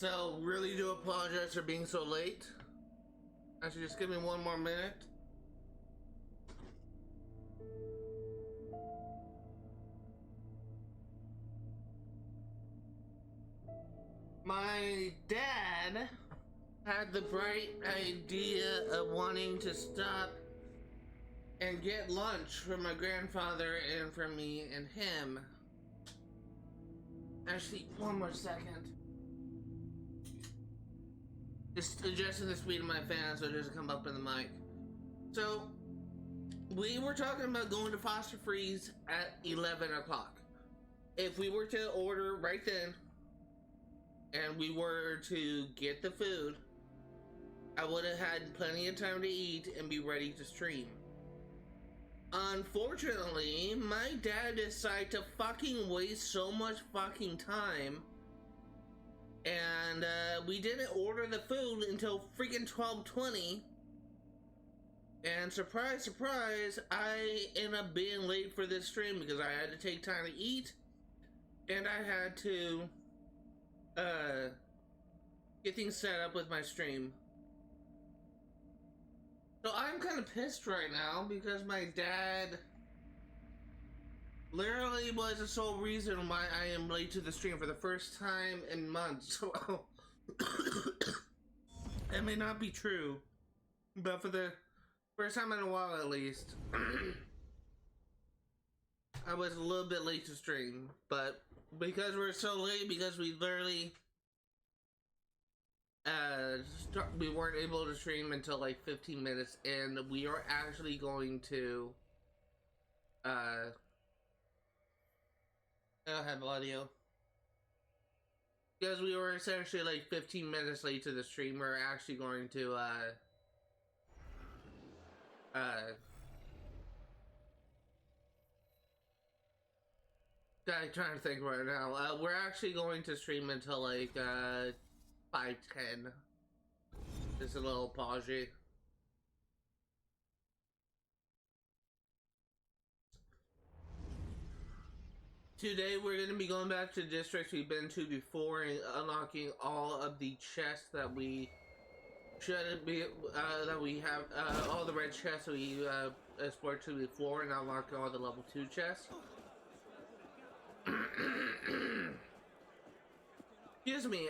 So, really do apologize for being so late. Actually, just give me one more minute. My dad had the bright idea of wanting to stop and get lunch for my grandfather and for me and him. Actually, one more second. Just adjusting the speed of my fan so it doesn't come up in the mic. So, we were talking about going to Foster Freeze at 11 o'clock. If we were to order right then, and we were to get the food, I would have had plenty of time to eat and be ready to stream. Unfortunately, my dad decided to fucking waste so much fucking time, and we didn't order the food until freaking 12:20. And surprise, surprise, I ended up being late for this stream because I had to take time to eat, and I had to get things set up with my stream. So I'm kind of pissed right now because my dad literally was the sole reason why I am late to the stream for the first time in months. So it may not be true, but for the first time in a while at least, I was a little bit late to stream. But because we're so late, because we literally we weren't able to stream until like 15 minutes, and we are actually going to I don't have audio because we were essentially like 15 minutes late to the stream. We're actually going to I'm trying to think right now. We're actually going to stream until like 5:10. Just a little pause. Today we're going to be going back to districts we've been to before and unlocking all of the chests that we should be that we have, all the red chests that we explored to before, and unlocking all the level 2 chests. Excuse me,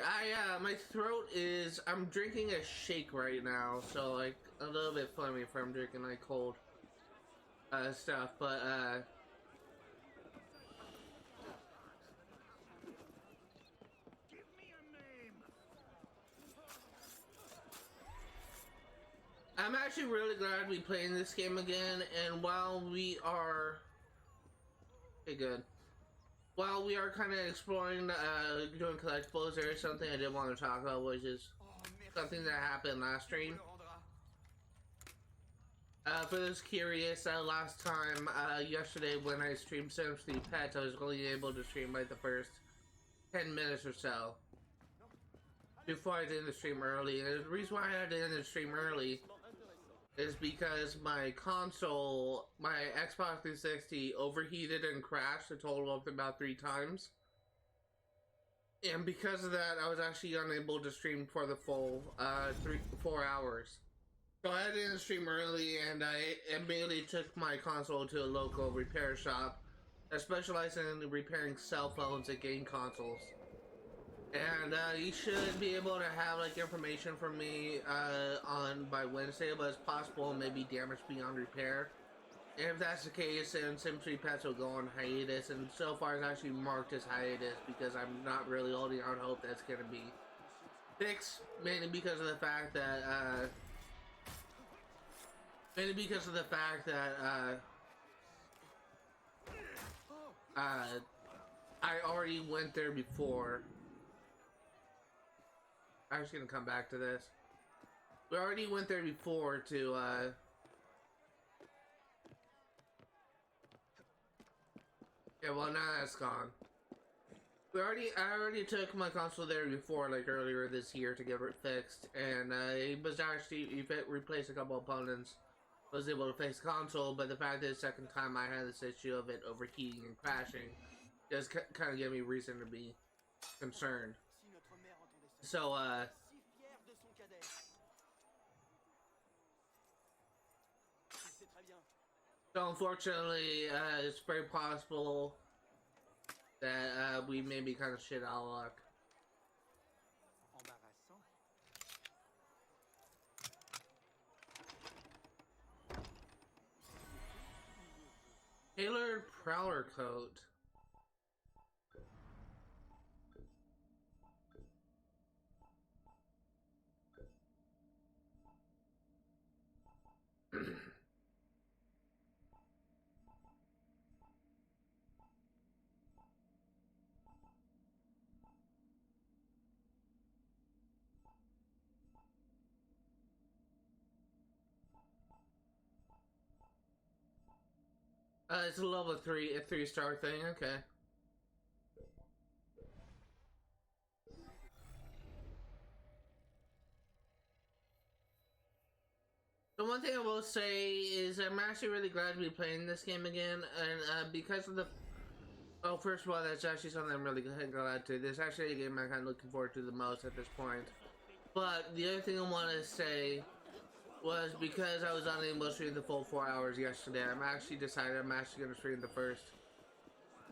my throat is, I'm drinking a shake right now, so like a little bit funny if I'm drinking like cold stuff, but give me a name. I'm actually really glad to be playing this game again, and while we are while we are kind of exploring, doing collectibles, there is something I did want to talk about, which is something that happened last stream. For those curious, last time, yesterday when I streamed Simply Pets, I was only able to stream like the first 10 minutes or so before I did the stream early. And the reason why I did the stream early is because my console, my Xbox 360, overheated and crashed a total of about 3 times. And because of that, I was actually unable to stream for the full 4 hours. So I didn't stream early, and I immediately took my console to a local repair shop that specializes in repairing cell phones and game consoles. And you should be able to have like information from me by Wednesday, but it's possible maybe damage beyond repair. And if that's the case, then Simply Pets will go on hiatus, and so far it's actually marked as hiatus because I'm not really holding out hope that's gonna be fixed, mainly because of the fact that I already went there before. I'm just gonna come back to this. We already went there before to yeah, well now that's gone. I already took my console there before, like earlier this year, to get it fixed, and it was actually replaced a couple opponents. I was able to fix the console, but the fact that the second time I had this issue of it overheating and crashing just kind of gave me reason to be concerned. So, Si fier de son cadet. Il sait très bien. so unfortunately, it's very possible that we may be kind of shit out of luck. Embarrassant. Tailored Prowler Coat. It's a level 3, a 3-star thing, okay. The one thing I will say is I'm actually really glad to be playing this game again, and because of the... Oh, first of all, that's actually something I'm really glad to. This is actually a game I'm kind of looking forward to the most at this point. But the other thing I want to say was because I was unable to stream the full 4 hours yesterday, I'm actually decided I'm actually going to stream the first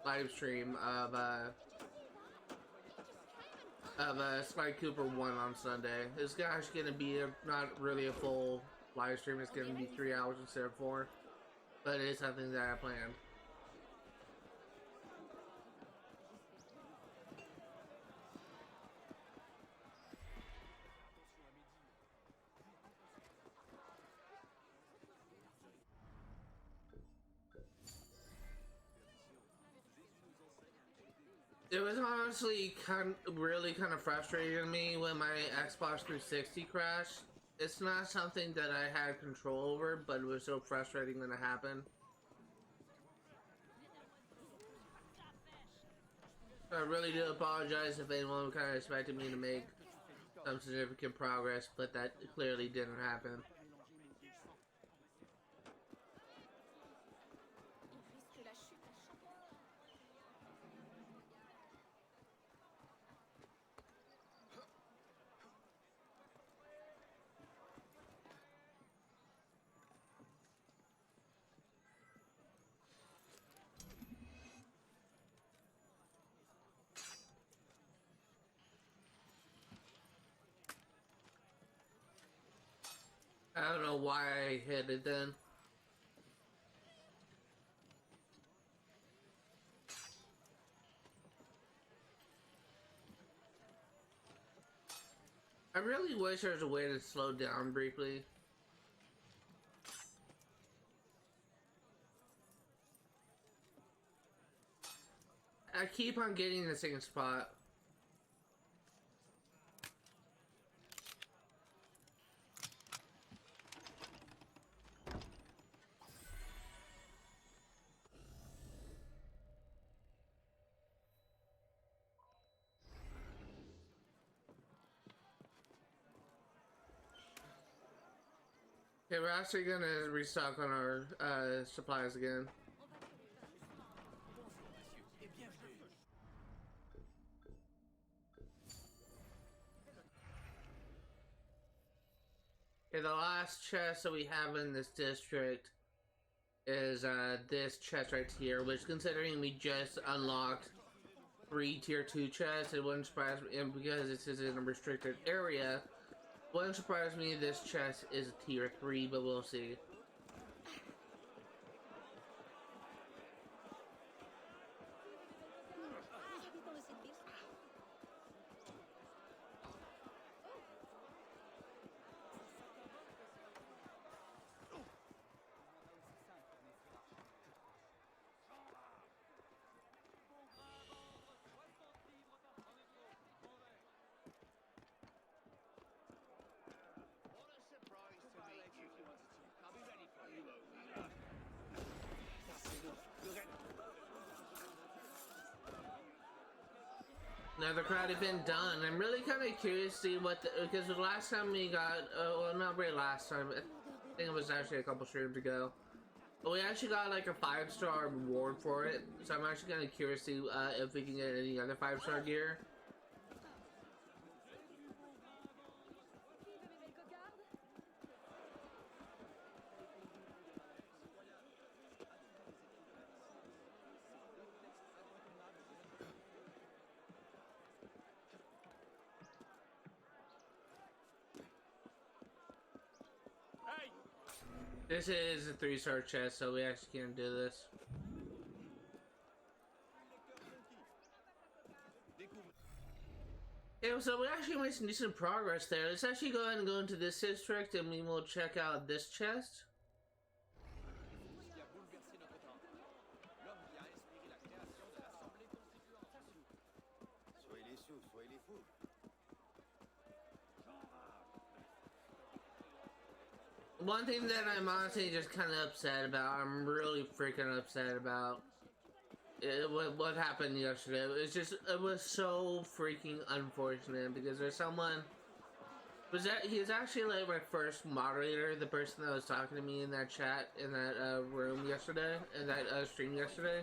live stream of Sly Cooper 1 on Sunday. It's actually going to be not really a full live stream, it's going to be 3 hours instead of 4, but it is something that I planned. It was honestly really kind of frustrating to me when my Xbox 360 crashed. It's not something that I had control over, but it was so frustrating when it happened. I really do apologize if anyone kind of expected me to make some significant progress, but that clearly didn't happen. I don't know why I hit it then. I really wish there was a way to slow down briefly. I keep on getting the same spot. Okay, we're actually gonna restock on our supplies again. Okay, the last chest that we have in this district is this chest right here, which considering we just unlocked 3 tier 2 chests, it wouldn't surprise me, and because this is in a restricted area, wouldn't surprise me if this chest is a tier 3, but we'll see. Now the crowd event done. I'm really kind of curious to see what because the last time we got, well, not really last time. I think it was actually a couple streams ago. But we actually got like a 5-star reward for it. So I'm actually kind of curious to see if we can get any other 5-star gear. This is a 3-star chest, so we actually can't do this. Yeah, so we actually made some decent progress there. Let's actually go ahead and go into this district and we will check out this chest. One thing that I'm honestly just kind of upset about, I'm really freaking upset about, what happened yesterday. It was so freaking unfortunate because there's someone, he's actually like my first moderator, the person that was talking to me in that chat, in that room yesterday, in that stream yesterday.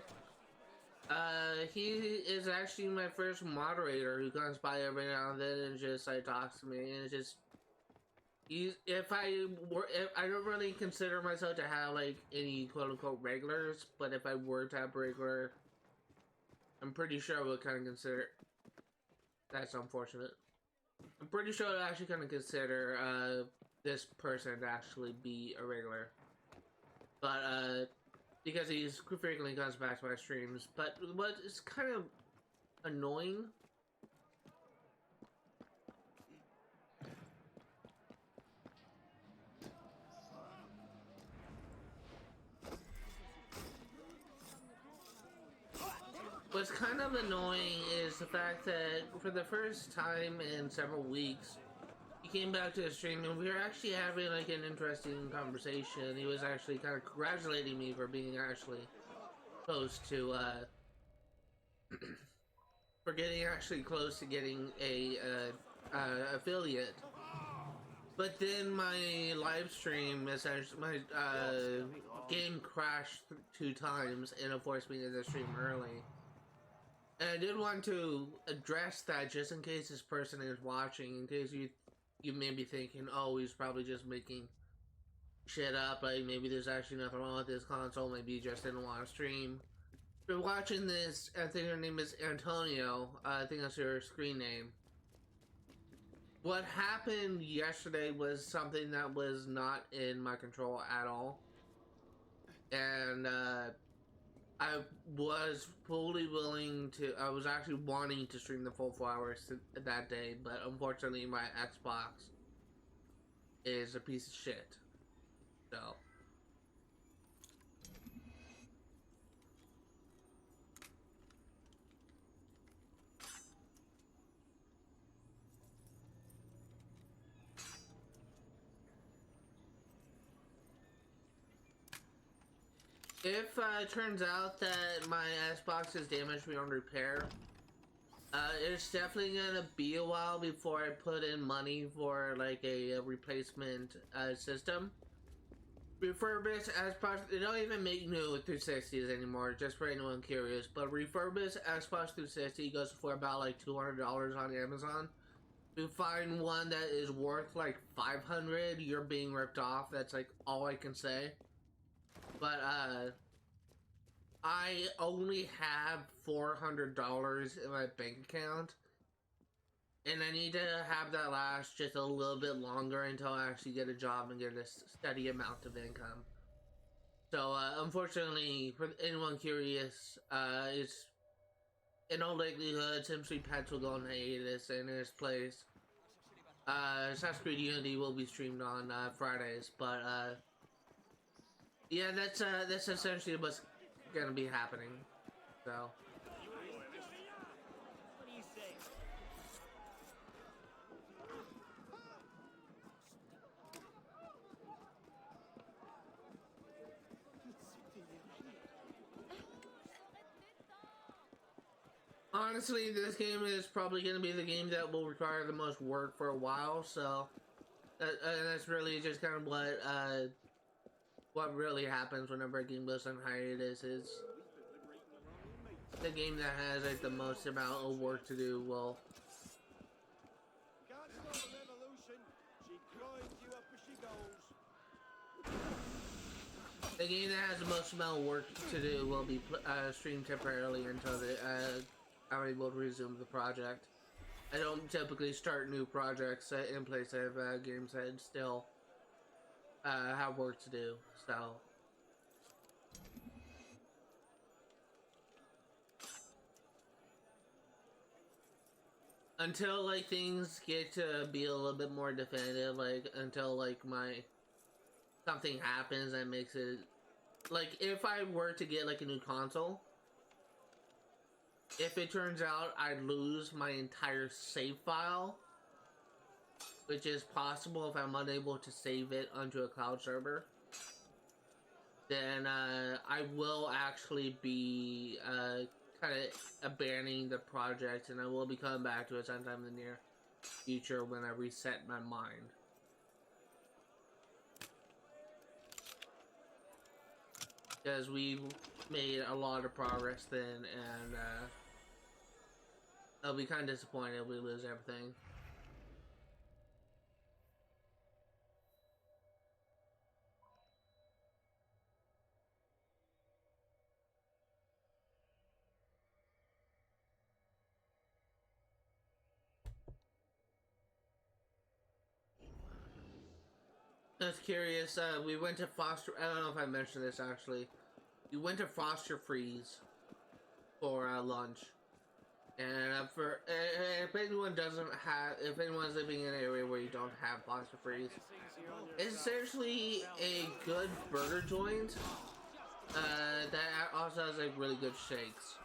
He is actually my first moderator who comes by every now and then and just like talks to me, and it's just, if I don't really consider myself to have like any quote unquote regulars, but if I were to have regular, I'm pretty sure I would kind of consider, that's unfortunate. I'm pretty sure I would actually kind of consider this person to actually be a regular. But because he frequently comes back to my streams. But what is kind of annoying, what's kind of annoying is the fact that for the first time in several weeks, he came back to the stream and we were actually having like an interesting conversation. He was actually kind of congratulating me for being actually close to, for getting actually close to getting a affiliate. But then my live stream, essentially, my game crashed 2 times and it forced me to the stream early. And I did want to address that just in case this person is watching, in case you may be thinking, oh, he's probably just making shit up, like maybe there's actually nothing wrong with this console, maybe he just didn't want to stream. If you're watching this, I think her name is Antonio, I think that's her screen name. What happened yesterday was something that was not in my control at all. And I was fully willing to, I was actually wanting to stream the full 4 hours that day, but unfortunately my Xbox is a piece of shit. So. If it turns out that my Xbox is damaged beyond repair, it's definitely gonna be a while before I put in money for like a replacement system. Refurbished Xbox, they don't even make new 360s anymore, just for anyone curious, but refurbished Xbox 360 goes for about like $200 on Amazon. If you find one that is worth like $500, you're being ripped off. That's like all I can say. But I only have $400 in my bank account, and I need to have that last just a little bit longer until I actually get a job and get a steady amount of income. So unfortunately, for anyone curious, it's in all likelihood Simply Pets will go on hiatus in his place. Assassin's Creed Unity will be streamed on Fridays, but yeah, that's essentially what's gonna be happening. So. What do you say? Honestly, this game is probably going to be the game that will require the most work for a while, so that's really just kind of what really happens whenever a game goes on hiatus. Is the game that has like the most amount of work to do will. Can't stop a revolution. She grinds you up as she goes. The game that has the most amount of work to do will be streamed temporarily until I'm able to resume the project. I don't typically start new projects in place of games that still have work to do. So until like things get to be a little bit more definitive, like until like my something happens that makes it like if I were to get like a new console, if it turns out I lose my entire save file, which is possible if I'm unable to save it onto a cloud server, then I will actually be kind of abandoning the project, and I will be coming back to it sometime in the near future when I reset my mind. Because we made a lot of progress then, and I'll be kind of disappointed if we lose everything. I was curious, we went to Foster, I don't know if I mentioned this actually. We went to Foster Freeze for lunch. And for if anyone doesn't have, if anyone's living in an area where you don't have Foster Freeze, it's essentially a good burger joint that also has like really good shakes.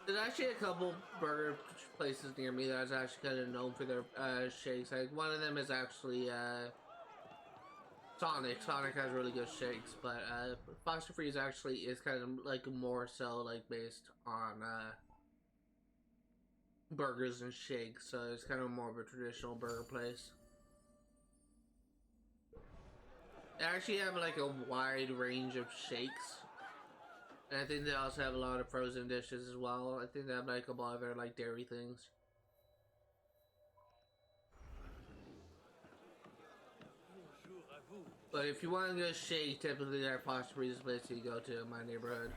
There's actually a couple burger places near me that's actually kind of known for their shakes. Like one of them is actually Sonic. Sonic has really good shakes, but Foster Freeze actually is kind of like more so like based on burgers and shakes, so it's kind of more of a traditional burger place. They actually have like a wide range of shakes. And I think they also have a lot of frozen dishes as well. I think they have like a couple other like dairy things. But if you want to get a shake, typically there are Foster Freeze place you go to in my neighborhood.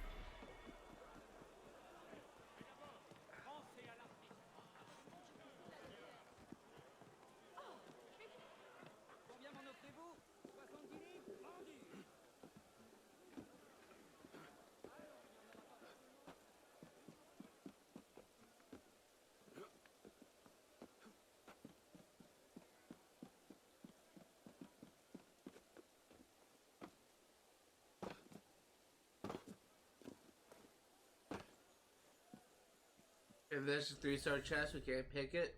If this is a 3-star chest, we can't pick it.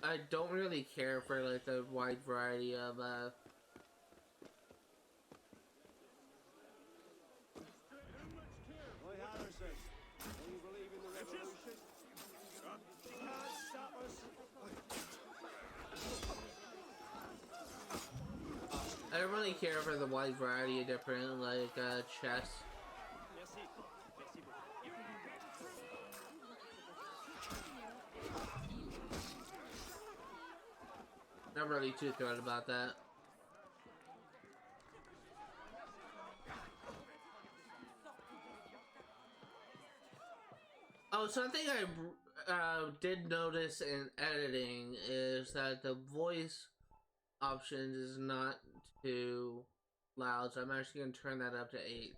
I don't really care for like the wide variety of I don't really care for the wide variety of different like chests. Not really too thrilled about that. Oh, something I did notice in editing is that the voice options is not too loud, so I'm actually going to turn that up to 8.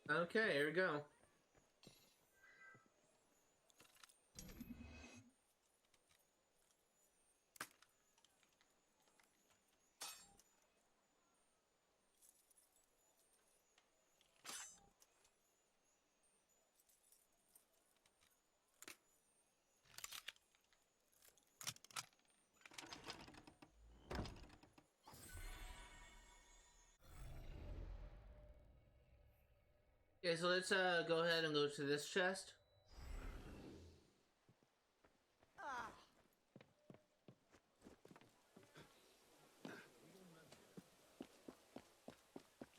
Okay, here we go. Okay, so let's go ahead and go to this chest.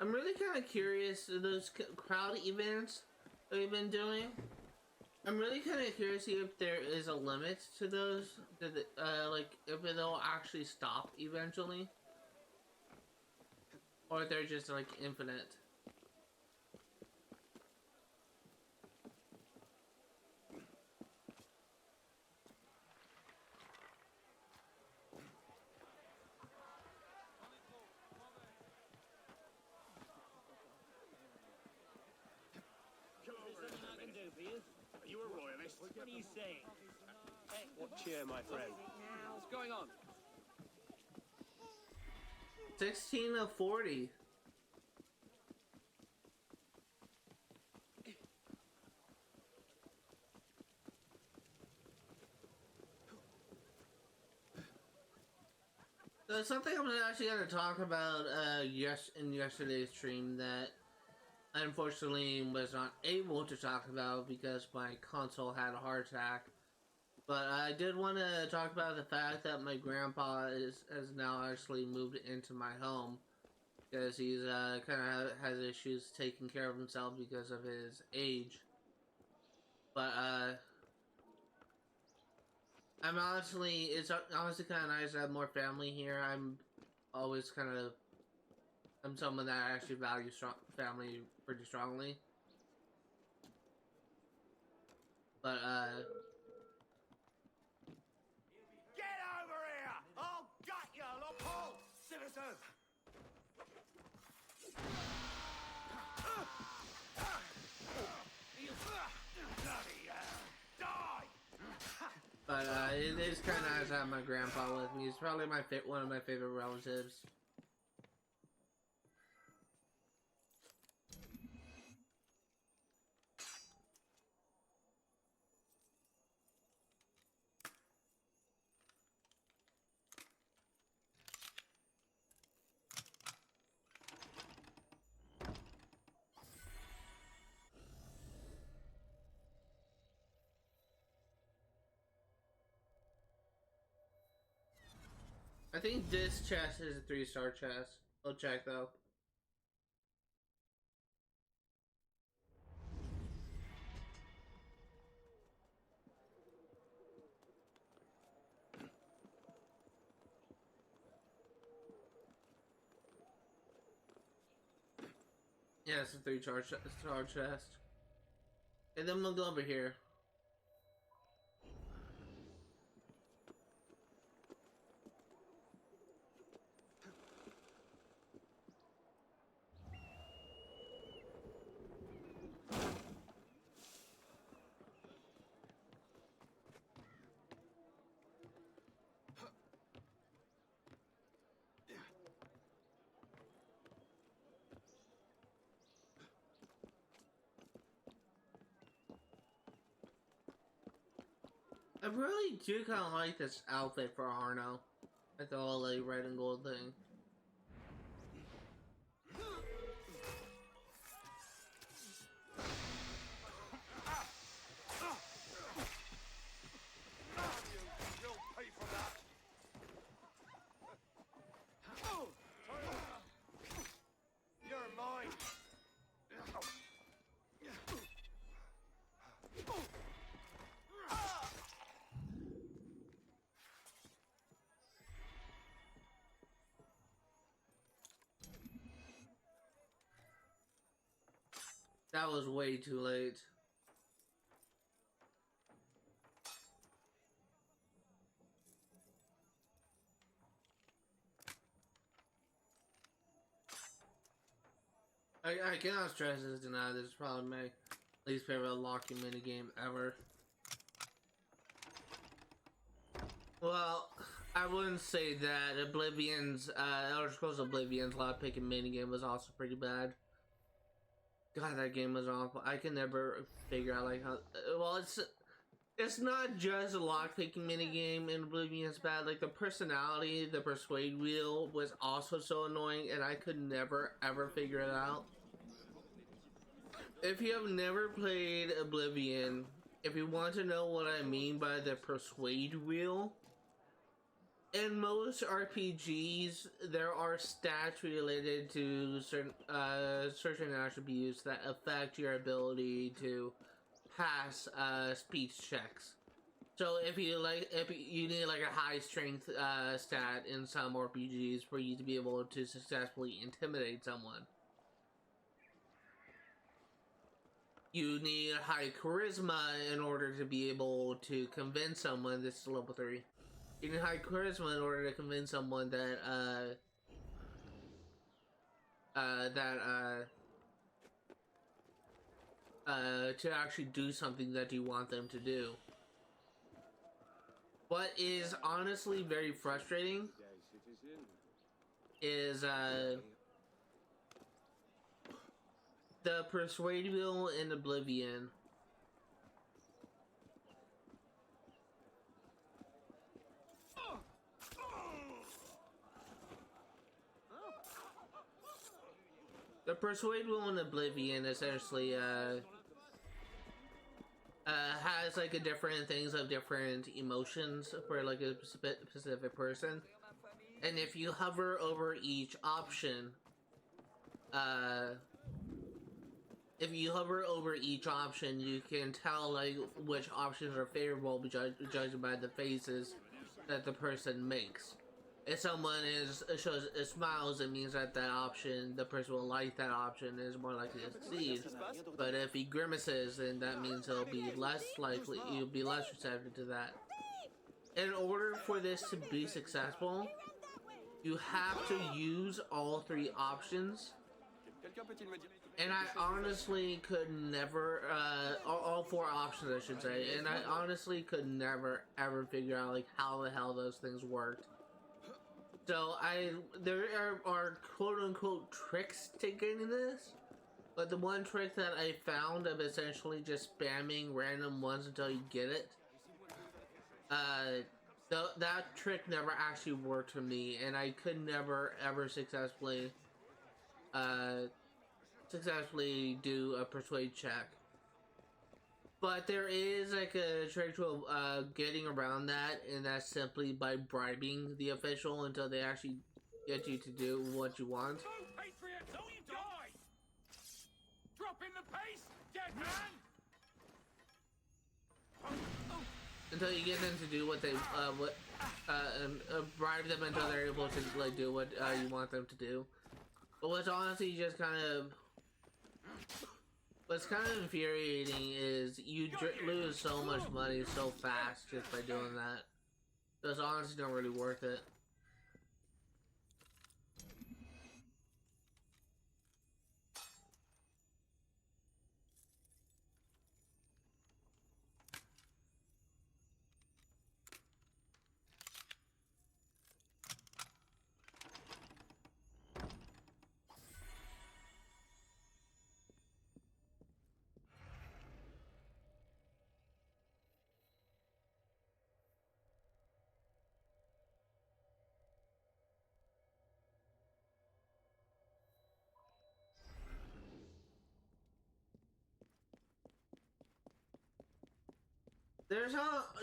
I'm really kind of curious those crowd events that we've been doing. I'm really kind of curious if there is a limit to those, like if they'll actually stop eventually, or if they're just like infinite. Are you a royalist? What are you saying? Hey, What cheer, my friend? what's going on? 16 of 40. So something I'm actually going to talk about in yesterday's stream that I unfortunately was not able to talk about because my console had a heart attack. But I did want to talk about the fact that my grandpa has now actually moved into my home because he's kind of has issues taking care of himself because of his age. But it's honestly kind of nice to have more family here. I'm someone that actually values family pretty strongly. But Get over here! I'll gut you, Lopol! Citizen! Bloody hell! Die! But it is kind of nice to have my grandpa with me. He's probably one of my favorite relatives. I think this chest is a 3-star chest. I'll check though. Yeah, it's a 3-star chest. And then we'll go over here. I really do kind of like this outfit for Arno. Like the whole like red and gold thing. You'll pay for that! You're mine! That was way too late. I cannot stress this enough. This is probably my least favorite locking minigame ever. Well, I wouldn't say that. Oblivion's, Elder Scrolls Oblivion's lockpicking minigame was also pretty bad. God, that game was awful. I can never figure out like how. Well, it's not just a lockpicking minigame in Oblivion is bad. Like the personality, the persuade wheel was also so annoying, and I could never ever figure it out. If you have never played Oblivion, if you want to know what I mean by the persuade wheel, in most RPGs, there are stats related to certain attributes that affect your ability to pass speech checks. So if you need like a high strength stat in some RPGs for you to be able to successfully intimidate someone. You need high charisma in order to be able to convince someone. This is level 3. You need high charisma in order to convince someone that to actually do something that you want them to do. What is honestly very frustrating is the persuade wheel in Oblivion. The persuade wheel in Oblivion essentially has like a different things of different emotions for like a specific person, and if you hover over each option, you can tell like which options are favorable judged by the faces that the person makes. If someone smiles, it means that the person will like that option, is more likely to succeed. But if he grimaces, then that means you'll be less receptive to that. In order for this to be successful, you have to use all 3 options. And I honestly could never, all 4 options I should say, and I honestly could never ever figure out like how the hell those things worked. So there are quote unquote tricks to getting this, but the one trick that I found of essentially just spamming random ones until you get it, that trick never actually worked for me, and I could never ever successfully do a persuade check. But there is like a trick to getting around that, and that's simply by bribing the official until they actually get you to do what you want. Go, Patriot, till you die! Drop in the pace, dead man! Until you get them to do what they bribe them until they're able to like do what you want them to do. But what's honestly just what's kind of infuriating is you lose so much money so fast just by doing that. So it's honestly not really worth it.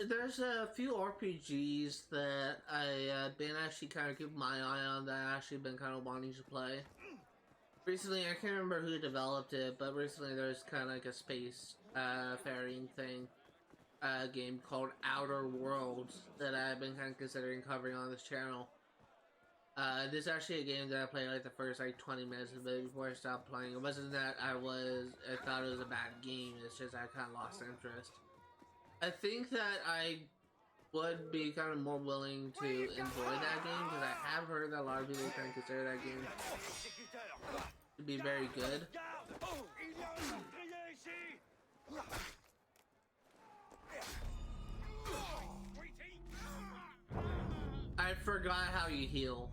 There's a few RPGs that I been actually kind of keeping my eye on that I actually been kind of wanting to play. Recently, I can't remember who developed it, but recently there's kind of like a space faring thing game called Outer Worlds that I've been kind of considering covering on this channel. This is actually a game that I played like the first like 20 minutes of it before I stopped playing. It wasn't that I thought it was a bad game, it's just I kind of lost interest. I think that I would be kind of more willing to enjoy that game because I have heard that a lot of people kind of consider that game to be very good. I forgot how you heal.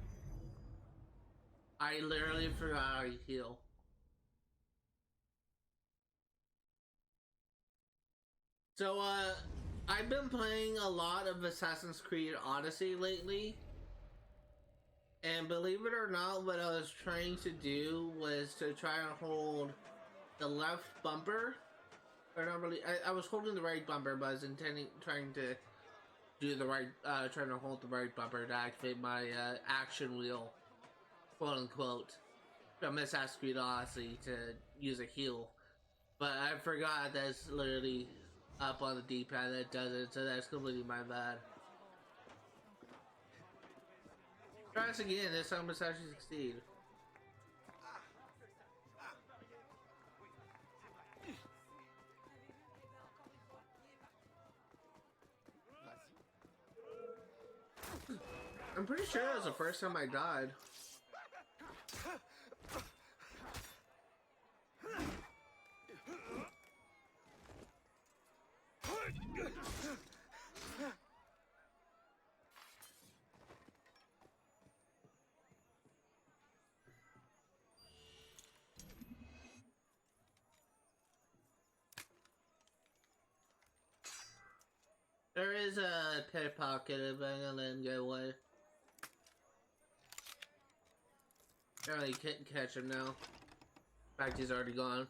I literally forgot how you heal. So, I've been playing a lot of Assassin's Creed Odyssey lately. And believe it or not, what I was trying to do was to try to hold the left bumper, or not really. I was holding the right bumper, but I was trying to do the right, trying to hold the right bumper to activate my action wheel, quote unquote. From Assassin's Odyssey to use a heal, but I forgot that's literally up on the D-pad that does it, so that's completely my bad. Try this again, this time must actually succeed. I'm pretty sure that was the first time I died. There is a pickpocket, but I'm gonna let him get away. Apparently can't catch him now. In fact, he's already gone.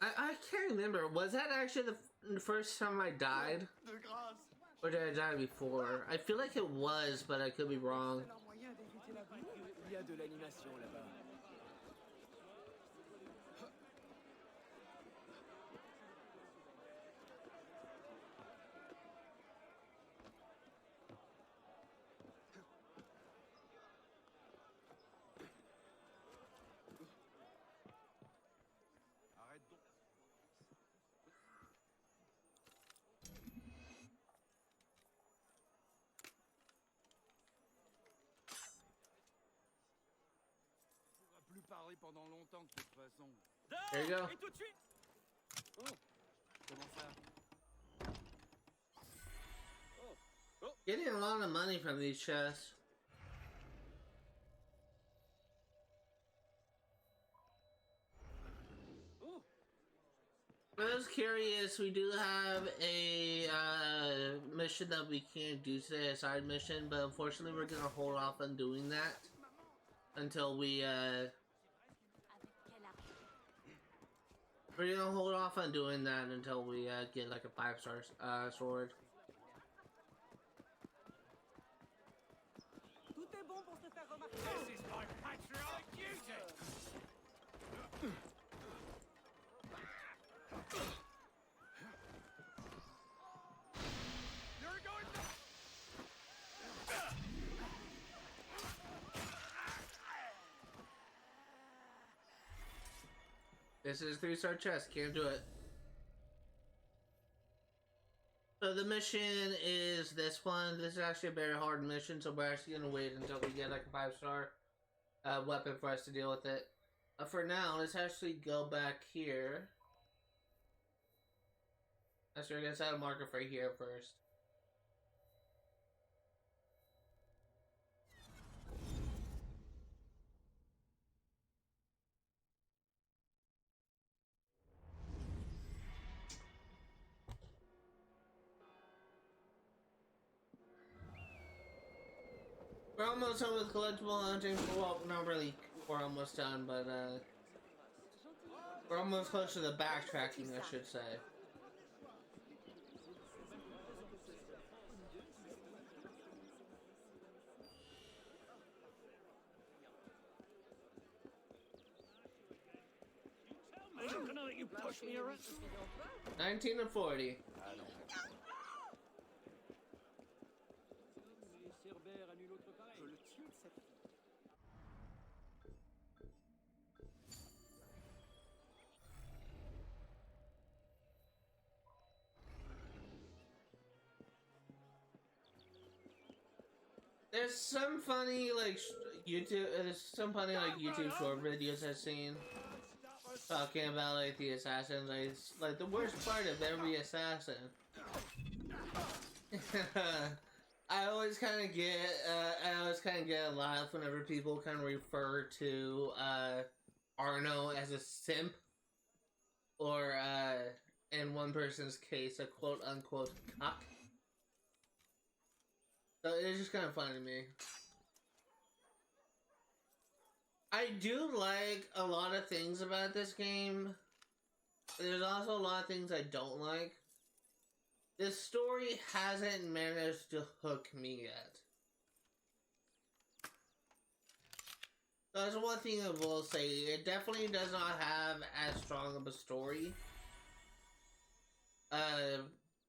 I can't remember. Was that actually the first time I died? Or did I die before? I feel like it was, but I could be wrong. Il y a de l'animation là-bas. Parler pendant longtemps de toute façon. There you go. Et tout de suite. Oh, comment ça? Getting a lot of money from these chests. Oh. For those curious, we do have a mission that we can't do today, a side mission, but unfortunately we're gonna hold off on doing that until we're gonna hold off on doing that until we get like a 5-star sword. Tout est bon pour se faire remarquer. This is my patriotic duty. You're going to... This is 3-star chest, can't do it. So the mission is this one. This is actually a very hard mission, so we're actually gonna wait until we get like a 5-star weapon for us to deal with it. For now, let's actually go back here. Actually, we're gonna set a marker for here first. We're almost done with collectible hunting. Well, not really. We're almost done, but we're almost close to the backtracking, I should say. I'm not gonna let you push me around. 19 and 40. Cerbère annule autre pareil. Je le tue de cette fille. There's some funny like YouTube short videos I've seen talking about like the assassins, like the worst part of every assassin. I always kind of get a laugh whenever people kind of refer to Arno as a simp, or in one person's case, a quote unquote cuck. So it's just kind of funny to me. I do like a lot of things about this game. There's also a lot of things I don't like. This story hasn't managed to hook me yet. That's one thing I will say. It definitely does not have as strong of a story.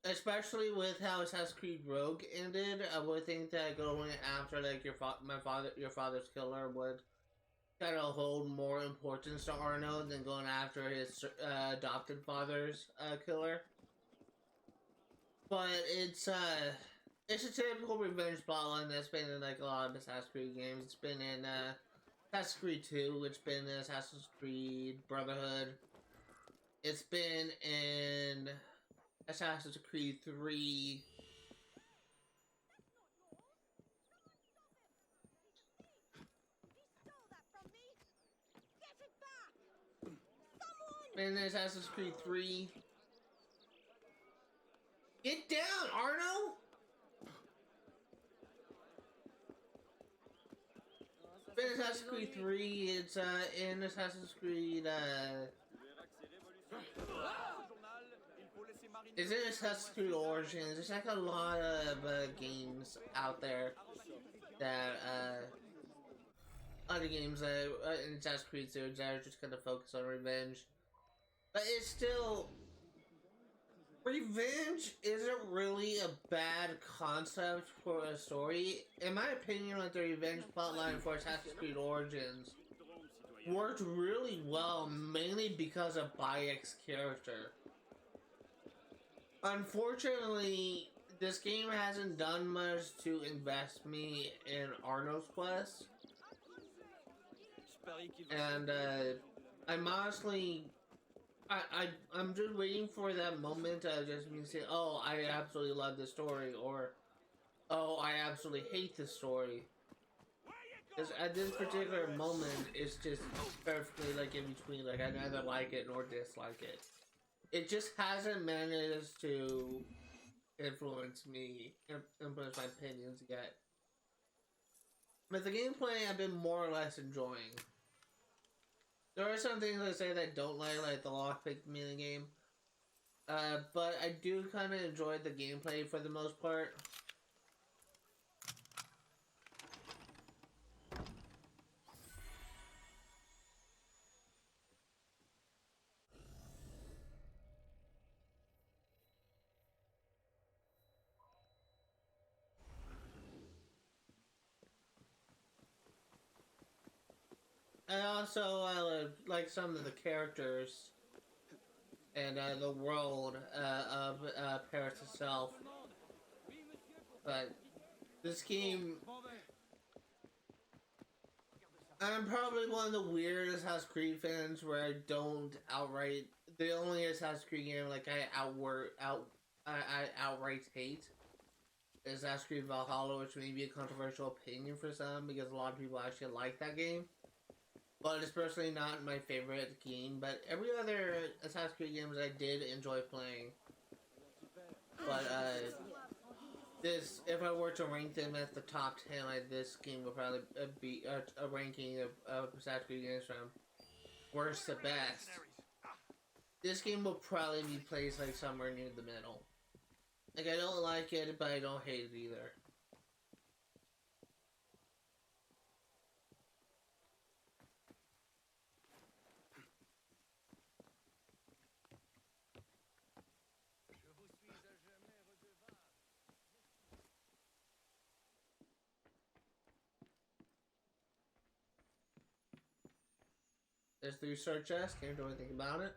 Especially with how Assassin's Creed Rogue ended, I would think that going after like your father's killer would kind of hold more importance to Arno than going after his adopted father's killer. But it's a typical revenge plotline that's been in like a lot of Assassin's Creed games. It's been in Assassin's Creed 2, it's been in Assassin's Creed Brotherhood. It's been in Assassin's Creed 3. In Assassin's Creed 3. Get down, Arno! It's been Assassin's Creed 3, it's in Assassin's Creed it's in Assassin's Creed Origins. There's like a lot of games out there that other games that in Assassin's Creed series that are just kind of focused on revenge. But it's still, revenge isn't really a bad concept for a story. In my opinion, like the revenge plotline for Assassin's Creed Origins worked really well, mainly because of Bayek's character. Unfortunately, this game hasn't done much to invest me in Arno's quest. And I'm honestly, I'm just waiting for that moment of just me saying, oh, I absolutely love this story, or oh, I absolutely hate this story. Because at this particular moment, it's just perfectly like in between, like I neither like it nor dislike it. It just hasn't managed to influence me, influence my opinions yet. But the gameplay I've been more or less enjoying. There are some things I say that I don't like the lockpick minigame. But I do kind of enjoy the gameplay for the most part. I also like some of the characters and the world of Paris itself. But this game, I'm probably one of the weirdest Assassin's Creed fans where I don't outright, the only Assassin's Creed game like I outright hate is Assassin's Creed Valhalla, which may be a controversial opinion for some because a lot of people actually like that game. But it's personally not my favorite game, but every other Assassin's Creed games I did enjoy playing. But this, if I were to rank them at the top 10, like this game would probably be a ranking of Assassin's Creed games from worst to best. This game will probably be placed like somewhere near the middle. Like I don't like it, but I don't hate it either. There's the research chest. Can't do anything about it.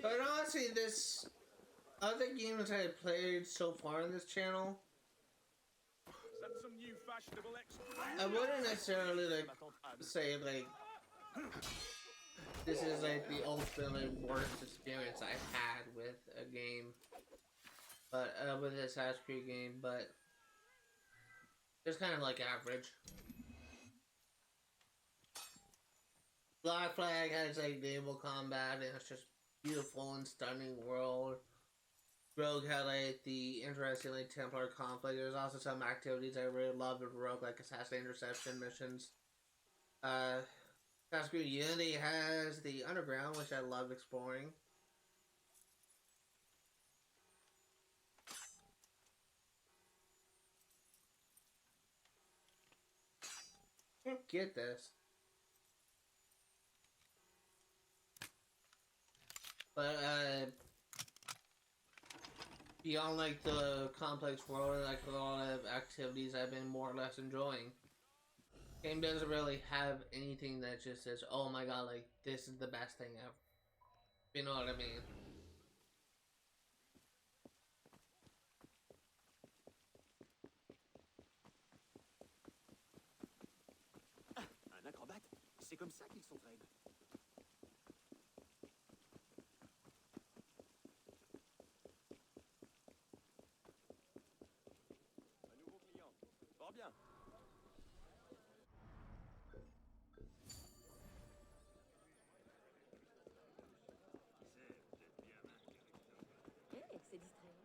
But honestly, this other games I played so far on this channel, I wouldn't necessarily like say like this is like the ultimately worst experience I've had with a game, but with this Assassin's Creed game, but it's kind of like average. Black Flag has like naval combat and it's just beautiful and stunning world. Rogue had like the interesting like Templar conflict. There's also some activities I really love in Rogue, like assassin interception missions. Assassin's Creed Unity has the underground, which I love exploring. Can't get this. But beyond like the complex world and like a lot of activities I've been more or less enjoying. Game doesn't really have anything that just says, oh my god, like this is the best thing ever. You know what I mean? Un acrobate, c'est comme ça qu'ils s'entraînent. Un nouveau client. Fort bien. C'est distrayant.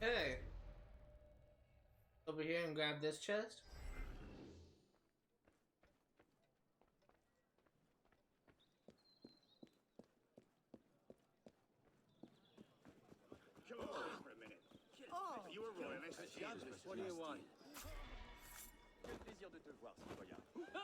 Hey! Over here and grab this chest. Come on for a minute. If you were royalist, What do you want? Quel plaisir de te voir, citoyen. Grand Dieu.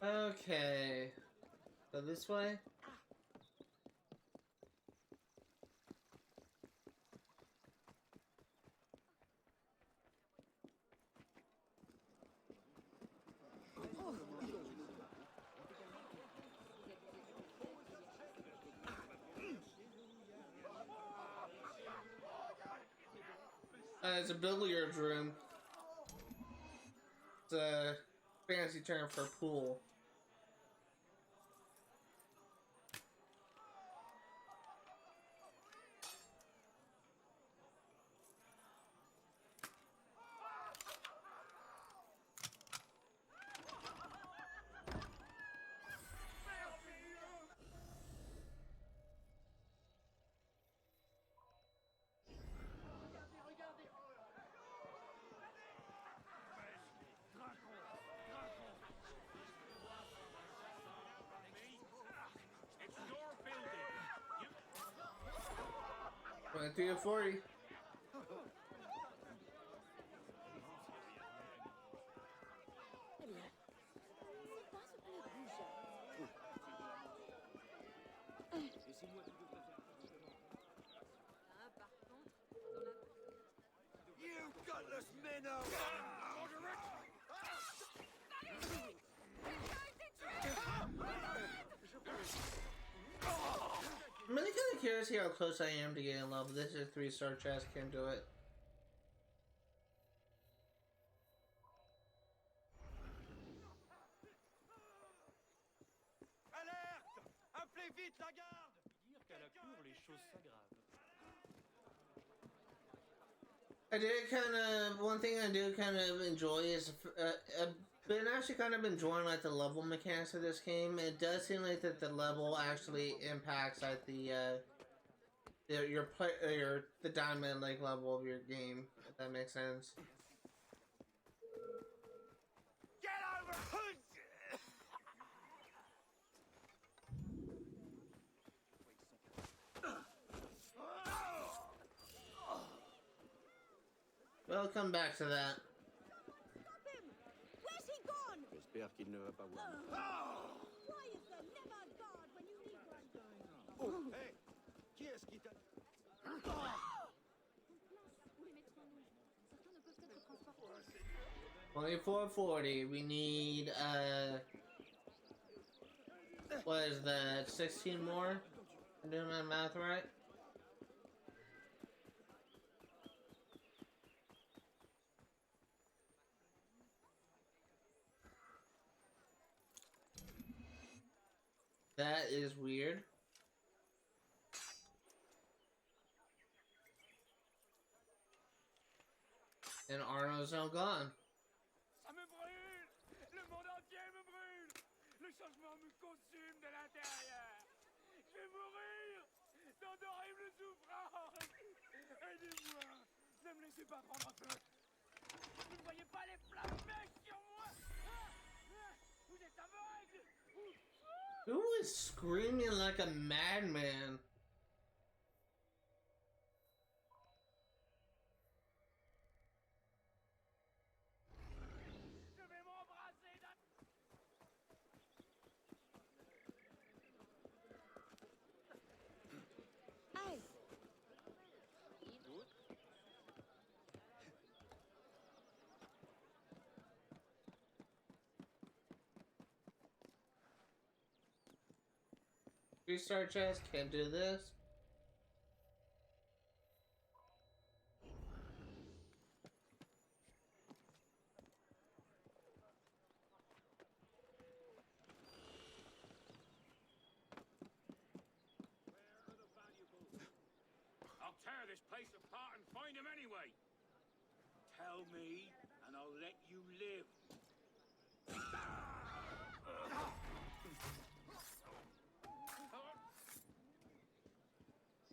Okay. So this way? It's a billiards room. It's a fancy term for pool. Went through 40. Eh bien, c'est quoi ce club rouge? Et c'est moi qui devrais faire précisément. Ah, par contre, dans la... you gutless minnow! I'm really kind of curious how close I am to getting in love. This is a 3-star chest, can't do it. Alerte! Appelez vite la garde! Dire qu'à la cour, les choses s'aggravent. I did kind of, one thing I do kind of enjoy is, I've been actually kind of enjoying like the level mechanics of this game. It does seem like that the level actually impacts like the diamond like level of your game, if that makes sense. We'll come back to that. Stop him! Where's he gone? J'espère qu'il ne va pas voir. Why is there never a guard when you need one? Oh, hey, qui est-ce qui t'a... Où les mettrons-nous? Certains ne peuvent être transportés. 2440. We need what is that? 16 more? I'm doing my math right? That is weird. And Arno's now gone. Ça me brûle! Le monde entier me brûle! Le changement me consume de l'intérieur! Je vais mourir! Dans d'horribles souffrances! Aidez-moi! Ne me laissez pas prendre feu! Vous ne voyez pas les flammes sur moi? Vous êtes aveugle! Who is screaming like a madman? Je vais m'embrasser d'un... Hey! Restart chest, can't do this. I'll tear this place apart and find him anyway. Tell me, and I'll let you live.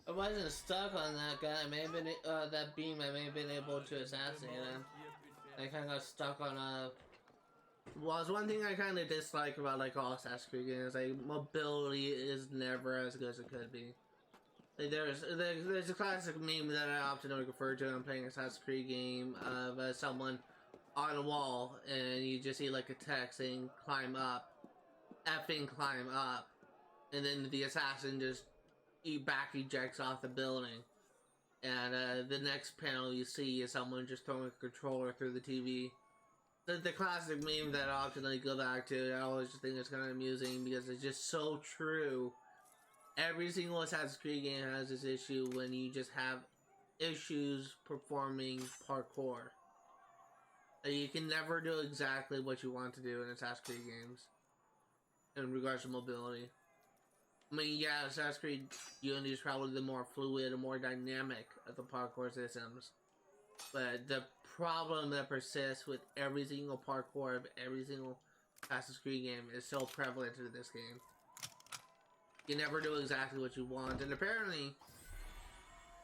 I wasn't stuck on that guy. I may have been that beam. I may have been able to assassinate him. I kind of got stuck on well, it's one thing I kind of dislike about like all Assassin's Creed games. Like mobility is never as good as it could be. Like there's a classic meme that I often refer to when I'm playing an Assassin's Creed game of someone on a wall and you just see like a text saying "climb up," effing climb up, and then the assassin just back ejects off the building, and the next panel you see is someone just throwing a controller through the TV. The classic meme that I often like go back to. I always just think it's kind of amusing because it's just so true. Every single Assassin's Creed game has this issue when you just have issues performing parkour. You can never do exactly what you want to do in Assassin's Creed games in regards to mobility. I mean, yeah, Assassin's Creed Unity is probably the more fluid and more dynamic of the parkour systems. But the problem that persists with every single parkour of every single Assassin's Creed game is so prevalent in this game. You never do exactly what you want, and apparently,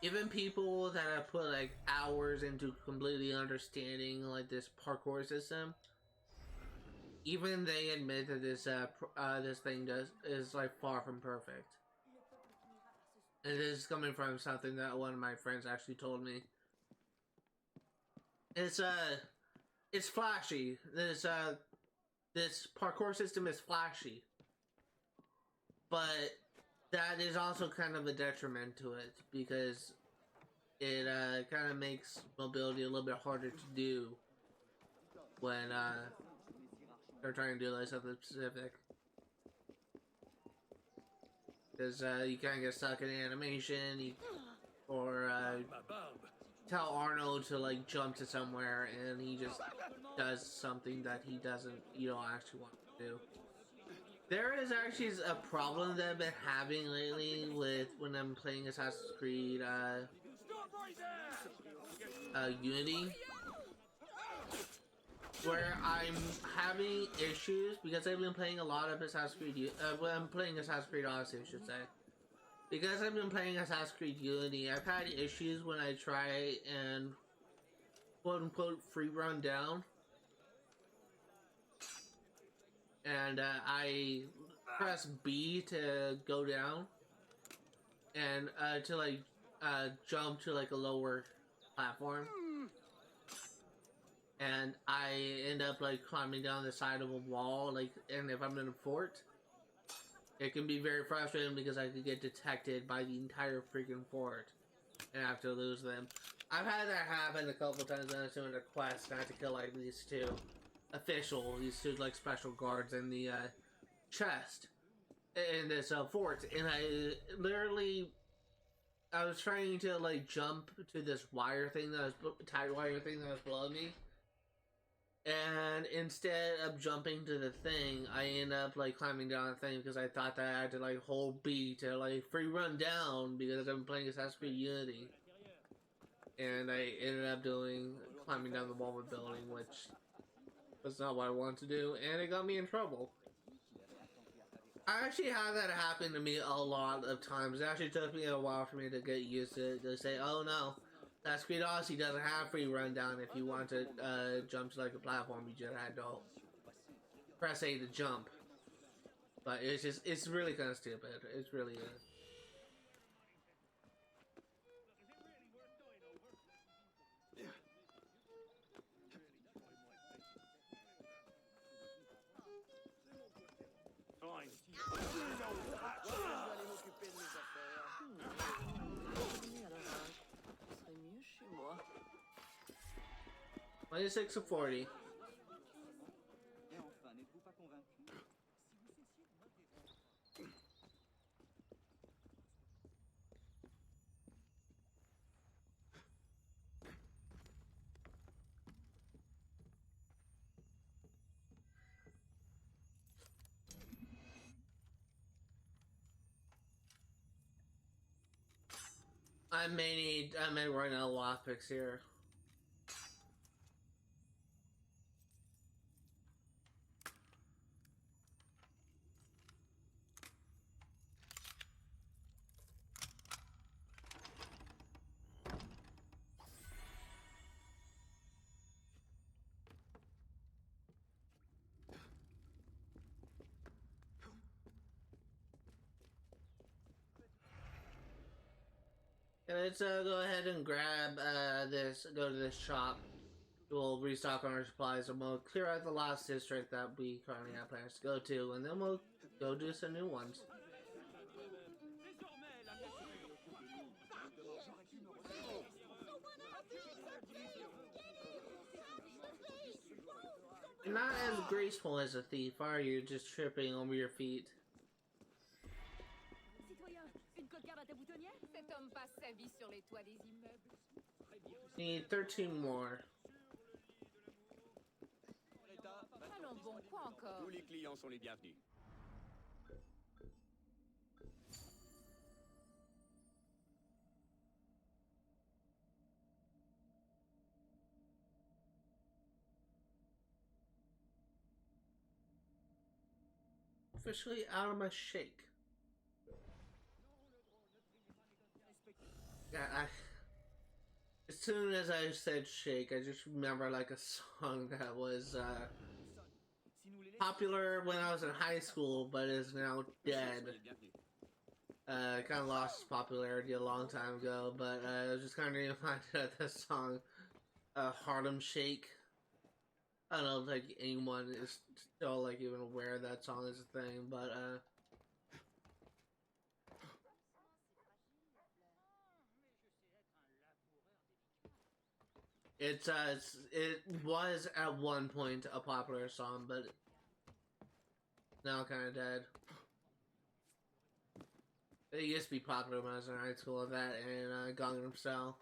even people that have put like hours into completely understanding like this parkour system, even they admit that this this thing is like far from perfect. And this is coming from something that one of my friends actually told me. It's flashy. This parkour system is flashy, but that is also kind of a detriment to it because it kind of makes mobility a little bit harder to do when they're trying to do like something specific. Because you kind of get stuck in animation, or tell Arnold to like jump to somewhere and he just does something that you don't actually want to do. There is actually a problem that I've been having lately with when I'm playing Assassin's Creed Unity, where I'm having issues because I've been playing a lot of Assassin's Creed. I'm playing Assassin's Creed Odyssey, I should say. Because I've been playing Assassin's Creed Unity, I've had issues when I try and quote-unquote free run down. and I press B to go down, and to like jump to like a lower platform, and I end up like climbing down the side of a wall, like, and if I'm in a fort, it can be very frustrating because I could get detected by the entire freaking fort and have to lose them. I've had that happen a couple times when I was doing a quest, and I had to kill like these two like special guards in the chest in this fort, and I was trying to like jump to this wire thing that was tight wire thing that was below me, and instead of jumping to the thing, I end up like climbing down the thing because I thought that I had to like hold B to like free run down because I'm playing Assassin's Creed Unity, and I ended up climbing down the wall of the building, which was not what I wanted to do, and it got me in trouble. I actually had that happen to me a lot of times. It actually took me a while for me to get used to it. To say, oh no, Assassin's Creed Odyssey doesn't have free run down. If you want to jump to like a platform, you just had to press A to jump. But it's really kind of stupid. It really is. Serait mieux chez moi. 26 of 40. Et enfin, n'êtes-vous pas convaincu? I may run out of lockpicks here. Let's go ahead and grab go to this shop. We'll restock on our supplies, and we'll clear out the last district that we currently have plans to go to, and then we'll go do some new ones. You're not as graceful as a thief, are you? Just tripping over your feet. Citoyen, une cocarde à ta boutonnière? Cet homme passe sa vie sur les toits des immeubles. Need 13 more. Allons bon, quoi encore? Tous les clients sont les bienvenus. Officially out of my shake. Yeah, as soon as I said shake, I just remember like a song that was popular when I was in high school, but is now dead. Kind of lost its popularity a long time ago, but I was just kind of reminded of this song, Harlem Shake. I don't know if like anyone is still like even aware that song is a thing, but it was at one point a popular song, but now kind of dead. It used to be popular when I was in high school, that and Gangnam Style.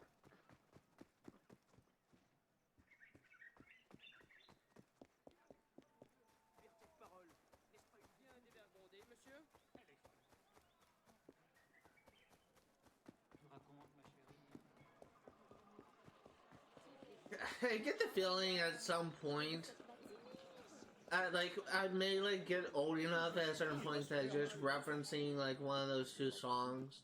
I get the feeling at some point, I may like get old enough at a certain point that just referencing like one of those two songs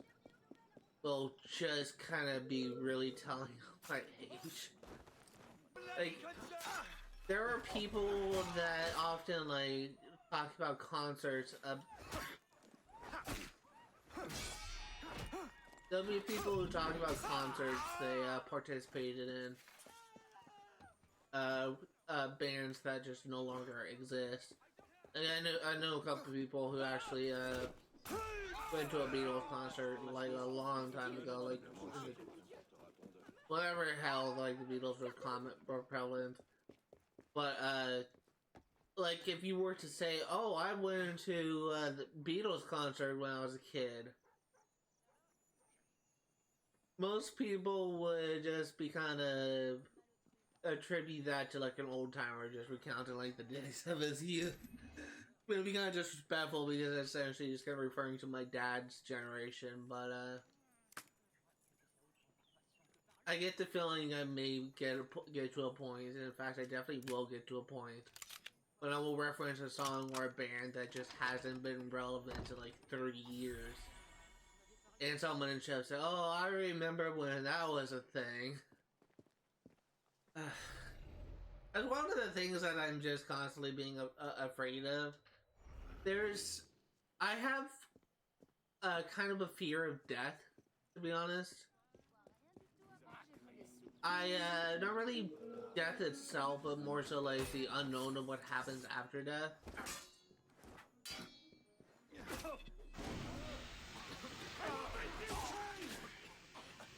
will just kind of be really telling my age. Like, there are people that often like talk about concerts. There'll be people who talk about concerts they participated in. Bands that just no longer exist. And I know a couple people who actually went to a Beatles concert like a long time ago, like whatever hell, like the Beatles were prevalent. But like if you were to say, "Oh, I went to the Beatles concert when I was a kid," most people would just be kind of attribute that to like an old timer just recounting like the days of his youth. It would be kind of disrespectful because essentially just kind of referring to my dad's generation, but I get the feeling I may get to a point, and in fact I definitely will get to a point when I will reference a song or a band that just hasn't been relevant in like 30 years. And someone in chat said, "Oh, I remember when that was a thing." That's one of the things that I'm just constantly being afraid of. I have kind of a fear of death, to be honest. Not really death itself, but more so like the unknown of what happens after death.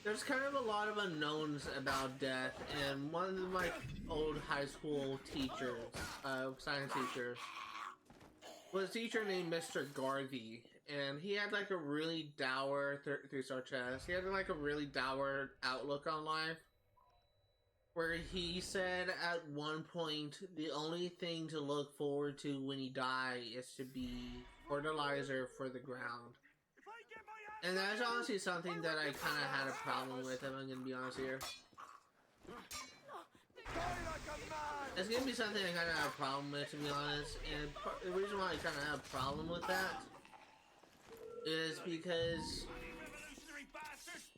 There's kind of a lot of unknowns about death, and one of my old high school teachers, science teachers, was a teacher named Mr. Garvey, and he had like a really dour, three-star chest, he had like a really dour outlook on life, where he said at one point, the only thing to look forward to when you die is to be fertilizer for the ground. And that's honestly something that I kind of had a problem with, if I'm gonna be honest here. It's gonna be something I kind of have a problem with, to be honest. And the reason why I kind of have a problem with that is because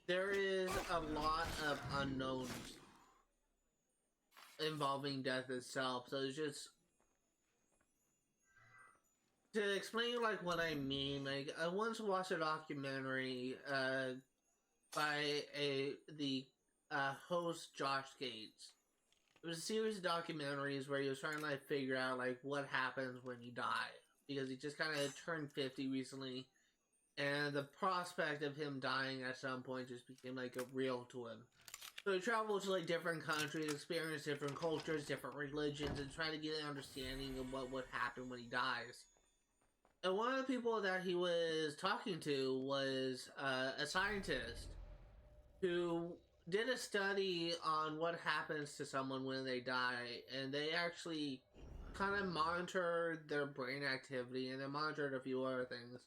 there is a lot of unknowns involving death itself. So it's just to explain like what I mean. Like I once watched a documentary by the host Josh Gates. It was a series of documentaries where he was trying to like figure out like what happens when you die, because he just kind of turned 50 recently, and the prospect of him dying at some point just became like a real to him. So he traveled to like different countries, experienced different cultures, different religions, and tried to get an understanding of what would happen when he dies. And one of the people that he was talking to was a scientist who did a study on what happens to someone when they die, and they actually kind of monitored their brain activity, and they monitored a few other things.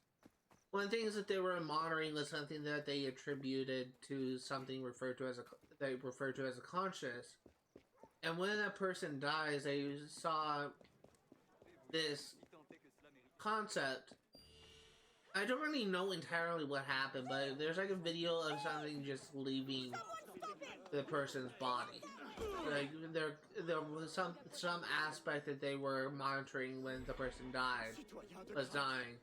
One of the things that they were monitoring was something that they attributed to something referred to as a conscious. And when that person dies, they saw this concept. I don't really know entirely what happened, but there's like a video of something just leaving the person's body. Like there was some aspect that they were monitoring when the person was dying.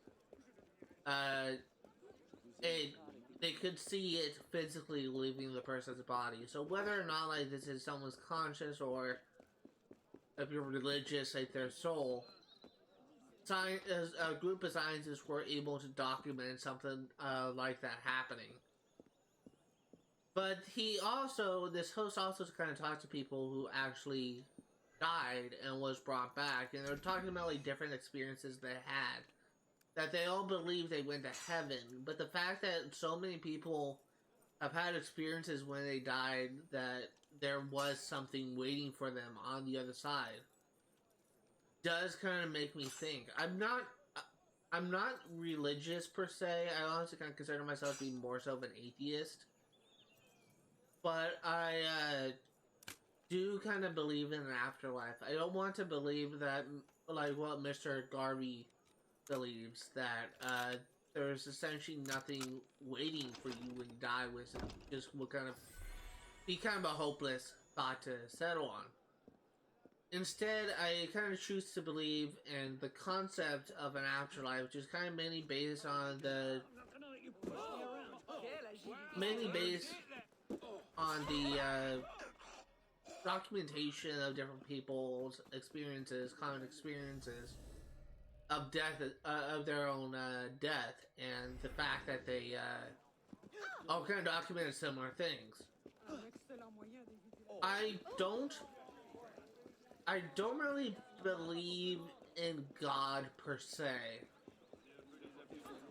They could see it physically leaving the person's body. So whether or not like this is someone's conscious, or if you're religious, like their soul, a group of scientists were able to document something like that happening. But this host also kind of talked to people who actually died and was brought back, and they're talking about like different experiences they had, that they all believe they went to heaven. But the fact that so many people have had experiences when they died that there was something waiting for them on the other side does kind of make me think. I'm not religious per se. I honestly kind of consider myself to be more so of an atheist. But I do kind of believe in an afterlife. I don't want to believe that, like what Mr. Garvey believes, that there's essentially nothing waiting for you when you die, which just will kind of be kind of a hopeless thought to settle on. Instead, I kind of choose to believe in the concept of an afterlife, which is kind of mainly based on the documentation of different people's experiences, common experiences of death, of their own death, and the fact that they all kind of documented similar things. I don't really believe in God per se,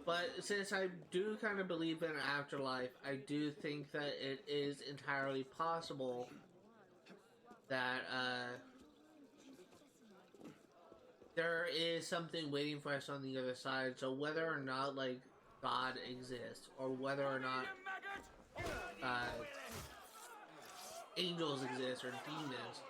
but since I do kind of believe in an afterlife, I do think that it is entirely possible that there is something waiting for us on the other side. So whether or not like God exists, or whether or not angels exist or demons,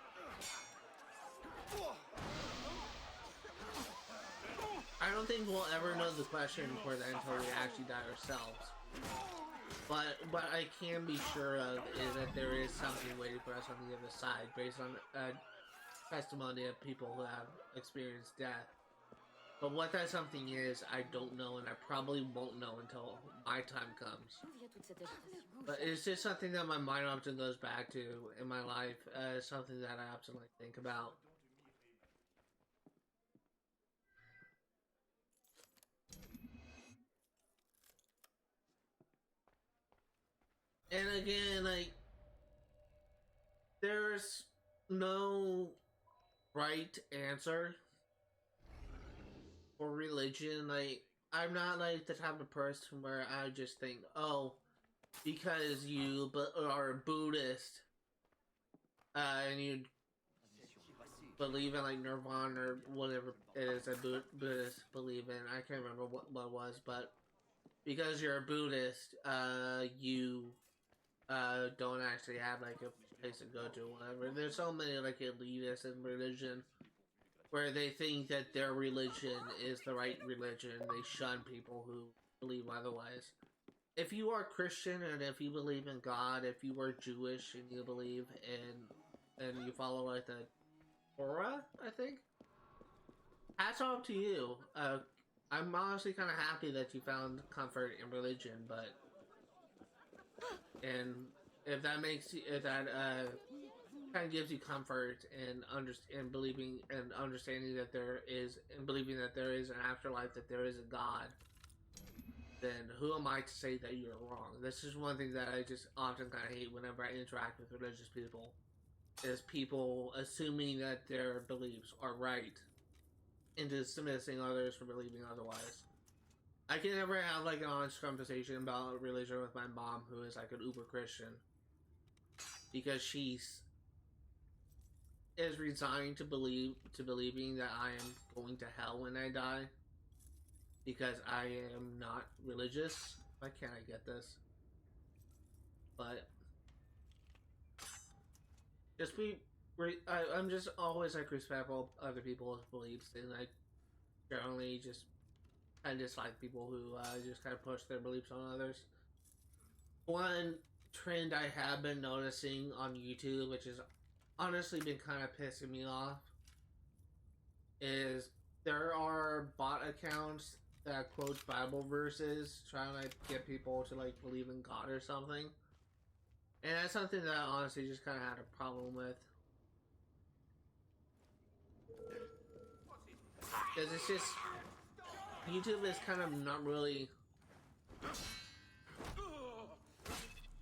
I don't think we'll ever know the question for that until we actually die ourselves. But what I can be sure of is that there is something waiting for us on the other side, based on testimony of people who have experienced death. But what that something is, I don't know, and I probably won't know until my time comes. But it's just something that my mind often goes back to in my life, something that I often think about. And again, like, there's no right answer for religion. Like, I'm not like the type of person where I just think, oh, because you are a Buddhist, and you believe in like Nirvana or whatever it is that Buddhists believe in. I can't remember what it was, but because you're a Buddhist, you don't actually have like a place to go to, whatever. There's so many like elitists in religion where they think that their religion is the right religion. They shun people who believe otherwise. If you are Christian and if you believe in God, if you are Jewish and you believe in and you follow like the Torah, I think, hats off to you. I'm honestly kind of happy that you found comfort in religion, but and if that makes you, if that kind of gives you comfort and believing and understanding that there is, and believing that there is an afterlife, that there is a God, then who am I to say that you're wrong? This is one thing that I just often kind of hate whenever I interact with religious people, is people assuming that their beliefs are right and dismissing others for believing otherwise. I can never have like an honest conversation about religion with my mom, who is like an uber Christian, because she is resigned to believing that I am going to hell when I die because I am not religious. Why can't I get this? But just I'm just always like respectful of other people's beliefs, and I generally just I dislike people who just kind of push their beliefs on others. One trend I have been noticing on YouTube, which has honestly been kind of pissing me off, is there are bot accounts that quote Bible verses trying to like get people to like believe in God or something. And that's something that I honestly just kind of had a problem with. Because it's just, YouTube is kind of not really,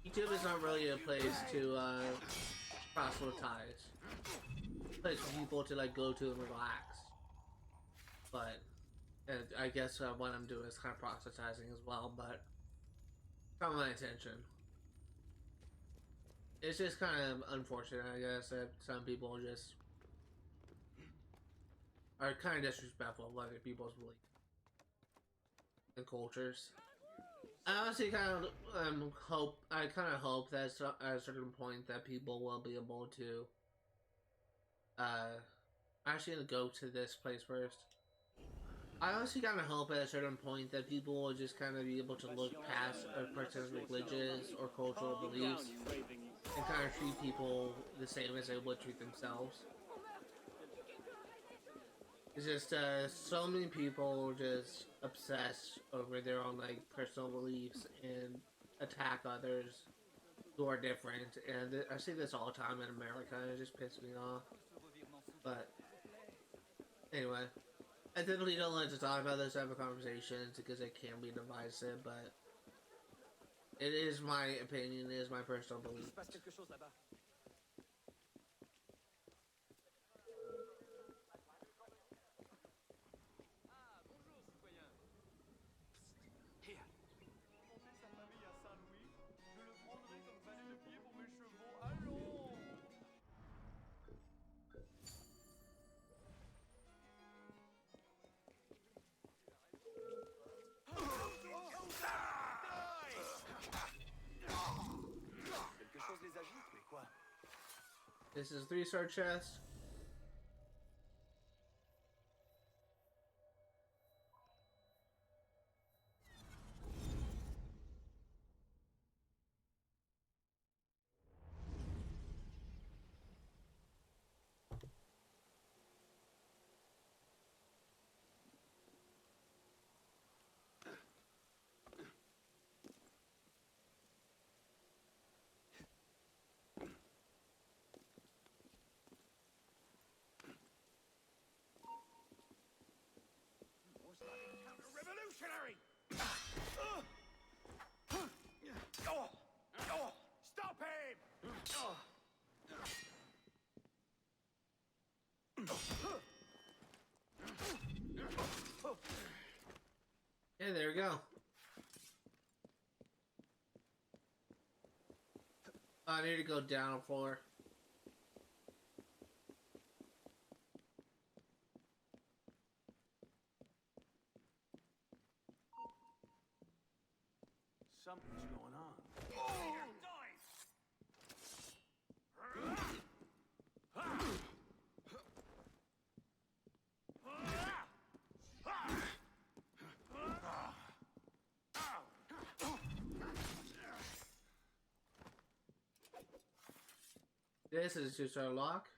YouTube is not really a place to proselytize. A place for people to like go to and relax. But I guess what I'm doing is kind of proselytizing as well, but it's not my intention. It's just kind of unfortunate, I guess, that some people just are kind of disrespectful of other people's beliefs and cultures. I honestly kind of hope that at a certain point that people will be able to actually gonna go to this place first. I honestly kind of hope at a certain point that people will just kind of be able to look past a person's religious or cultural beliefs and kind of treat people the same as they would treat themselves. It's just so many people just obsess over their own like personal beliefs and attack others who are different. And I see this all the time in America, and it just pisses me off. But anyway, I typically don't like to talk about this type of conversations because it can be divisive, but it is my opinion, it is my personal belief. This is 3-star chest. Revolutionary! Stop him! Yeah, there we go. I need to go down a floor. Something's going on. This is just our lock.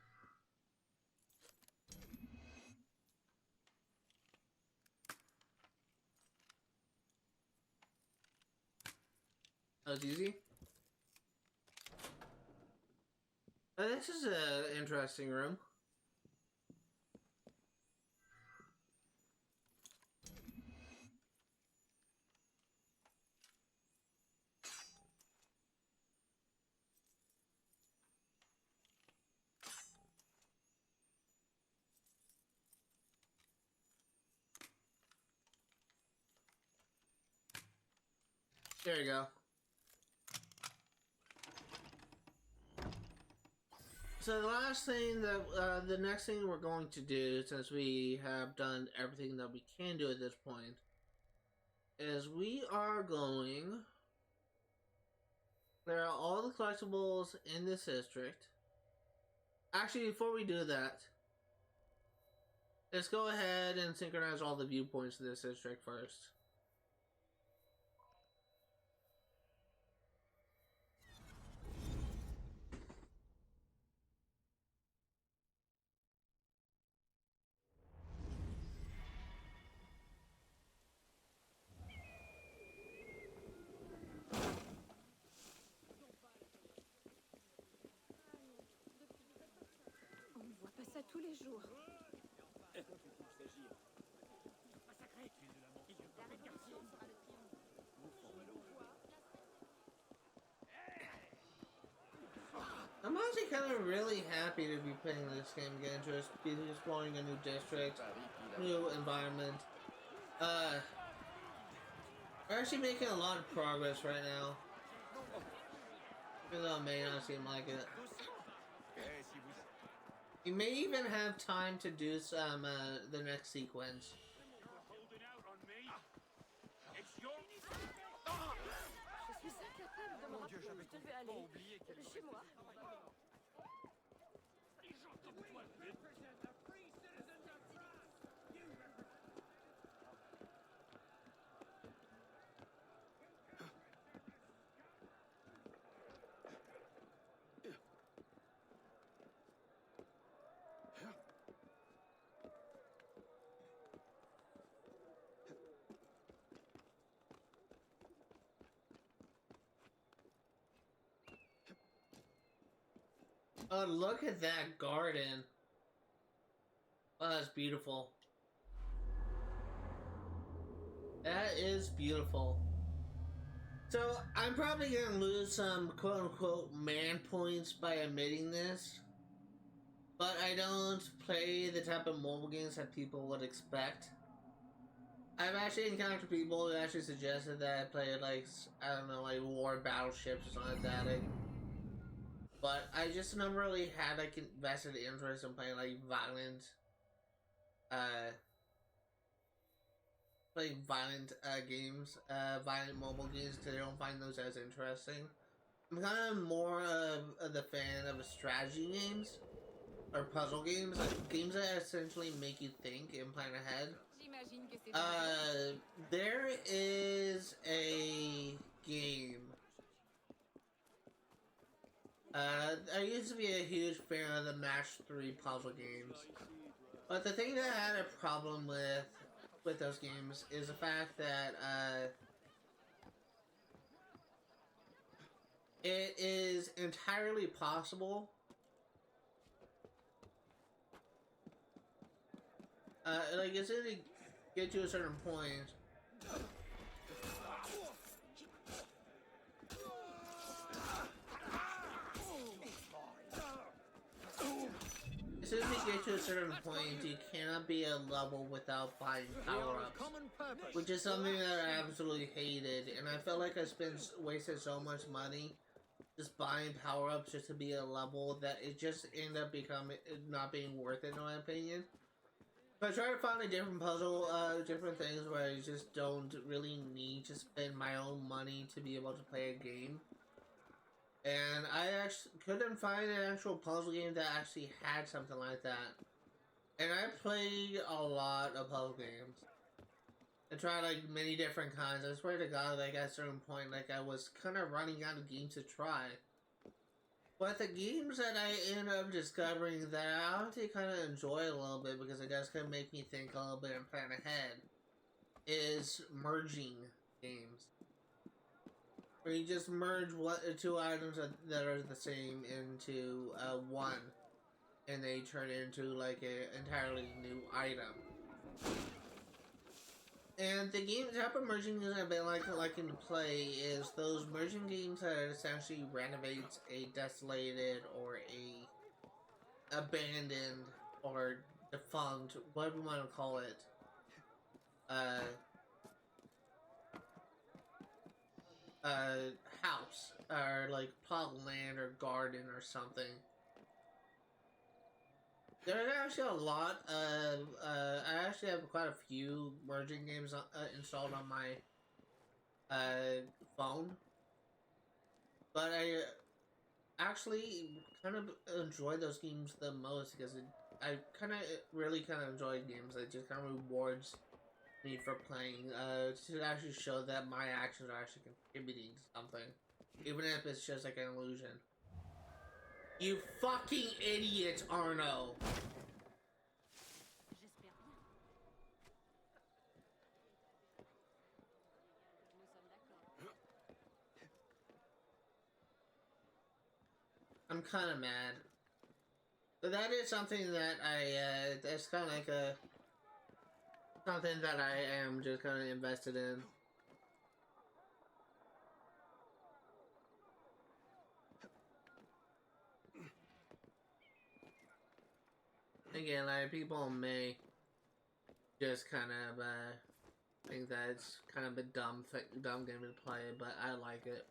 That was easy. This is an interesting room. There you go. So the last thing that, the next thing we're going to do, since we have done everything that we can do at this point, is we are going to clear out all the collectibles in this district. Actually, before we do that, let's go ahead and synchronize all the viewpoints in this district first. On ne voit pas ça tous les jours. I'm actually kind of really happy to be playing this game again, just be exploring a new district, new environment. We're actually making a lot of progress right now, even though it may not seem like it. You may even have time to do some, the next sequence. Je suis incapable de me rappeler où je devais aller. Chez moi. Oh, look at that garden. Oh, that's beautiful. That is beautiful. So, I'm probably gonna lose some quote-unquote man points by admitting this. But I don't play the type of mobile games that people would expect. I've actually encountered people who actually suggested that I play like, I don't know, like war battleships or something like that. But I just never really had like invested interest in playing like violent games, violent mobile games, because I don't find those as interesting. I'm kind of more of the fan of strategy games or puzzle games, like games that essentially make you think and plan ahead. There is a game. I used to be a huge fan of the Match 3 puzzle games, but the thing that I had a problem with those games is the fact that it is entirely possible like it's gonna get to a certain point. As soon as you get to a certain point, you cannot be a level without buying power-ups, which is something that I absolutely hated, and I felt like I wasted so much money just buying power-ups just to be a level that it just ended up not being worth it in my opinion. So I try to find a different puzzle, different things where I just don't really need to spend my own money to be able to play a game. And I actually couldn't find an actual puzzle game that actually had something like that. And I played a lot of puzzle games. I tried like many different kinds. I swear to God, like at a certain point, like I was kind of running out of games to try. But the games that I ended up discovering that I actually kind of enjoy a little bit because it does kind of make me think a little bit and plan ahead is merging games. Where you just merge two items that are the same into one, and they turn into like an entirely new item. And the type of merging games I've been liking to play is those merging games that essentially renovates a desolated or a abandoned or defunct, whatever you want to call it, house or like plot of land or garden or something. There's actually a lot of, I actually have quite a few merging games installed on my phone. But I actually kind of enjoy those games the most because I really enjoy games that just kind of rewards me for playing, to actually show that my actions are actually contributing to something. Even if it's just like an illusion. You fucking idiot, Arno! I'm kinda mad. But that is something that that's kinda like something that I am just kinda invested in. Again, like, people may just kind of, think that it's kind of a dumb game to play, but I like it.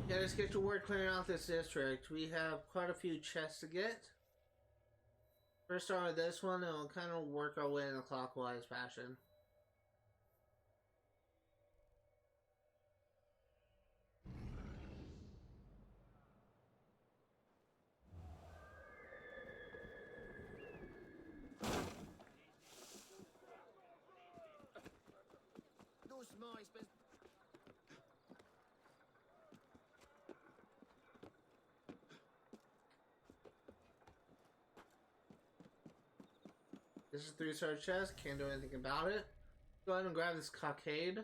Yeah, let's get to work clearing out this district. We have quite a few chests to get. First start with this one, and we'll kind of work our way in a clockwise fashion. This is 3-star chest, can't do anything about it. Go ahead and grab this cockade.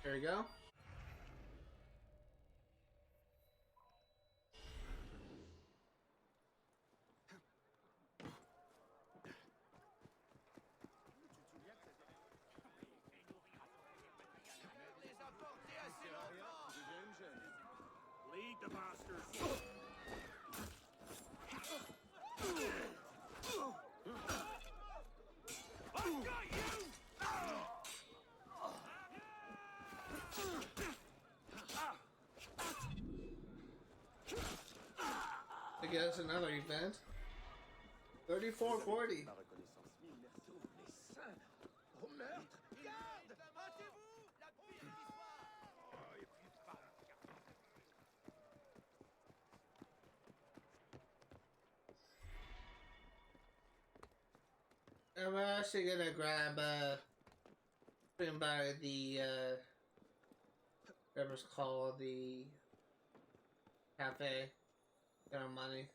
There we go. Lead the bastards. I've got you! I guess another event. 3440. Au meurtre! Garde! Hâtez-vous! La pire histoire! I'm actually gonna grab bring by the whatever's called the cafe. Get our money.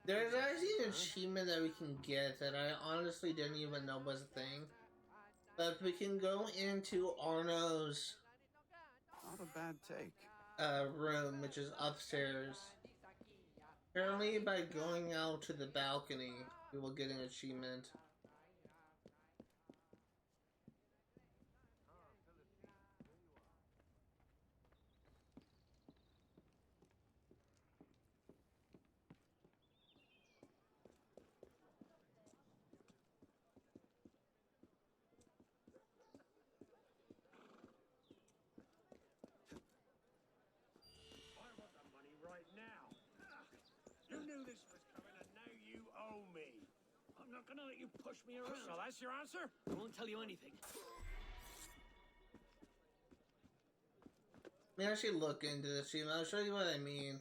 There's actually an achievement that we can get that I honestly didn't even know was a thing. But we can go into Arno's Not a bad take. room, which is upstairs. Apparently, by going out to the balcony, we will get an achievement. You knew this was coming and now you owe me. I'm not gonna let you push me around. So that's your answer? I won't tell you anything. Let me actually look into this achievement. I'll show you what I mean.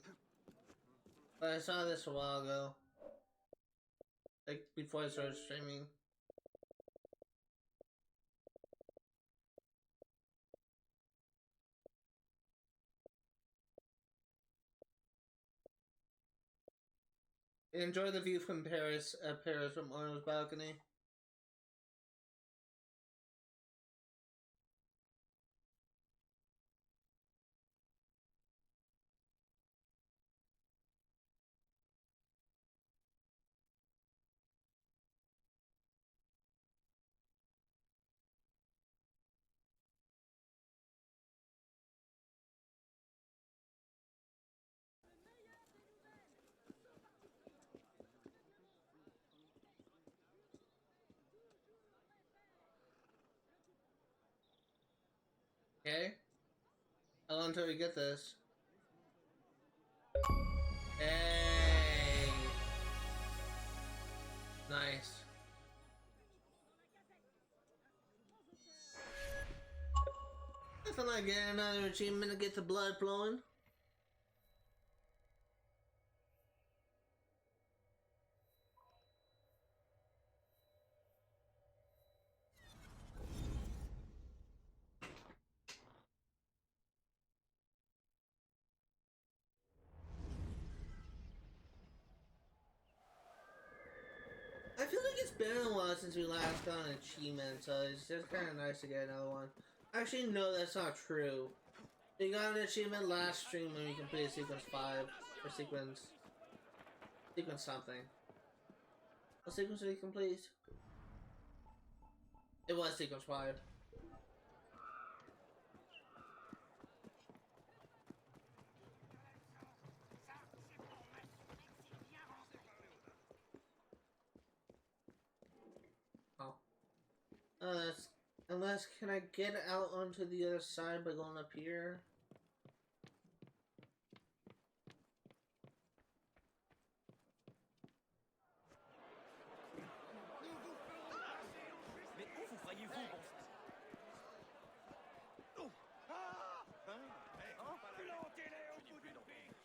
But I saw this a while ago. Like, before I started streaming. Enjoy the view from Paris, Paris from Arno's balcony. Okay. How long until we get this? Hey! Nice. Nothing like getting another achievement to get the blood flowing. I feel like it's been a while since we last got an achievement, so it's just kind of nice to get another one. Actually, no, that's not true. We got an achievement last stream when we completed sequence 5, or sequence something. What sequence did we complete? It was sequence 5. Oh. Unless, can I get out onto the other side by going up here? Mais où vous croyez-vous, bon... Plantez-les au bout d'une pique.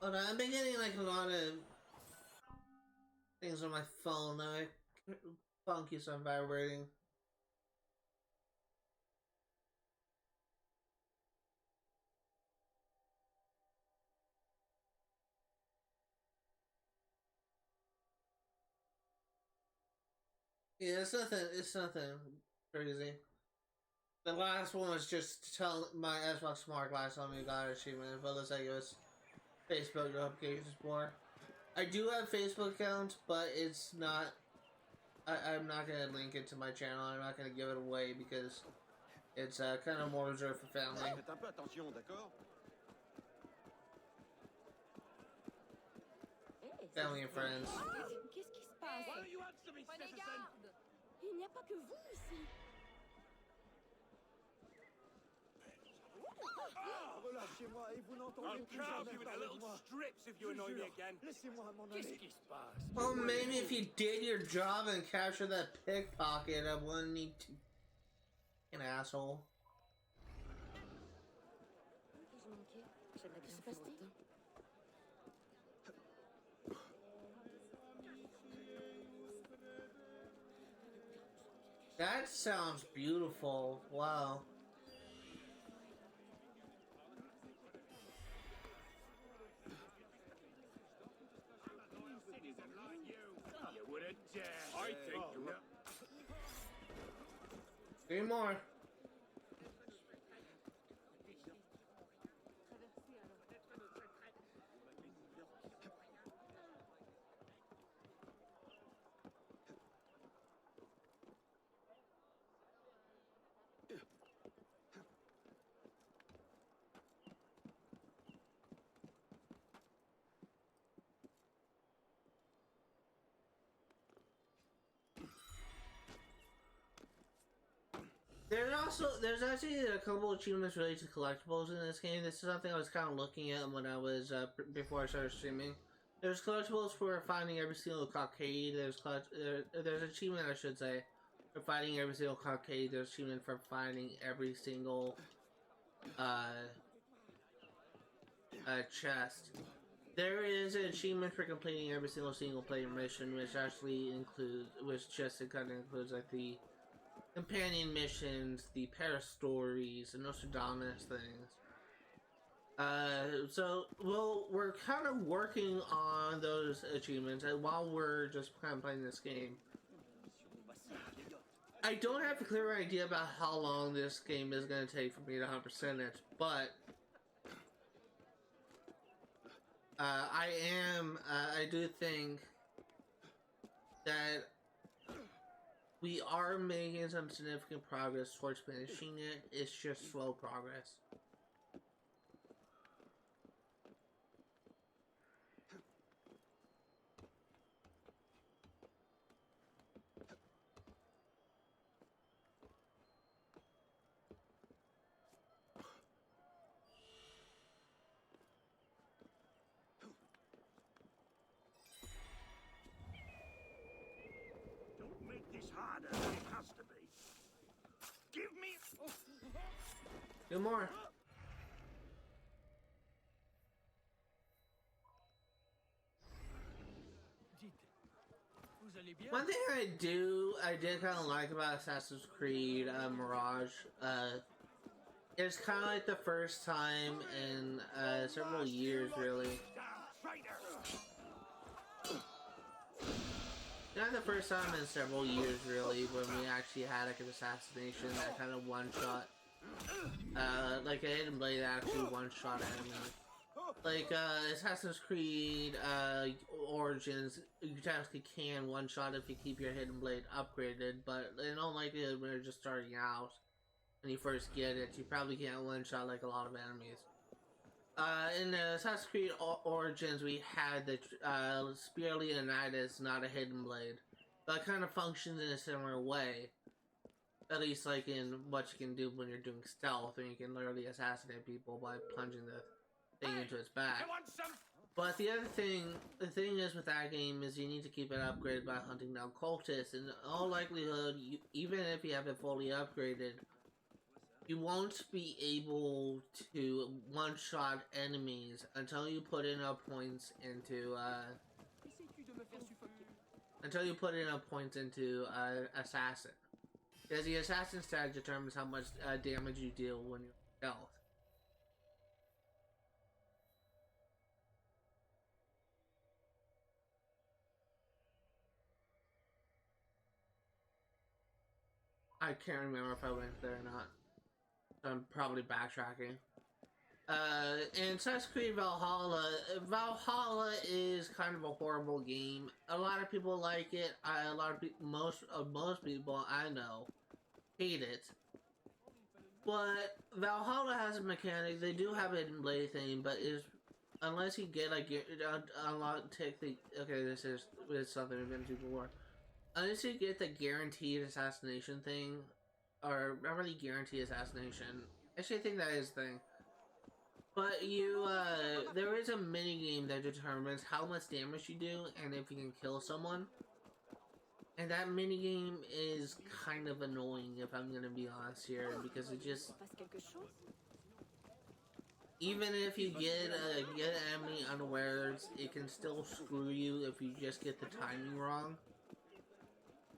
Oh no, I've been getting like a lot of things on my phone now. My phone keeps on vibrating. Yeah, it's nothing crazy. The last one was just to tell my Xbox Smart Glass on me got an achievement, but it looks like it was Facebook notifications more. I do have Facebook account, but it's not. I'm not gonna link it to my channel. I'm not gonna give it away because it's kind of more reserved for family. Faites un peu attention, d'accord? Family and friends. Qu'est-ce qui se passe? What do you answer me, Prenez citizen? garde! Il n'y a pas que vous ici. Relâchez-moi et vous n'entendez I'll plus carve jamais you into parler de little moi. strips if Je you annoy me jure. again. Laissez-moi m'en Qu'est-ce aller. qui se passe? Well, maybe if you did your job and captured that pickpocket, I wouldn't need to. An asshole. Qu'ai-je manqué? Que se passe-t-il? That sounds beautiful. Wow. You wouldn't dare. I think you're... 3 more. There's actually a couple achievements related to collectibles in this game. This is something I was kind of looking at when I was before I started streaming. There's collectibles for finding every single cockade. There's achievement, I should say, for finding every single cockade. There's achievement for finding every single chest. There is an achievement for completing every single player mission, which just kind of includes like the companion missions, the Paris stories, the Nostradamus things. So we're kind of working on those achievements while we're just kind of playing this game. I don't have a clear idea about how long this game is going to take for me to 100% it, but I do think that we are making some significant progress towards finishing it. It's just slow progress. Don't make this harder than it has to be. Give me... 2 more. One thing I did kind of like about Assassin's Creed Mirage, it's kind of like the first time in several years, really, Not the first time in several years, really, when we actually had like an assassination that kind of one-shot, like a hidden blade actually one-shot enemies. Like, Assassin's Creed, Origins, you technically can one-shot if you keep your hidden blade upgraded, but in all likelihood, when you're just starting out, when you first get it, you probably can't one-shot like a lot of enemies. In Assassin's Creed Origins, we had the Spear Leonidas, not a hidden blade, but it kind of functions in a similar way. At least, like in what you can do when you're doing stealth, and you can literally assassinate people by plunging the thing into its back. But the thing is with that game is you need to keep it upgraded by hunting down cultists. In all likelihood, even if you have it fully upgraded, you won't be able to one-shot enemies until you put enough points into assassin. Because the assassin stat determines how much damage you deal when you're stealth. I can't remember if I went there or not. I'm probably backtracking. In Assassin's Creed Valhalla is kind of a horrible game. A lot of people like it. Most people I know hate it. But Valhalla has a mechanic. They do have a hidden blade thing, but unless you get like this is something we've been to before. Unless you get the guaranteed assassination thing, or not really guaranteed assassination. Actually, I think that is the thing. But there is a mini game that determines how much damage you do and if you can kill someone. And that mini game is kind of annoying, if I'm gonna be honest here, because it just, even if you get an enemy unawares, it can still screw you if you just get the timing wrong.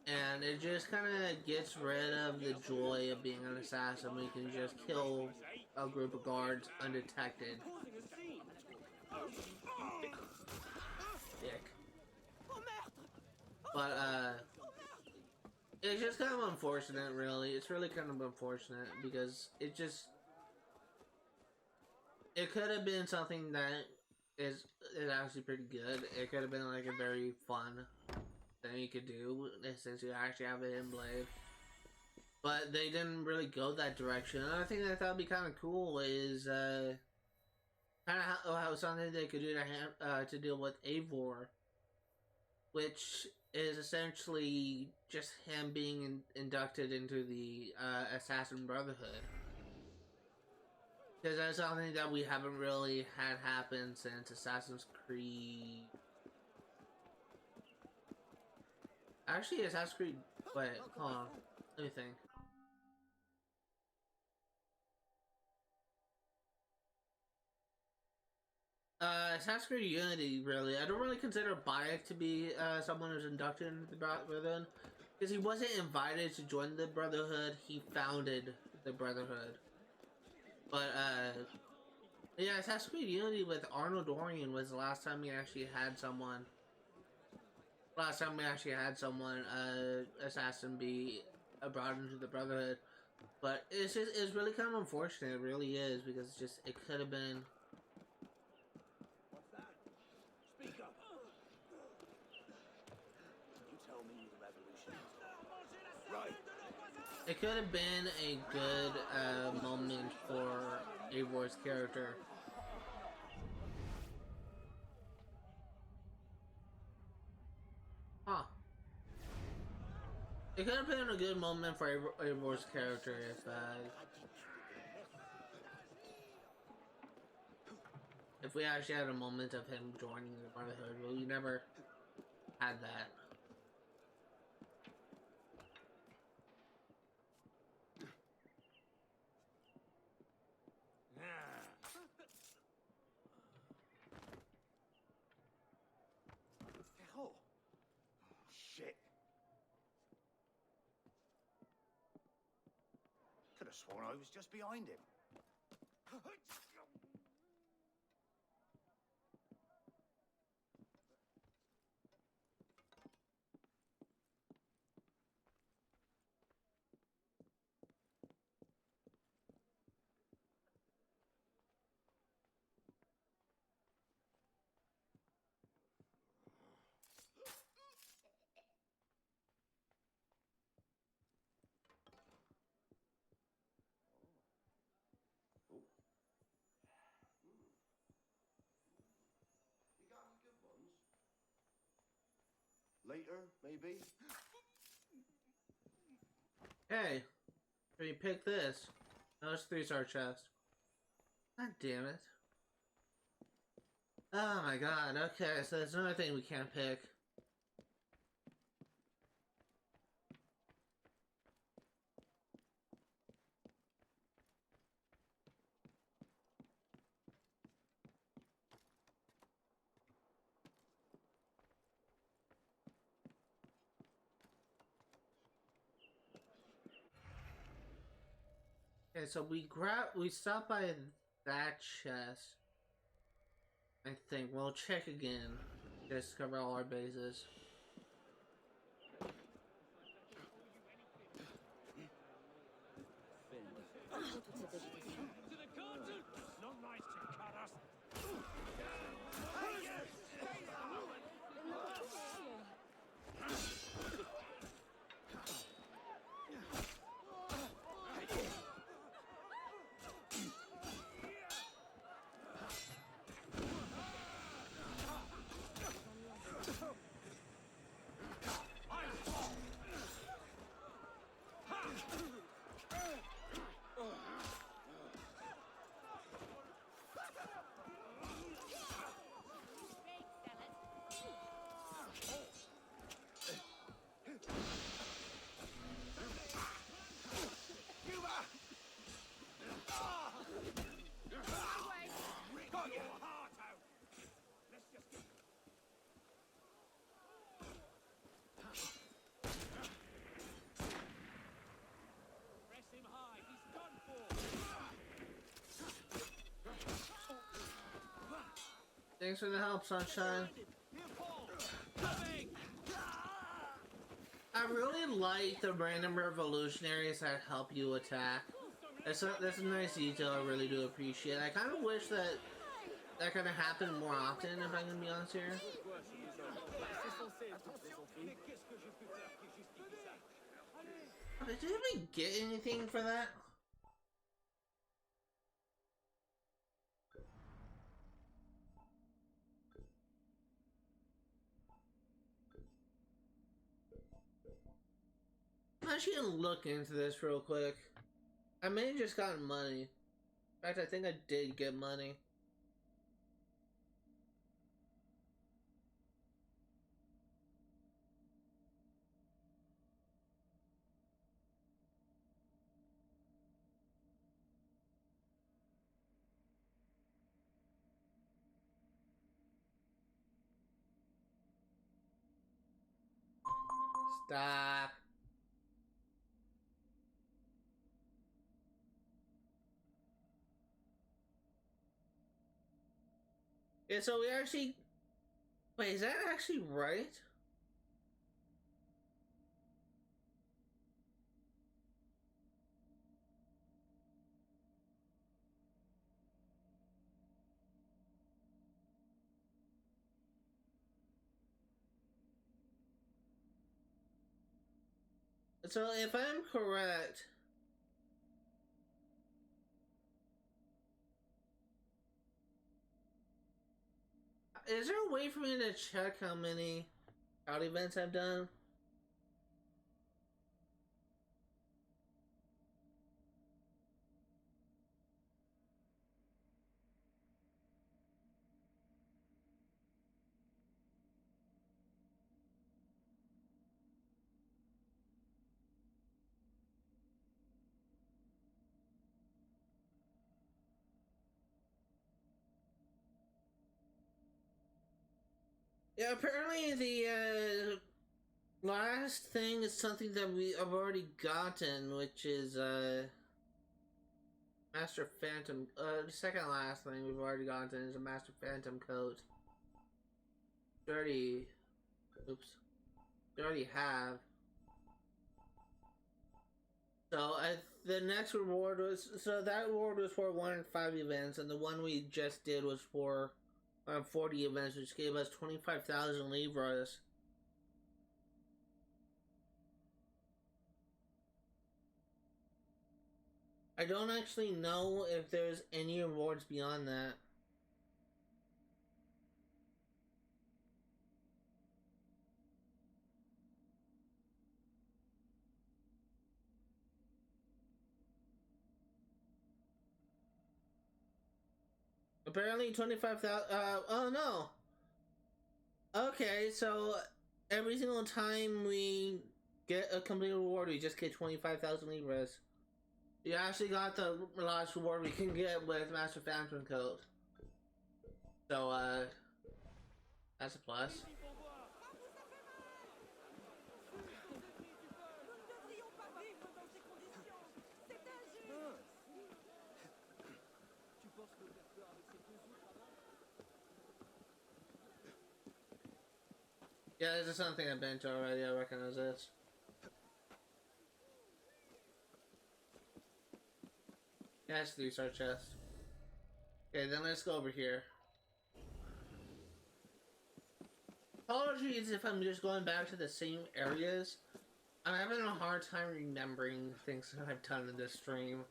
And it just kind of gets rid of the joy of being an assassin when you can just kill a group of guards undetected. Dick. But, it's just kind of unfortunate, really. It's really kind of unfortunate because it could have been something that is actually pretty good. It could have been like a very fun thing you could do since you actually have a hidden blade. But they didn't really go that direction. Another thing that I thought would be kind of cool is kind of how something they could do to deal with Eivor, which is essentially just him being inducted into the Assassin Brotherhood. Because that's something that we haven't really had happen since Assassin's Creed. Actually, Assassin's Creed. Wait, hold on. Let me think. Assassin's Creed Unity, really. I don't really consider Bayek to be someone who's inducted into the Brotherhood. Because he wasn't invited to join the Brotherhood, he founded the Brotherhood. But, yeah, Assassin's Creed Unity with Arnold Dorian was the last time we actually had someone. Assassin be brought into the Brotherhood. But it's really kind of unfortunate, it really is, because it could have been. What's that? Speak up. You tell me the revolution. Right. It could have been a good moment for Eivor's character. Huh. It could have been a good moment for Eivor's character if we actually had a moment of him joining the Brotherhood. Well, we never had that. Oh. Shit. Could have sworn I was just behind him. Later, maybe? Hey, can you pick this? No, it's 3-star chest. God damn it. Oh my god, okay, so there's another thing we can't pick. Okay, so we stopped by that chest. I think we'll check again. Just cover all our bases. Thanks for the help, Sunshine. I really like the random revolutionaries that help you attack. That's a nice detail I really do appreciate. I kind of wish that that kind of happened more often, if I can be honest here. Did we get anything for that? I'm actually gonna look into this real quick. I may have just gotten money. In fact, I think I did get money. Stop. Yeah, so we actually... Wait, is that actually right? So if I'm correct... Is there a way for me to check how many crowd events I've done? Yeah, apparently the last thing is something that I've already gotten, which is Master Phantom. The second last thing we've already gotten is a Master Phantom coat. We already, oops, we already have. So the next reward was, so that reward was for 105 events, and the one we just did was for 40 events, which gave us 25,000 livres. I don't actually know if there's any rewards beyond that. Apparently 25,000. Oh no. Okay, so every single time we get a complete reward, we just get 25,000 libras. You actually got the last reward we can get with Master Phantom Code. So, that's a plus. Yeah, this is something I've been to already. I recognize this. Yeah, it's 3-star chest. Okay, then let's go over here. Apologies if I'm just going back to the same areas. I'm having a hard time remembering things that I've done in this stream.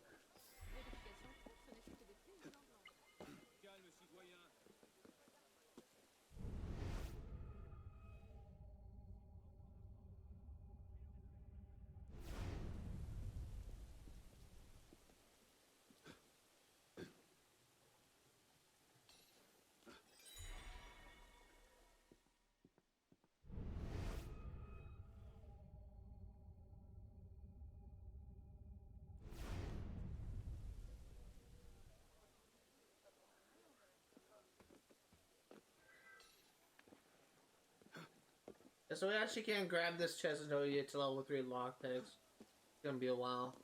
So we actually can't grab this chest until we get to level 3 lockpicks. It's gonna be a while.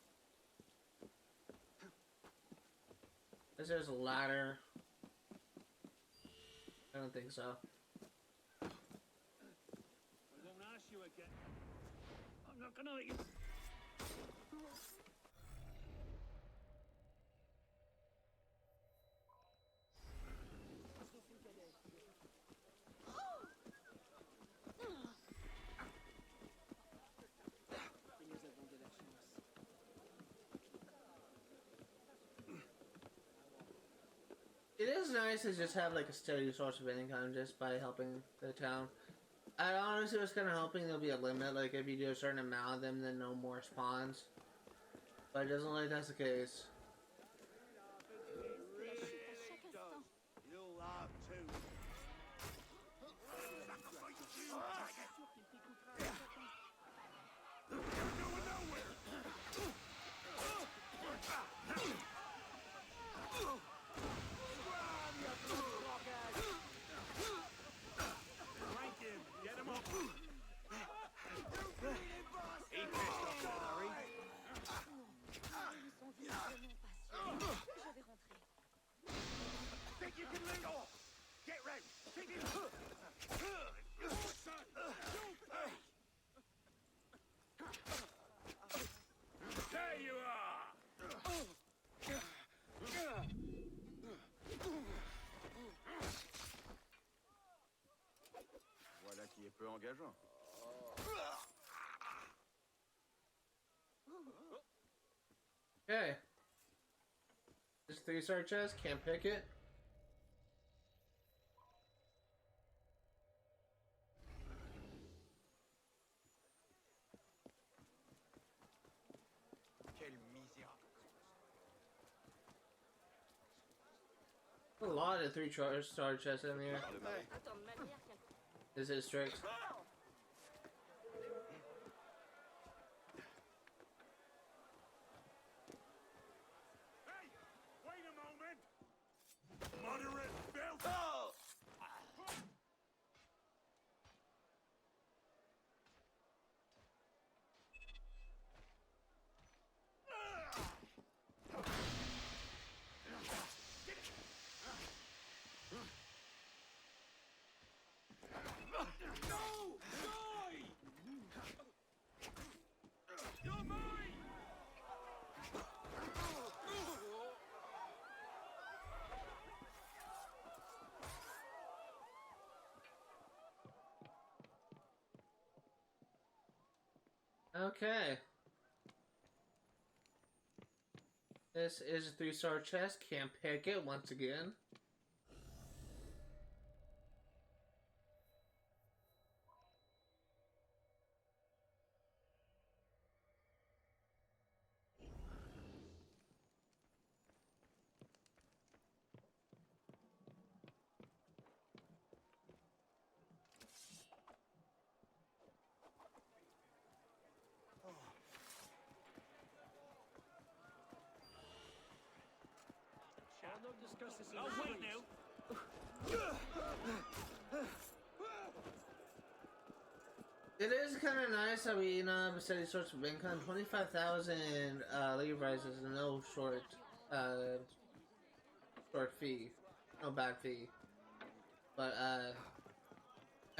Is there's a ladder? I don't think so. I won't ask you again. I'm not gonna let you. It is nice to just have like a steady source of income just by helping the town. I honestly was kind of hoping there'll be a limit, like if you do a certain amount of them, then no more spawns. But it doesn't look like that's the case. You'll have to. You can lead off. Get ready. Keep it. There you are. Voilà qui est peu engageant. Okay. This 3-star chest, can't pick it. A lot of 3-star chests in here. This is strict. Hey, wait a moment. Moderate belt. Oh. Okay. This is a 3-star chest, can't pick it once again. I'll wait now. It is kind of nice that we, besides these sorts of income, 25,000 Libras is no short fee, no bad fee. But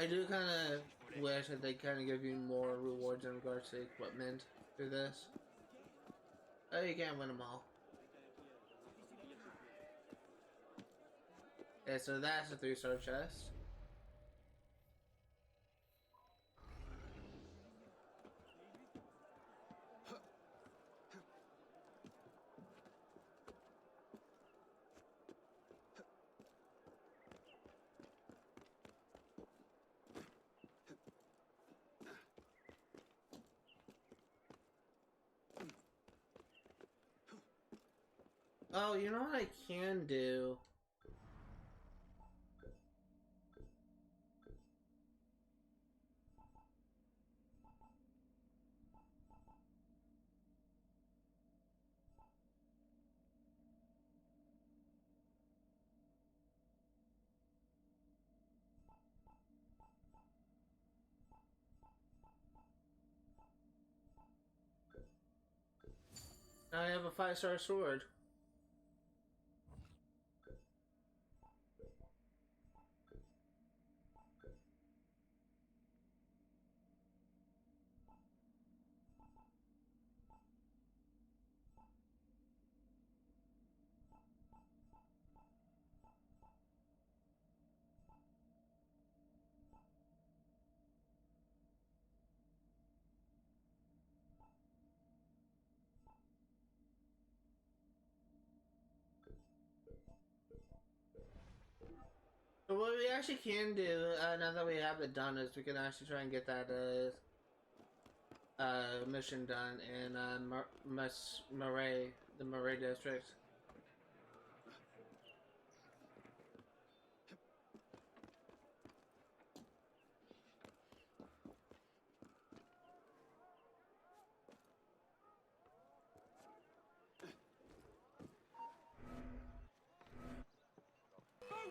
I do kind of wish that they kind of give you more rewards in regards to equipment through this. Oh, you can't win them all. Okay, so that's a 3-star chest. Oh, you know what I can do? Now I have a 5-star sword. So what we actually can do, now that we have it done, is we can actually try and get that mission done in Marais, the Marais district.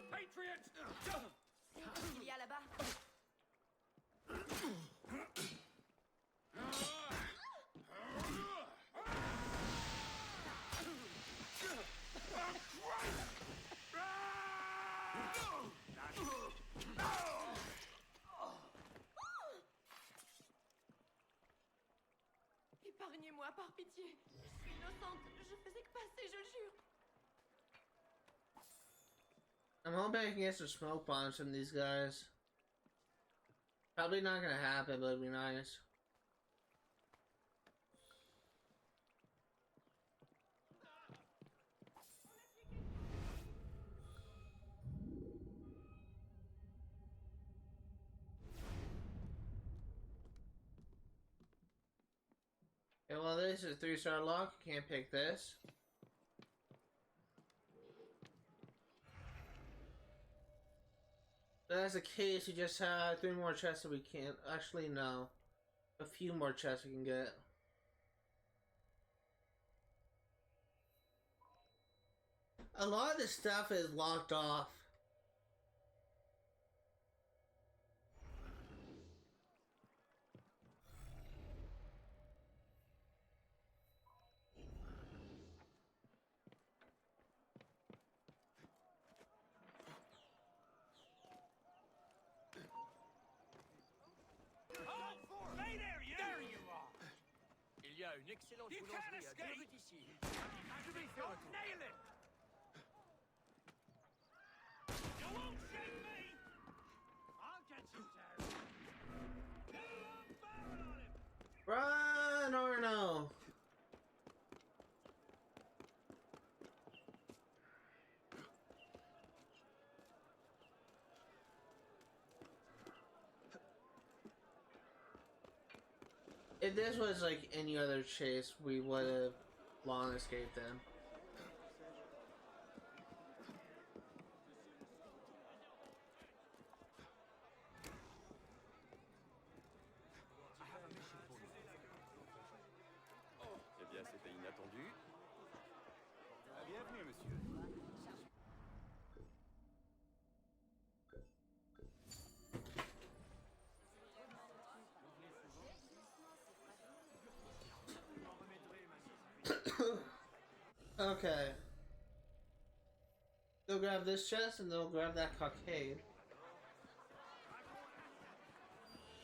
Patriots! Qu'est-ce qu'il y a là-bas? Épargnez-moi, par pitié. Je suis innocente. Je faisais que passer, je le jure. I'm hoping I can get some smoke bombs from these guys. Probably not gonna happen, but it'd be nice. Okay, well, this is a 3-star lock. Can't pick this. If that's the case, we just have 3 more chests that we can't. Actually, no. A few more chests we can get. A lot of this stuff is locked off. Il y a une excellente boulangerie à 2 rues d'ici. Je vais y faire un tour. Nail it! You won't shake me! I'll get you, Terry. Get a long barrel on him! Run or no? If this was like any other chase, we would have long escaped them. Eh bien, c'était inattendu. Bienvenue, monsieur. Okay. Go grab this chest and they'll grab that cockade.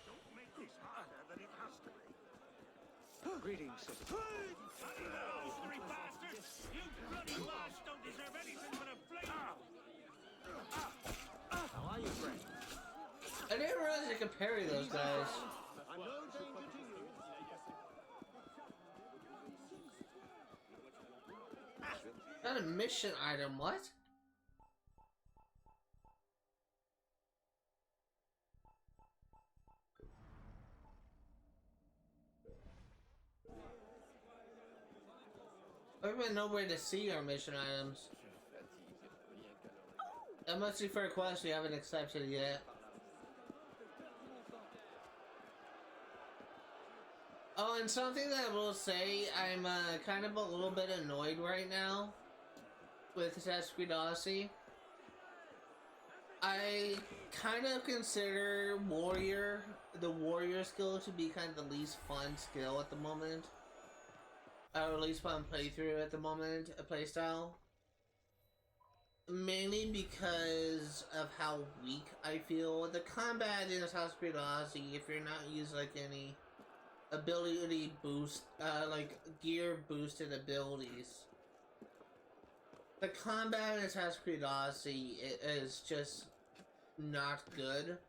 Don't make this harder than it has to be. Greetings, citizen. You hungry bastards! You bloody lost don't deserve anything but a flame! How are you, friend? I didn't realize I could parry those guys. I'm no danger to you. Not a mission item, what? I've been nowhere to see our mission items. That must be for a quest we haven't accepted yet. Oh, and something that I will say, I'm kind of a little bit annoyed right now with Assassin's Creed Odyssey. I kind of consider the warrior skill to be kind of the least fun skill at the moment. Or at least fun playthrough at the moment, a playstyle. Mainly because of how weak I feel. The combat in Assassin's Creed Odyssey, if you're not using like any ability boost, like gear boosted abilities, the combat in Assassin's Creed Odyssey is just not good.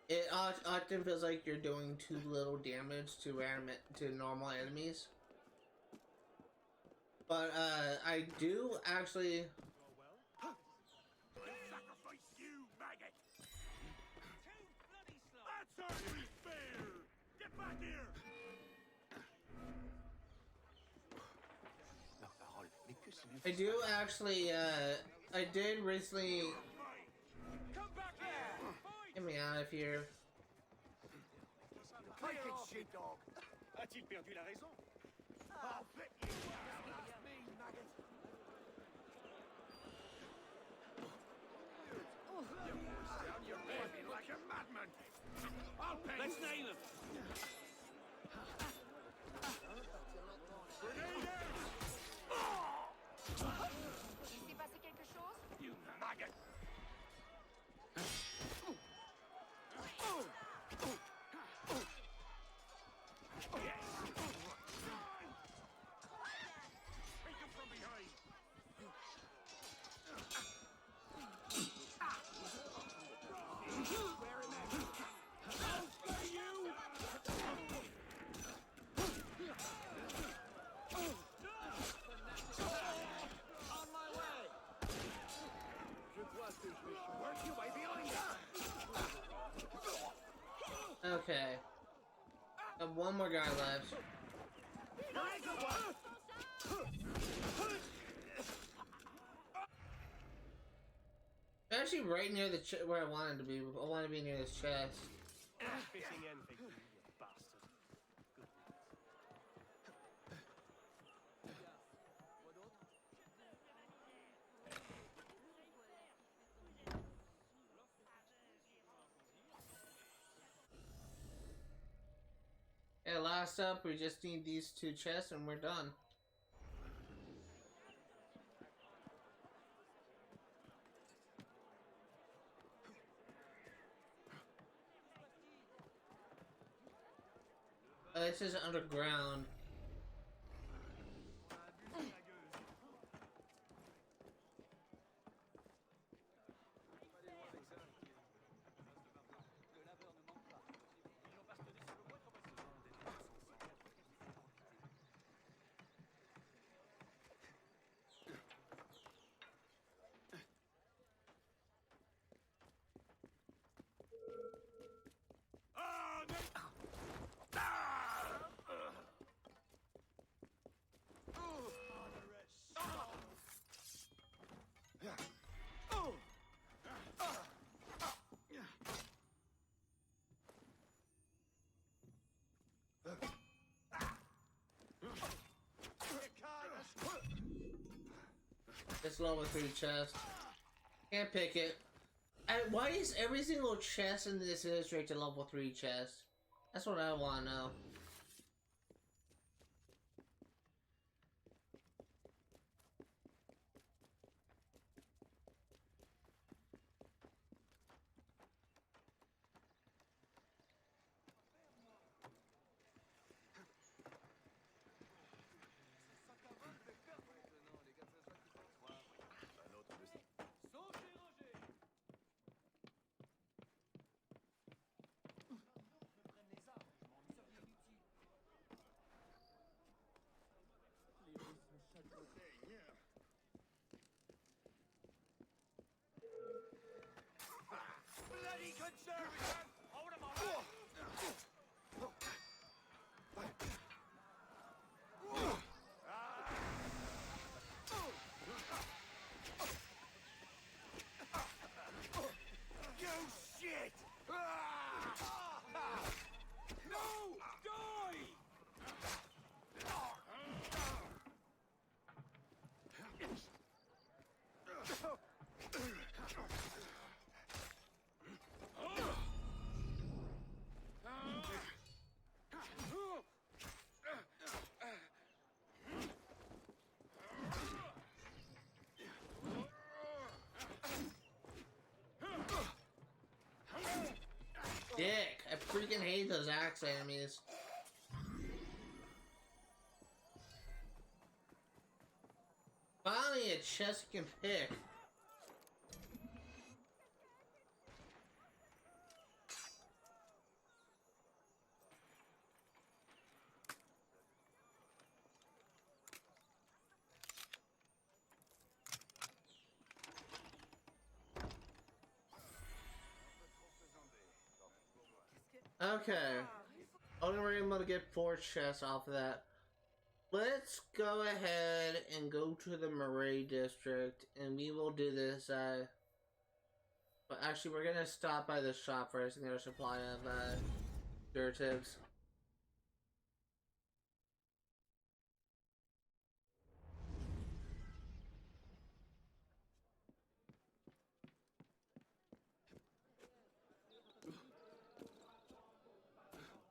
It often feels like you're doing too little damage to normal enemies. But I do actually. Sacrifice you, maggot! That's hardly fair! Get back here! I do actually. I did recently. Come back here! Get me out of here. Take it, sheepdog! A-t-il perdu la raison? I'll fit you down! That's me, maggot! Down your baby like a madman! I'll pay you! Let's name him! Il s'est passé quelque chose? You maggot! Take him from behind! On my way. Je vois ce que je vais changer. Work your way behind us! Okay. I have one more guy left. Actually, right near the where I wanted to be. I want to be near this chest. Fitting in for you, you bastard. Yeah, last up, we just need these two chests and we're done. This is underground. This level 3 chest. Can't pick it. Why is every single chest in this district a level 3 chest? That's what I want to know. dick. I freaking hate those axe enemies. Finally, a chest you can pick. Okay. Only we're able to get 4 chests off of that. Let's go ahead and go to the Murray district, and we will do this. But actually, we're gonna stop by the shop first and get a supply of duratives.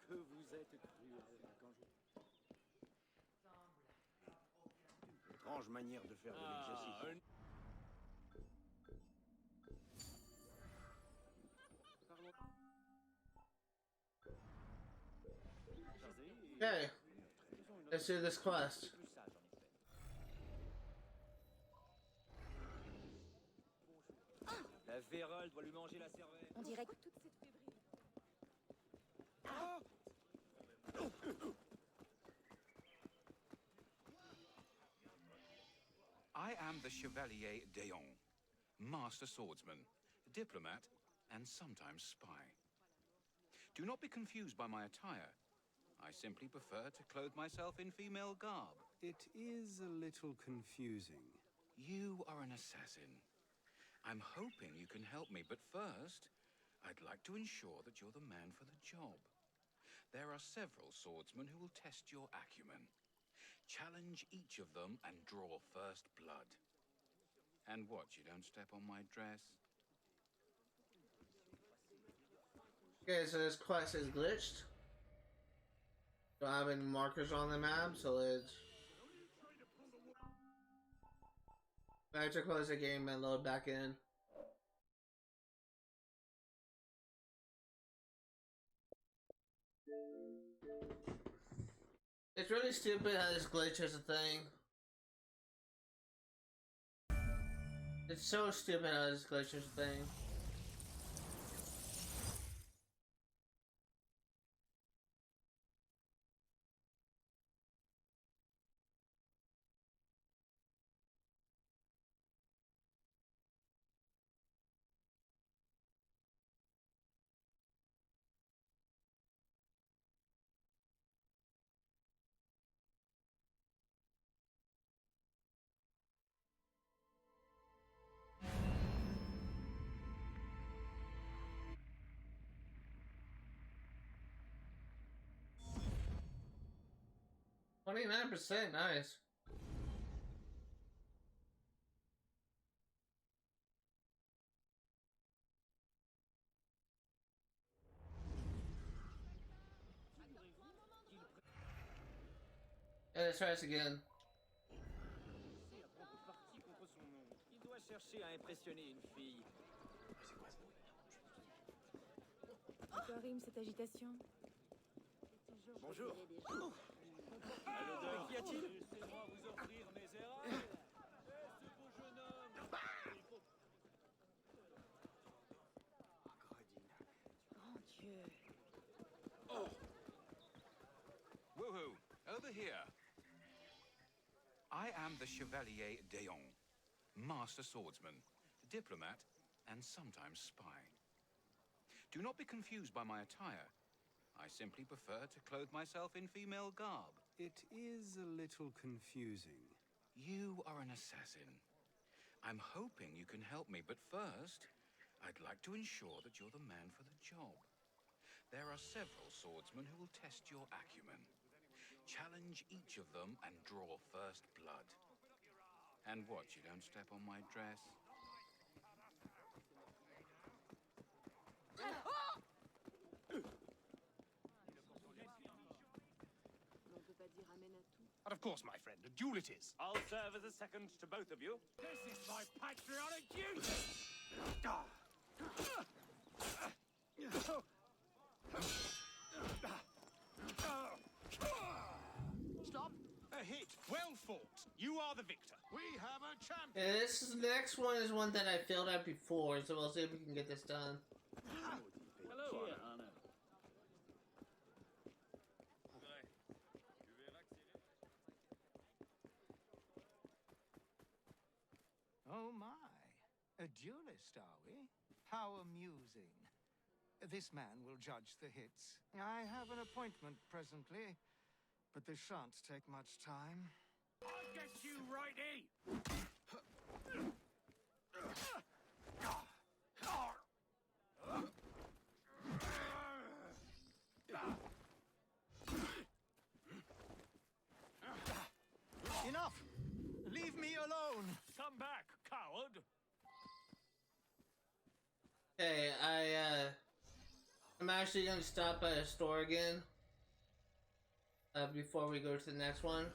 Que vous êtes cruel quand je... Étrange manière de faire de l'exercice. Okay, let's do this quest. La vérole doit lui manger la cervelle. On dirait que I am the Chevalier d'Eon, master swordsman, diplomat, and sometimes spy. Do not be confused by my attire. I simply prefer to clothe myself in female garb. It is a little confusing. You are an assassin. I'm hoping you can help me, but first, I'd like to ensure that you're the man for the job. There are several swordsmen who will test your acumen. Challenge each of them and draw first blood. And watch you don't step on my dress. Okay, so this quest is glitched. Don't have any markers on the map, so it's... I have to close the game and load back in. It's really stupid how this glitch is a thing. It's so stupid how this glitch is a thing. %, nice. And let's try this again. Il doit chercher à impressionner une fille. quoi rime cette agitation? Bonjour. À l'odeur, qu'y a-t-il? Laissez-moi vous offrir mes erreurs. Ce beau jeune homme. Grand Dieu. Woohoo! Over here. I am the Chevalier d'Eon, master swordsman, diplomat, and sometimes spy. Do not be confused by my attire. I simply prefer to clothe myself in female garb. It is a little confusing. You are an assassin. I'm hoping you can help me, but first, I'd like to ensure that you're the man for the job. There are several swordsmen who will test your acumen. Challenge each of them and draw first blood. And watch you don't step on my dress. On peut pas dire amen à tout. And of course, my friend, a duel it is. I'll serve as a second to both of you. This is my patriotic duty! You are the victor. We have a champion. And this is, the next one is one that I failed at before, so we'll see if we can get this done. Hello, Anna. Oh my, a duelist, are we? How amusing. This man will judge the hits. I have an appointment presently, but this shan't take much time. I'll get you, righty. Enough! Leave me alone! Come back, coward. Hey, I'm actually gonna stop by a store again. Before we go to the next one.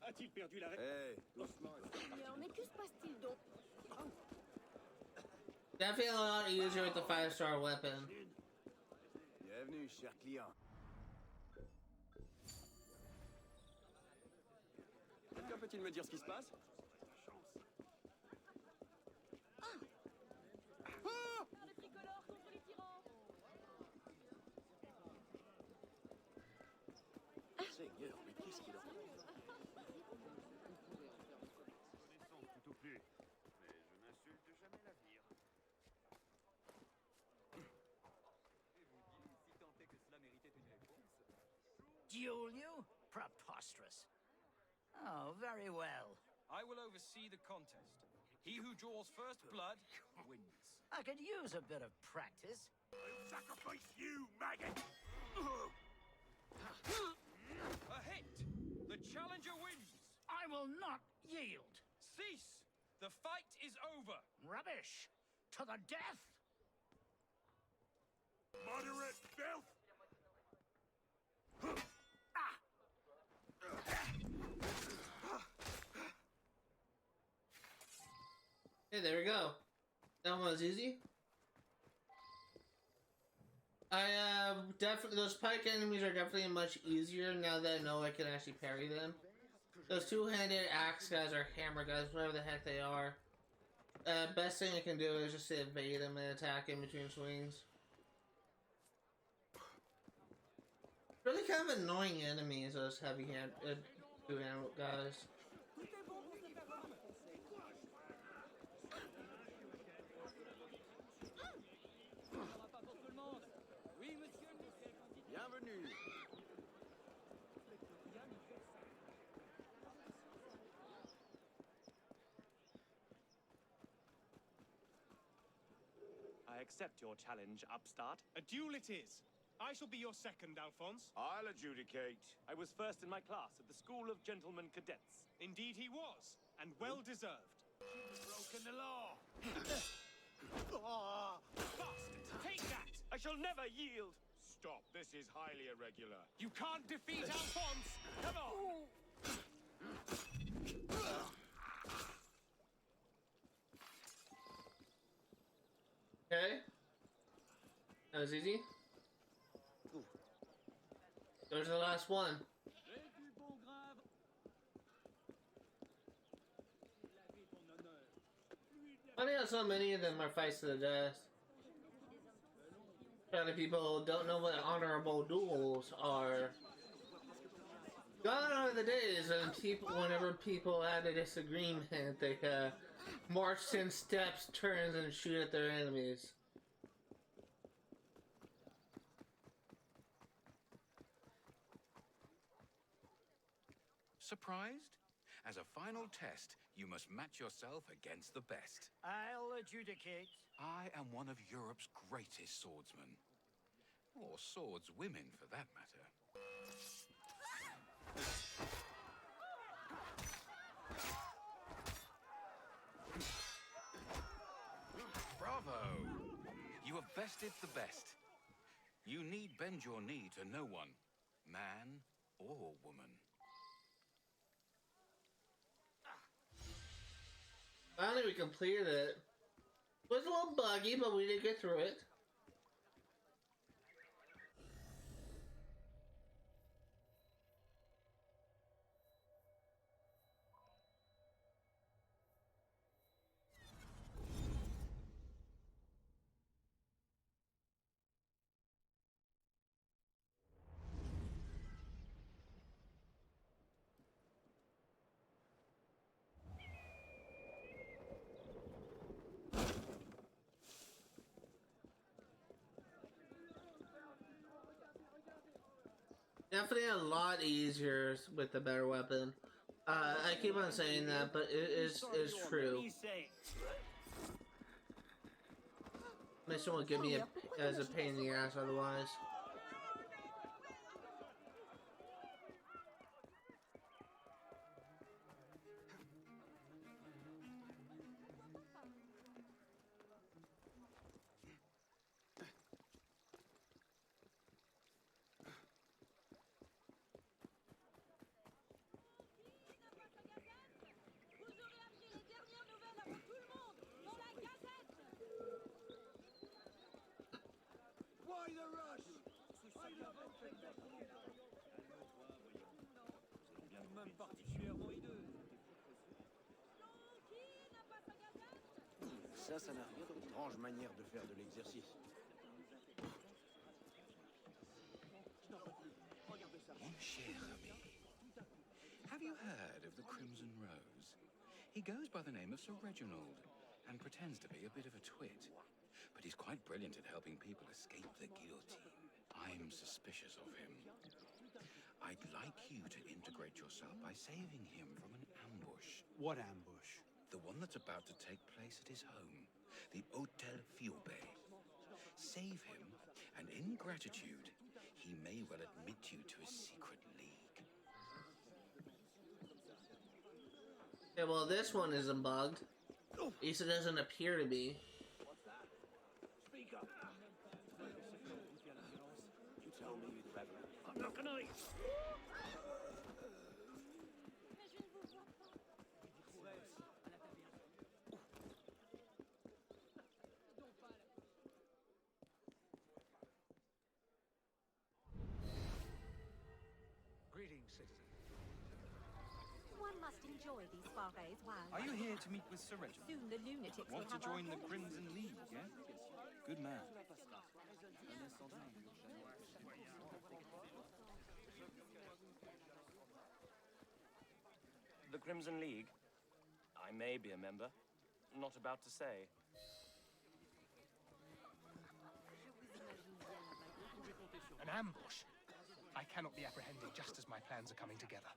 A-t-il perdu la Hey, doucement. Seigneur, mais que se passe-t-il donc? Definitely a lot easier with the 5-star weapon. Bienvenue, cher client. Quelqu'un peut-il me dire ce qui se passe? Les tricolores contre les tyrans. Seigneur, mais qu'est-ce qu'il a? Connaissons tout au plus. Mais je n'insulte jamais l'avenir. Duel you? Preposterous. Oh, very well. I will oversee the contest. He who draws first blood wins. I could use a bit of practice. I'll sacrifice you, maggot! A hit! The challenger wins! I will not yield. Cease! The fight is over! Rubbish! To the death! Moderate filth! Hey, there we go. That one was easy. Definitely, those pike enemies are definitely much easier now that I know I can actually parry them. Those two-handed axe guys or hammer guys, whatever the heck they are. Best thing I can do is just evade them and attack in between swings. Really kind of annoying enemies, those heavy-handed two-handed guys. Bienvenue. I accept your challenge, upstart. A duel it is. I shall be your second, Alphonse. I'll adjudicate. I was first in my class at the School of Gentlemen Cadets. Indeed he was, and well deserved. Broken the law! Bastard, take that! I shall never yield! Stop, this is highly irregular. You can't defeat Alphonse! Come on! Okay. That was easy. There's the last one. Funny how so many of them are fights to the death. Probably people don't know what honorable duels are. Gone are the days whenever people had a disagreement, they marched in steps, turns, and shoot at their enemies. Surprised? As a final test, you must match yourself against the best. I'll adjudicate. I am one of Europe's greatest swordsmen. Or swordswomen, for that matter. Bravo! You have bested the best. You need bend your knee to no one, man or woman. Finally, we completed it. Was a little buggy, but we did get through it. Definitely a lot easier with the better weapon. I keep on saying that, but it is true. Mission will give me as a pain in the ass otherwise. Why the rush? Même particulièrement hideux. Ça n'a rien d'autre. Étrange manière de faire de l'exercice. Mon cher ami, have you heard of the Crimson Rose? He goes by the name of Sir Reginald and pretends to be a bit of a twit. But he's quite brilliant at helping people escape the guillotine. I'm suspicious of him. I'd like you to integrate yourself by saving him from an ambush. What ambush? The one that's about to take place at his home, the Hotel Fiobe. Save him, and in gratitude, he may well admit you to his secret league. Okay, well, this one isn't bugged. At least it doesn't appear to be. You tell me, Reverend. I'm not gonna eat. Greetings, citizen. One must enjoy these soirees while Are you here to meet with Sir Reginald? soon the lunatics will Want to have our join the heads. Crimson League, yeah? Good man. The Crimson League? I may be a member. Not about to say. An ambush? I cannot be apprehended just as my plans are coming together.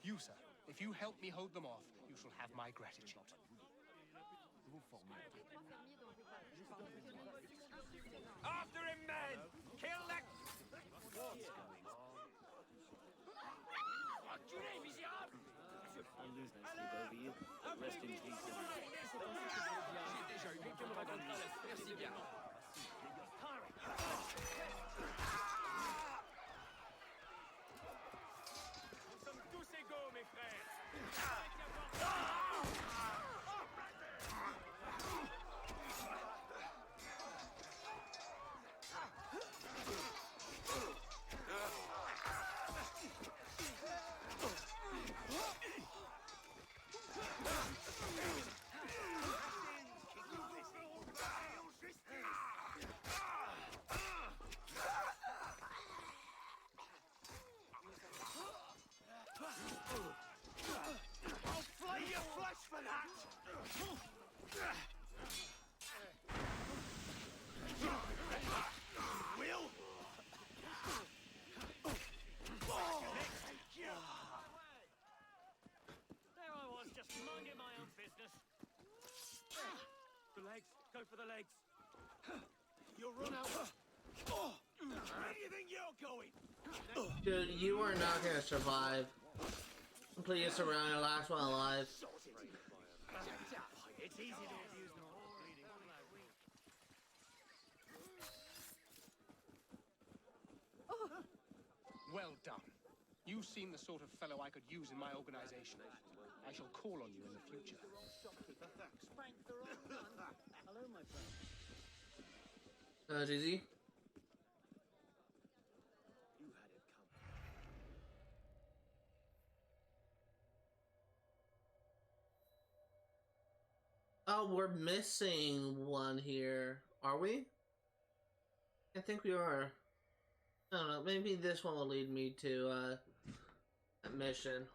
You, sir, if you help me hold them off, you shall have my gratitude. After him, men! Kill that... Enculé, misérable! I'll lose no sleep over you. Rest in peace. Merci bien. Nous sommes tous égaux, mes frères. I'll flay your flesh for that! Will? There I was, just minding my own business. The legs! Go for the legs! You'll run out. Where do you think you're going? Dude, you are not gonna survive. Please surround your last one alive. It's easy to abuse normal breeding. Well done. You seem the sort of fellow I could use in my organization. I shall call on you in the future. Hello, my friend. That's easy. You had it coming. Oh, we're missing one here. Are we? I think we are. I don't know. Maybe this one will lead me to a mission.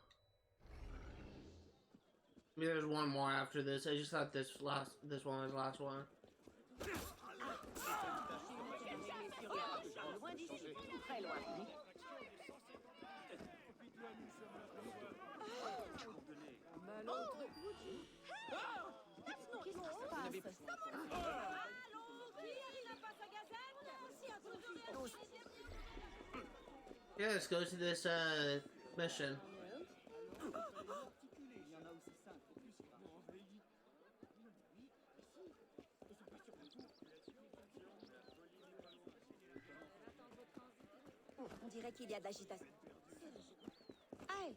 Maybe there's one more after this. I just thought this one was the last one. Yeah, let's go to this mission. On dirait qu'il y a de l'agitation. Aïe!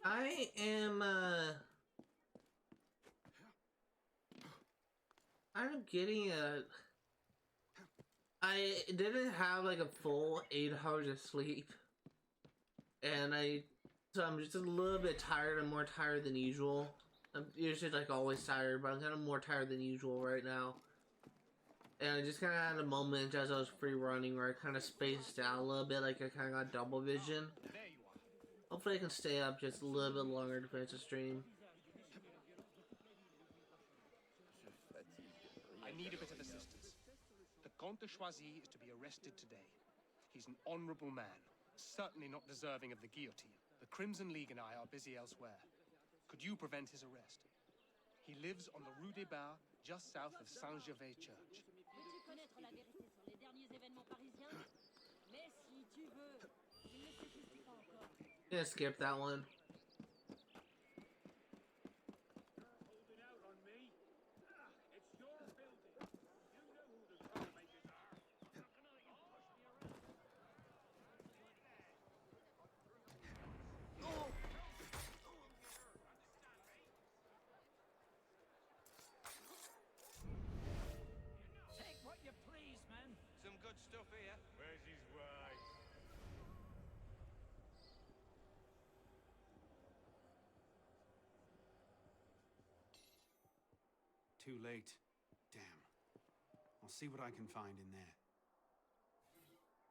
I am I'm getting I didn't have like a full 8 hours of sleep, and so I'm just a little bit tired. I'm more tired than usual. I'm usually like always tired, but I'm kind of more tired than usual right now. And I just kind of had a moment as I was free running where I kind of spaced out a little bit, like I kind of got double vision. Hopefully I can stay up just a little bit longer to finish the stream. I need a bit of assistance. The Comte de Choisy is to be arrested today. He's an honorable man, certainly not deserving of the guillotine. The Crimson League and I are busy elsewhere. Could you prevent his arrest? He lives on the Rue des Bars, just south of Saint-Gervais Church. Veux-tu connaître la vérité sur les derniers événements parisiens? Mais si tu veux, il ne suffit pas encore. I'm gonna skip that one. Take what you please, man. Some good stuff here. Where's his wife? Too late. Damn. I'll see what I can find in there.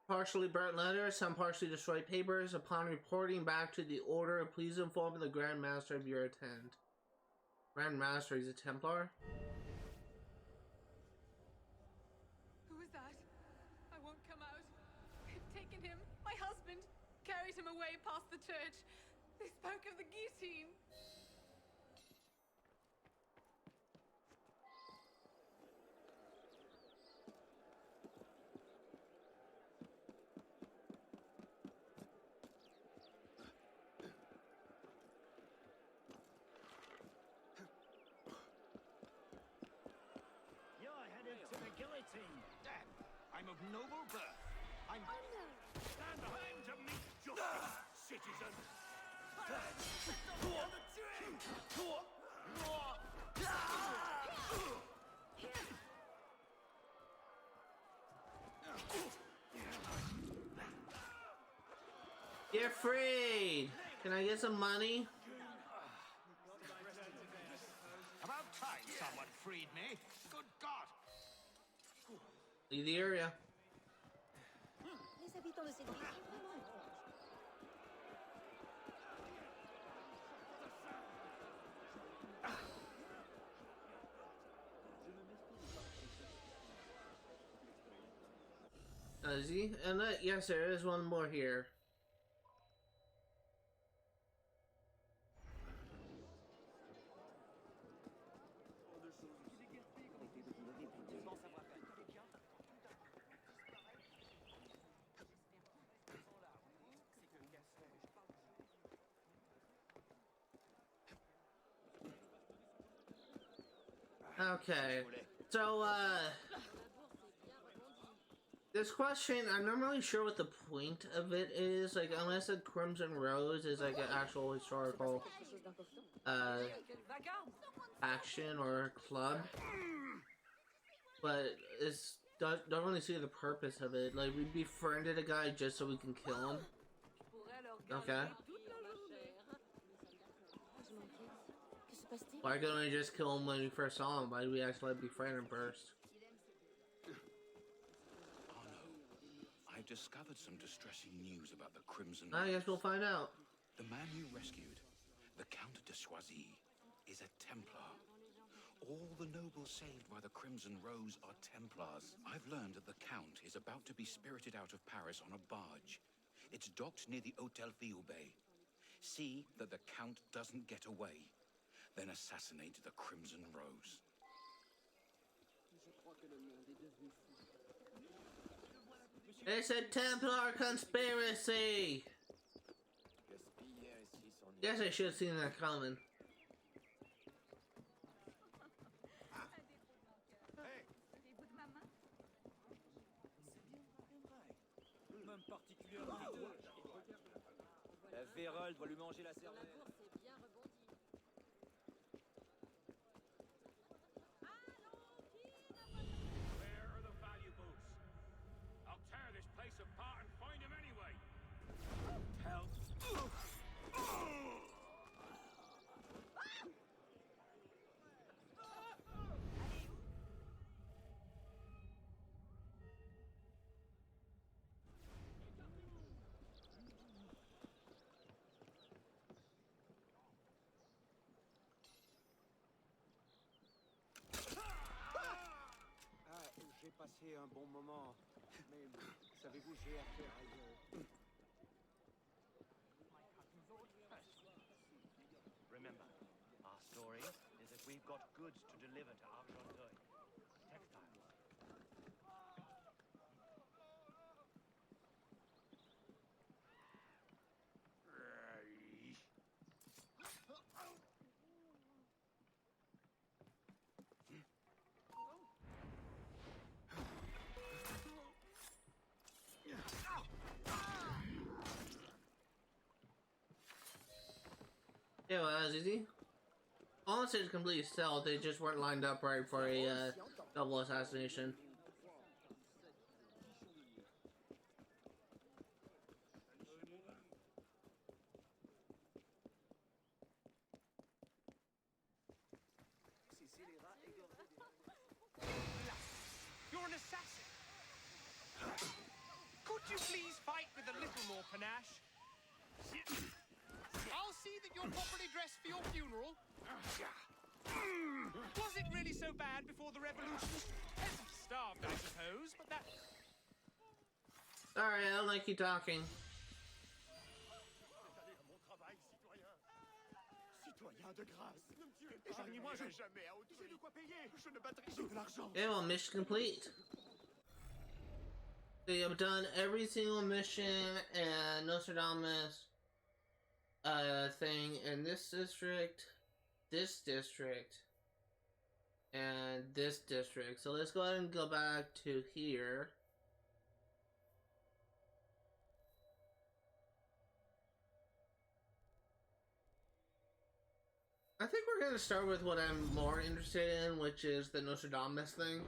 Partially burnt letters, some partially destroyed papers. Upon reporting back to the Order, please inform the Grand Master of your intent. Grand Master, he's a Templar? Who is that? I won't come out. They've taken him, my husband, carried him away past the church. They spoke of the guillotine. You're headed to the guillotine. Dad, I'm of noble birth. I'm... Stand behind to meet justice, citizen! Get freed! Can I get some money? About time someone freed me. Good God! Leave the area. Les habitants de cette ville sont vraiment étranges. Is he? And yes, there is one more here. Okay. So, this question, I'm not really sure what the point of it is, like, unless the Crimson Rose is, like, an actual historical, action or club. But it's, don't really see the purpose of it. Like, we befriended a guy just so we can kill him. Okay. Why couldn't we just kill him when we first saw him? Why did we actually befriend him first? I've discovered some distressing news about the Crimson I guess we'll find out. The man you rescued, the Count de Choisy, is a Templar. All the nobles saved by the Crimson Rose are Templars. I've learned that the Count is about to be spirited out of Paris on a barge. It's docked near the Hôtel Viewpoints. See that the Count doesn't get away. Then assassinate the Crimson Rose. It's a Templar conspiracy! Guess I should have seen that coming. La vérole doit lui manger la cervelle. Where are the valuables? I'll tear this place apart and find them anyway. Help. J'ai passé un bon moment, mais savez-vous, j'ai affaire ailleurs. Remember, our story is that we've got goods to deliver to Argenteuil. Textiles. Yeah, well, that was easy. Almost a complete stealth, they just weren't lined up right for a double assassination. You're an assassin! Could you please fight with a little more panache? I'll see that you're properly dressed for your funeral. Was it really so bad before the revolution? Peasants starved, I suppose, but that... Sorry, I don't like you talking. Okay, well, mission complete. So you have done every single mission and Nostradamus thing in this district, and this district. So let's go ahead and go back to here. I think we're going to start with what I'm more interested in, which is the Nostradamus thing.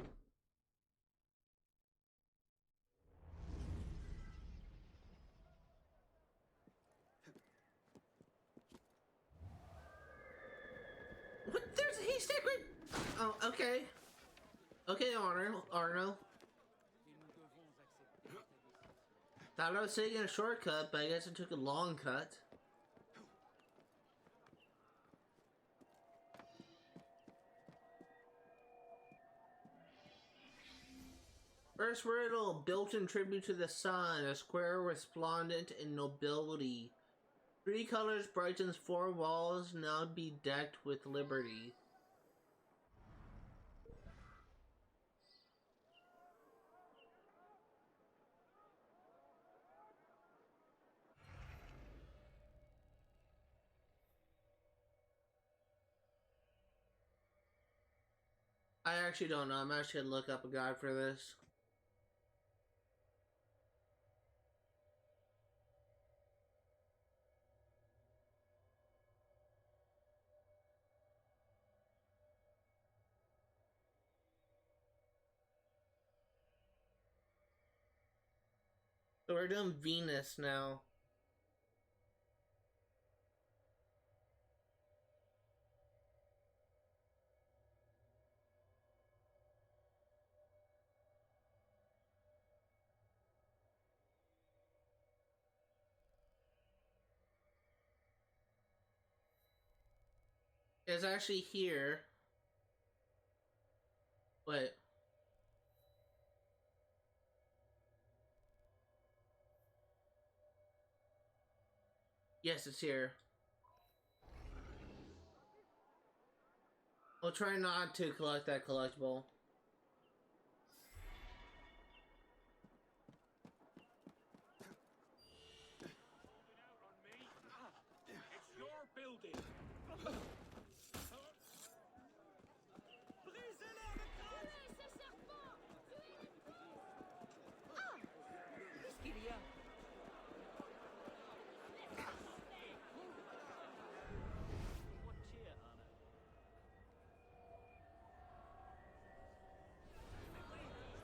What? There's a haystack right... Oh, okay. Okay, Arno. Thought I was taking a shortcut, but I guess I took a long cut. First riddle, built in tribute to the sun, a square resplendent in nobility. 3 colors brightens 4 walls, now be decked with liberty. I actually don't know. I'm actually gonna look up a guide for this. So we're doing Venus now. It's actually here. Wait. Yes, it's here. We'll try not to collect that collectible. It's your building. Qu'est-ce qu'il y a?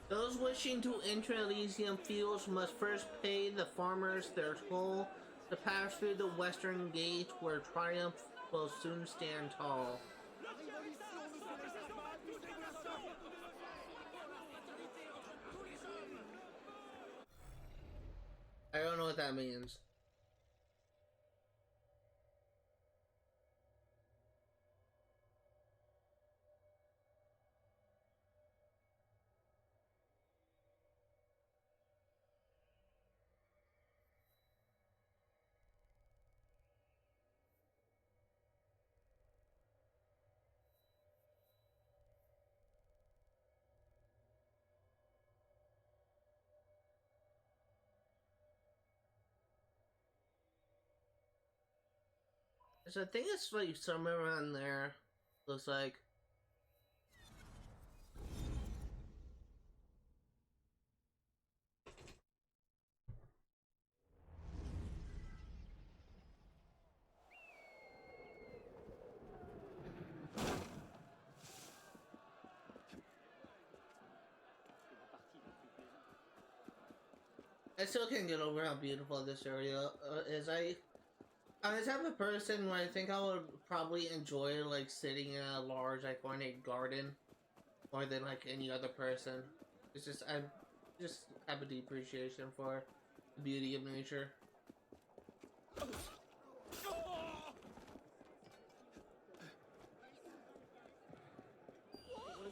Those wishing to enter Elysium Fields must first pay the farmers their toll to pass through the western gate, where triumph will soon stand tall. I don't know what that means. So I think it's like somewhere around there. Looks like. I still can't get over how beautiful this area is. I'm the type of person where I think I would probably enjoy like sitting in a large iconic garden more than like any other person. It's just I just have a deep appreciation for the beauty of nature. What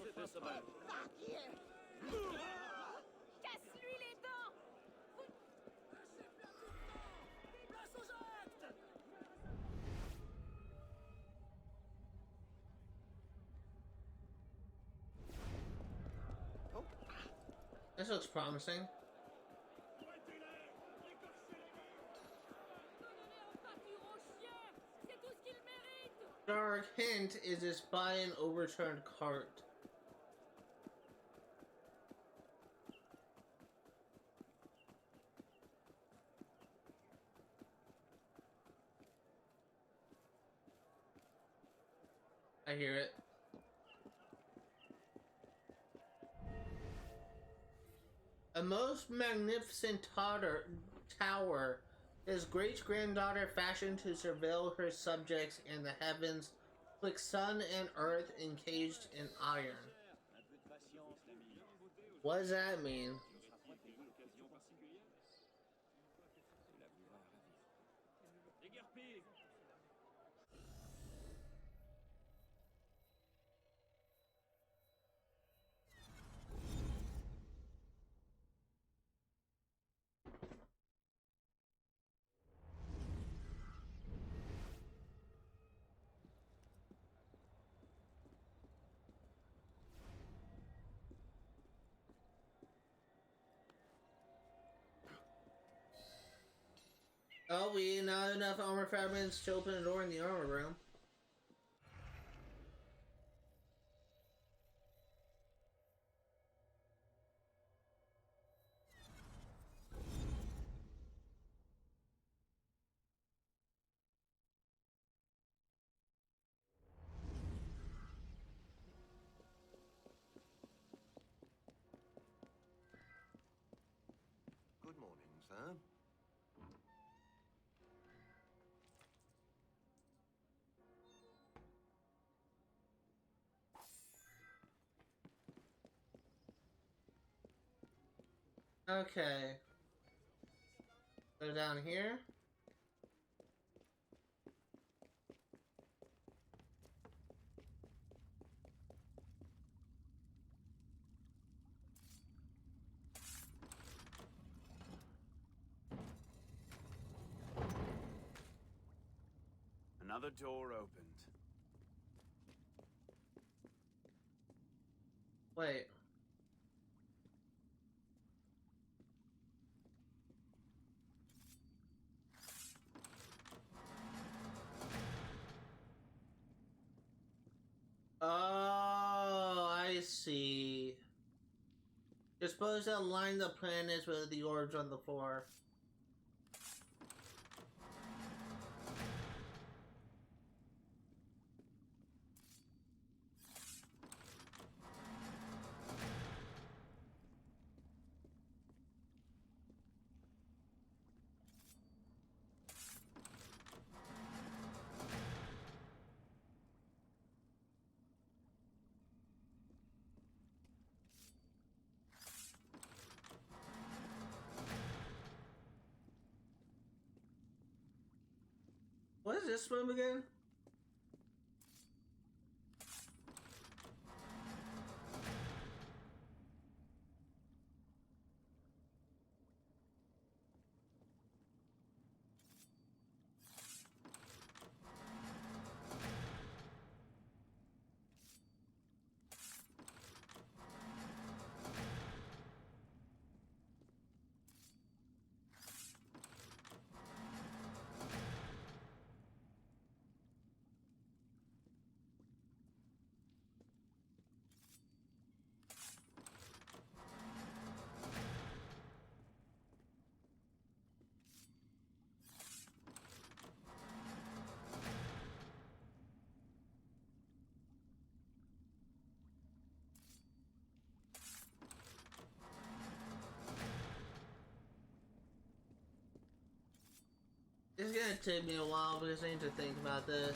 is this about? Casse-lui les dents! This looks promising. Dark hint is this by an overturned cart. I hear it. A most magnificent tower his great-granddaughter fashioned to surveil her subjects in the heavens, twixt sun and earth encaged in iron. What does that mean? Oh, we not enough armor fragments to open a door in the armor room. huh? Okay. Go down here. Another door opened. Wait. Oh, I see. You're supposed to align the planets with the orbs on the floor. What is this room again? It's gonna take me a while because I need to think about this.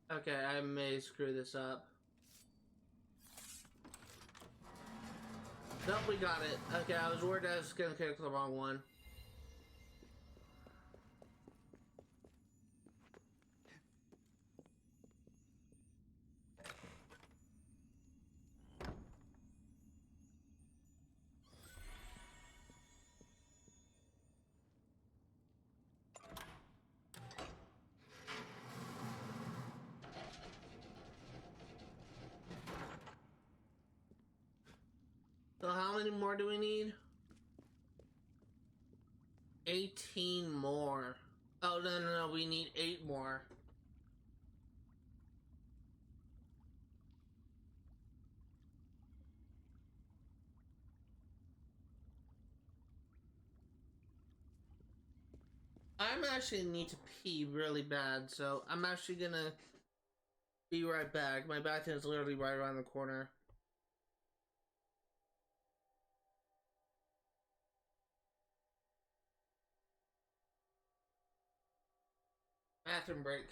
Okay, I may screw this up. Nope, we got it. Okay, I was worried I was gonna click the wrong one. So how many more do we need? 18 more. Oh, no, we need 8 more. I'm actually need to pee really bad, so I'm actually gonna be right back. My bathroom is literally right around the corner. Bathroom break.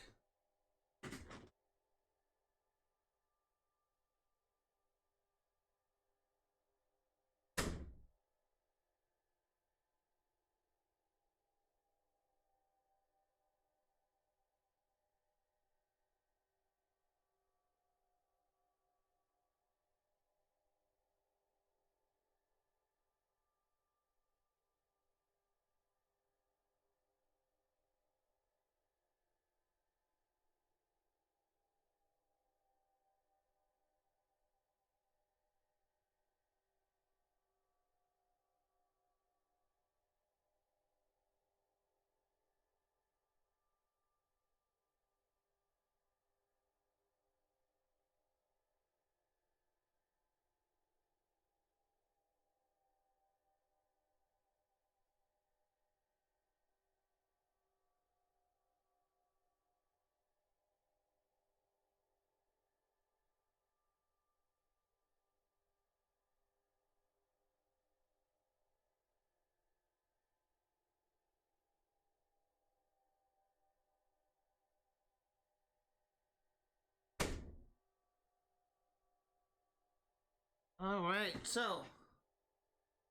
Alright, so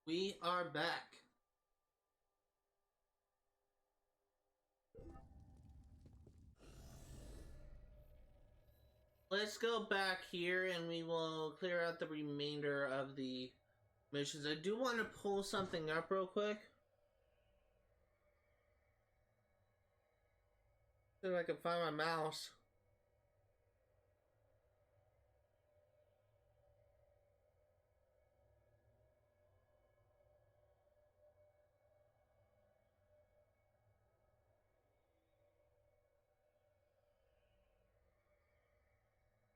we are back. Let's go back here and we will clear out the remainder of the missions. I do want to pull something up real quick. See if I can find my mouse.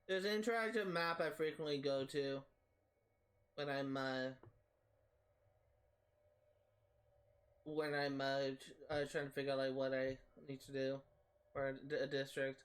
There's an interactive map I frequently go to when I'm trying to figure out like what I need to do for a district.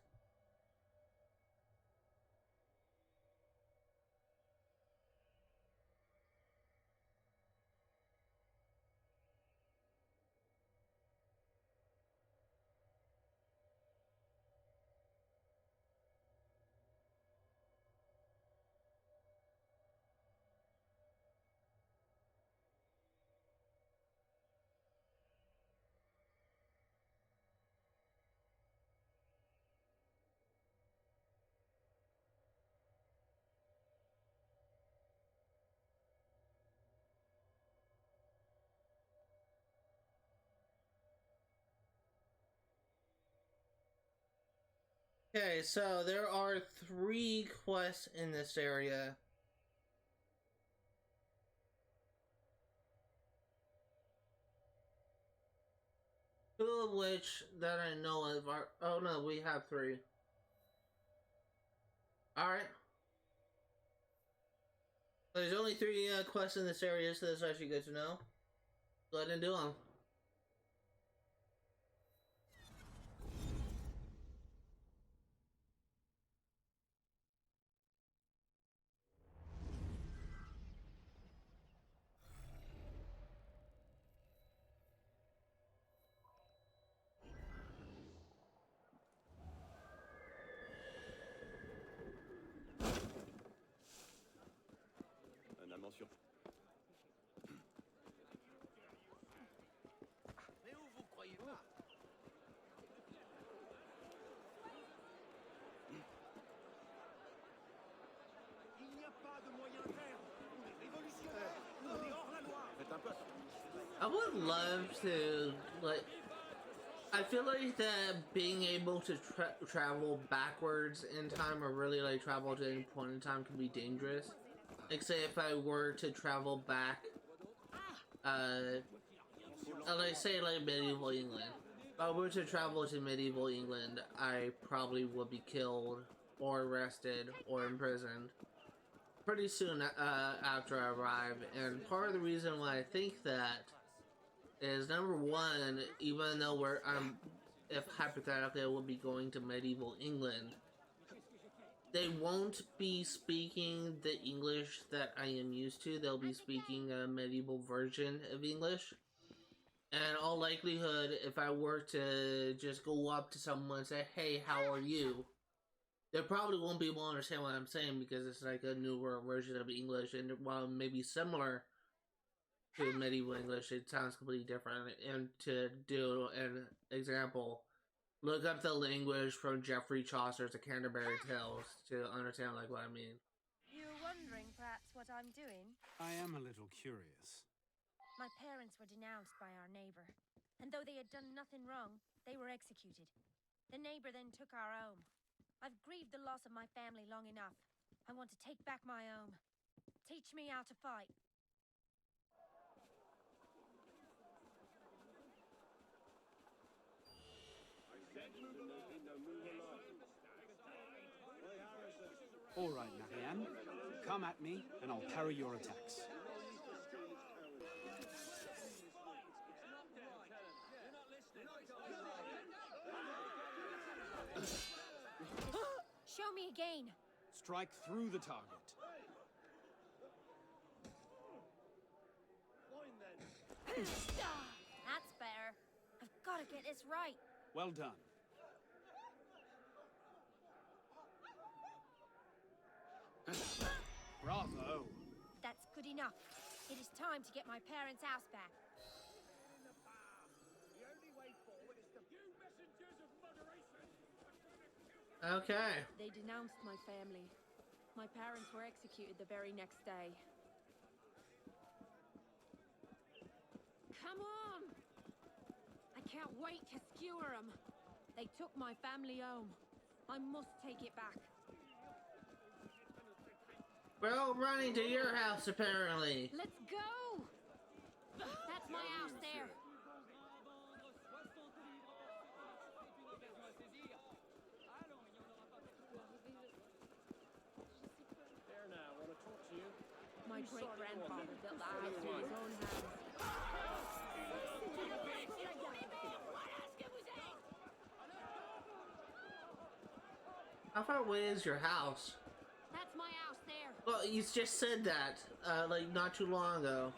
Okay, so there are 3 quests in this area. Two of which that I know of are... Oh no, we have 3. Alright. There's only 3 quests in this area, so that's actually good to know. Go ahead and do them. Un amant sur... Mais où vous croyez pas? Il n'y a pas de moyen terme. On est révolutionnaire. On est hors la loi. Faites un pas. I would love to, like... I feel like that being able to travel backwards in time, or really like travel to any point in time, can be dangerous. Like say if I were to travel back, like say like medieval England. If I were to travel to medieval England, I probably would be killed, or arrested, or imprisoned pretty soon after I arrive. And part of the reason why I think that is, number one, even though if hypothetically I would be going to medieval England, they won't be speaking the English that I am used to. They'll be speaking a medieval version of English. And in all likelihood, if I were to just go up to someone and say, hey, how are you? They probably won't be able to understand what I'm saying because it's like a newer version of English. And while maybe similar to medieval English, it sounds completely different. And to do an example, look up the language from Geoffrey Chaucer's The Canterbury Tales to understand like what I mean. You're wondering perhaps what I'm doing? I am a little curious. My parents were denounced by our neighbor, and though they had done nothing wrong, they were executed. The neighbor then took our home. I've grieved the loss of my family long enough. I want to take back my home. Teach me how to fight. All right, Marianne. Come at me, and I'll parry your attacks. Show me again. Strike through the target. That's better. I've got to get this right. Well done. That good enough. It is time to get my parents' house back. Okay. They denounced my family. My parents were executed the very next day. Come on! I can't wait to skewer them. They took my family home. I must take it back. We're all running to your house, apparently. Let's go! That's my house there. There now, I want to talk to you. My great-grandfather built the house with his own hands. How far away is your house? That's my house there. Well, you just said that, like, not too long ago.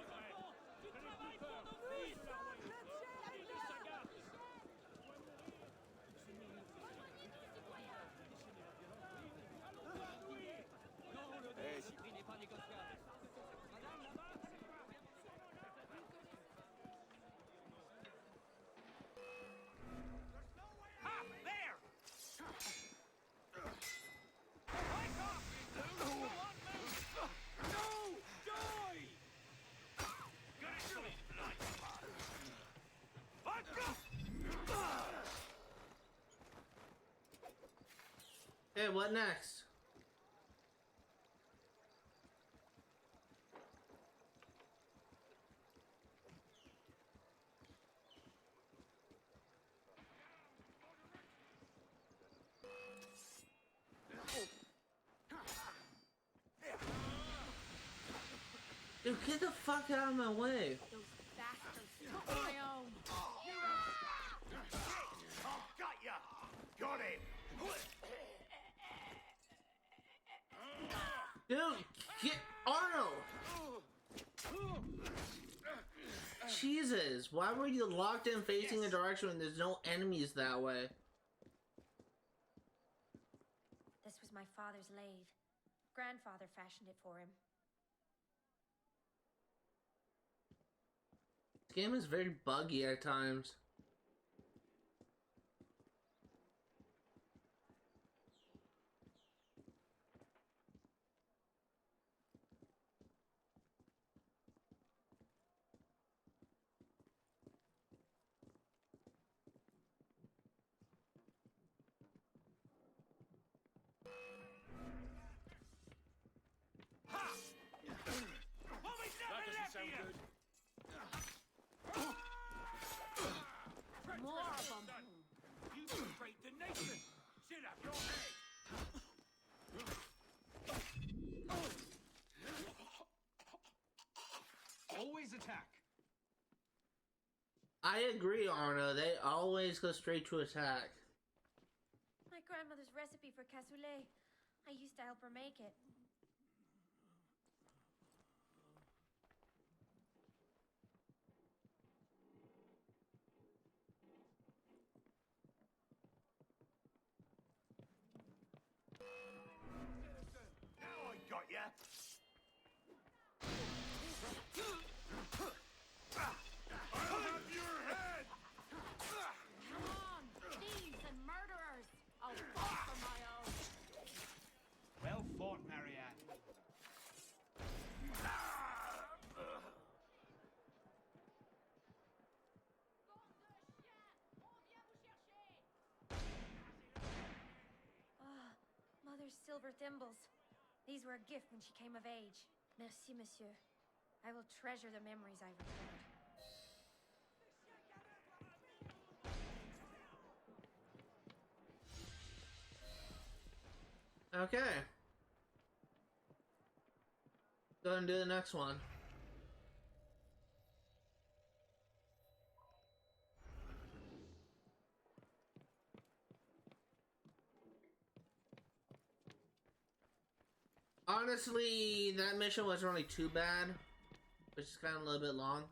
Hey, what next? Dude, get the fuck out of my way. Those bastards took my own. Got ya! Got him! Dude, get Arnold! Jesus, why were you locked in facing a direction when there's no enemies that way? This was my father's lathe. Grandfather fashioned it for him. This game is very buggy at times. More of them. You betrayed the nation! Sit up your head! Always attack. I agree, Arno. They always go straight to attack. My grandmother's recipe for cassoulet. I used to help her make it. Now I got ya! I'll have your head! Come on, thieves and murderers. I'll fight for my own. Well fought, Marianne. Ah, Mother's silver thimbles. These were a gift when she came of age. Merci, monsieur. I will treasure the memories I recovered. Okay. Go ahead and do the next one. Honestly, that mission wasn't really too bad, which is kind of a little bit long.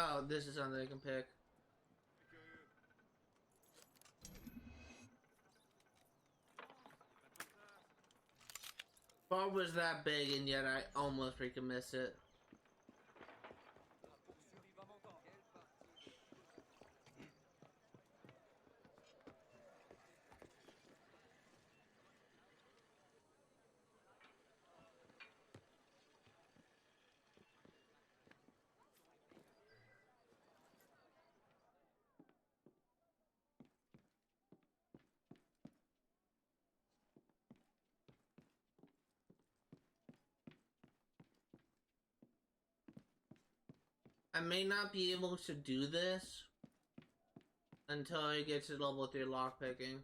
Oh, this is something I can pick. Bar was that big, and yet I almost freaking missed it. I may not be able to do this until I get to level 3 lockpicking.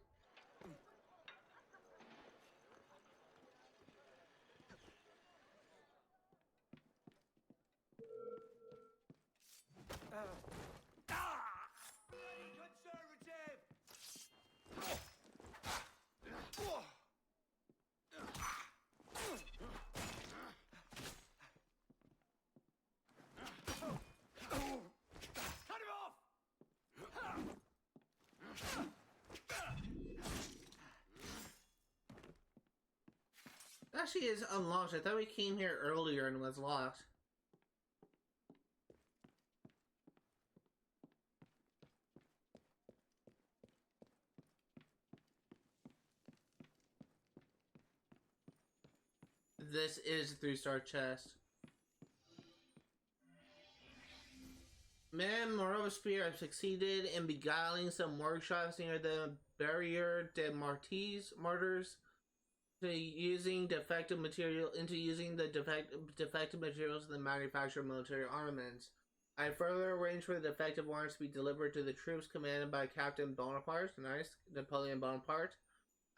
Actually is unlocked. I thought we came here earlier and was locked. This is a 3-star chest. Man, Morova Spear, I've succeeded in beguiling some workshops near the Barrier de Martyrs into using the defective materials in the manufacture of military armaments. I further arranged for the defective ones to be delivered to the troops commanded by Captain Bonaparte, nice, Napoleon Bonaparte.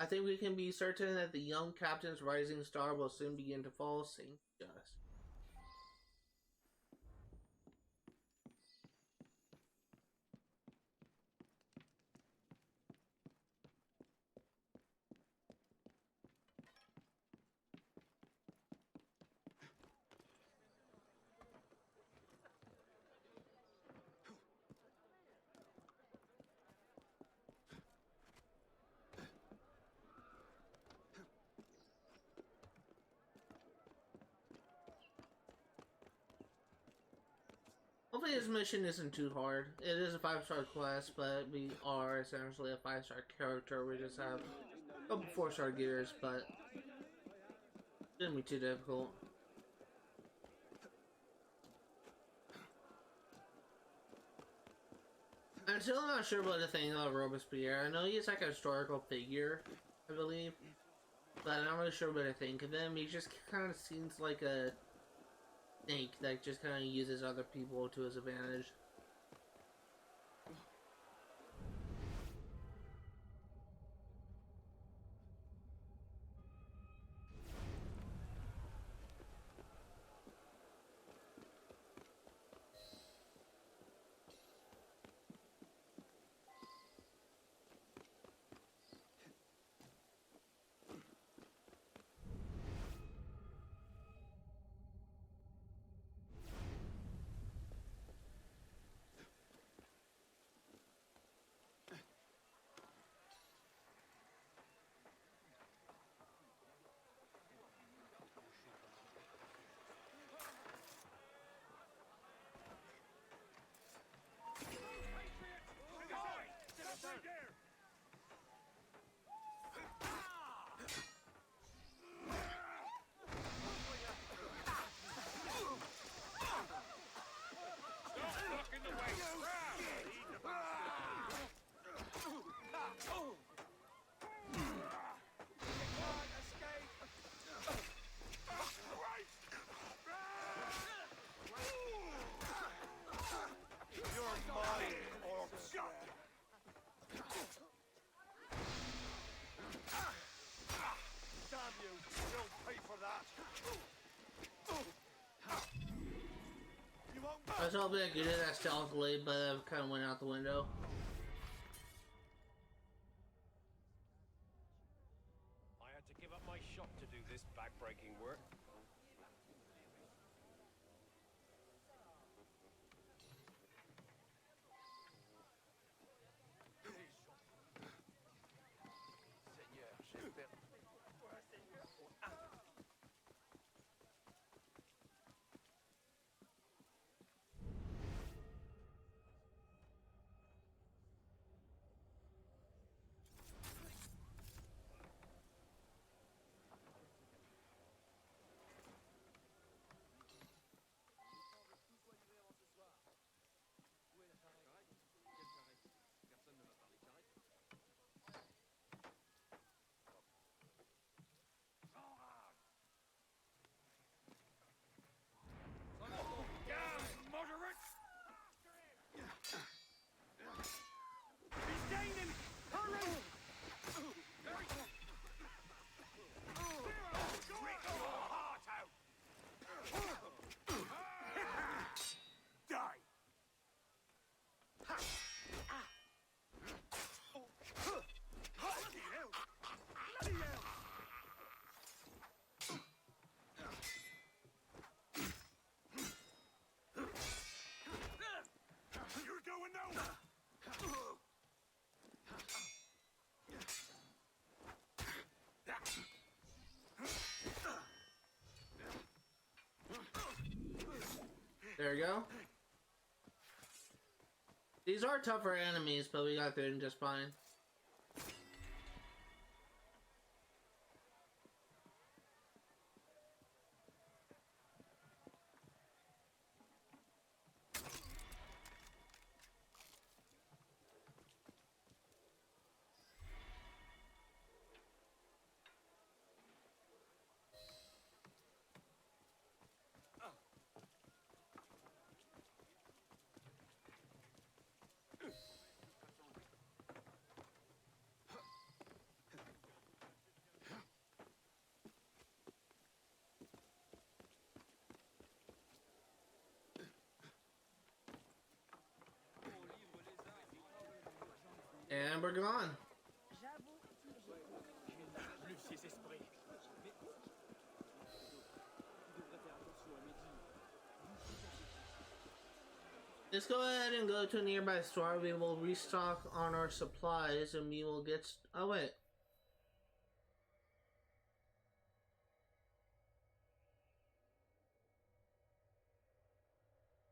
I think we can be certain that the young captain's rising star will soon begin to fall. Saint Just. Hopefully this mission isn't too hard. It is a 5-star quest, but we are essentially a 5-star character. We just have a couple 4-star gears, but it shouldn't be too difficult. I'm still not sure what to think about Robespierre. I know he's like a historical figure, I believe, but I'm not really sure what to think of him. He just kind of seems like a snake that just kind of uses other people to his advantage. I was hoping I could do that stealthily, but I kind of went out the window. I had to give up my shop to do this back-breaking work. There we go. These are tougher enemies, but we got through them just fine. And we're gone. Let's go ahead and go to a nearby store. We will restock on our supplies and we will get... Oh, wait.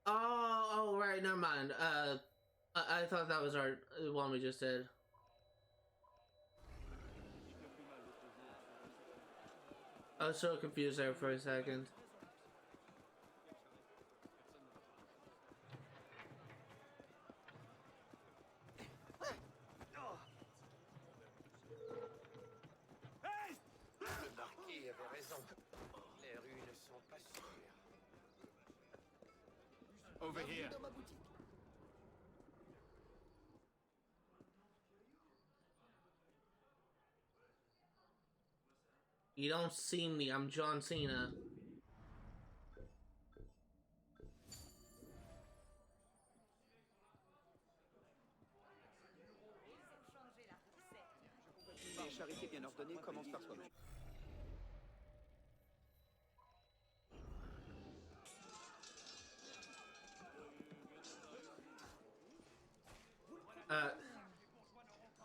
Oh, right. Never mind. I thought that was our one we just did. I was so confused there for a second. Le marquis avait raison. Les rues ne sont pas sûres. Over here. Dans ma boutique. You don't see me, I'm John Cena. Les charités bien ordonnées commencent par soi-même.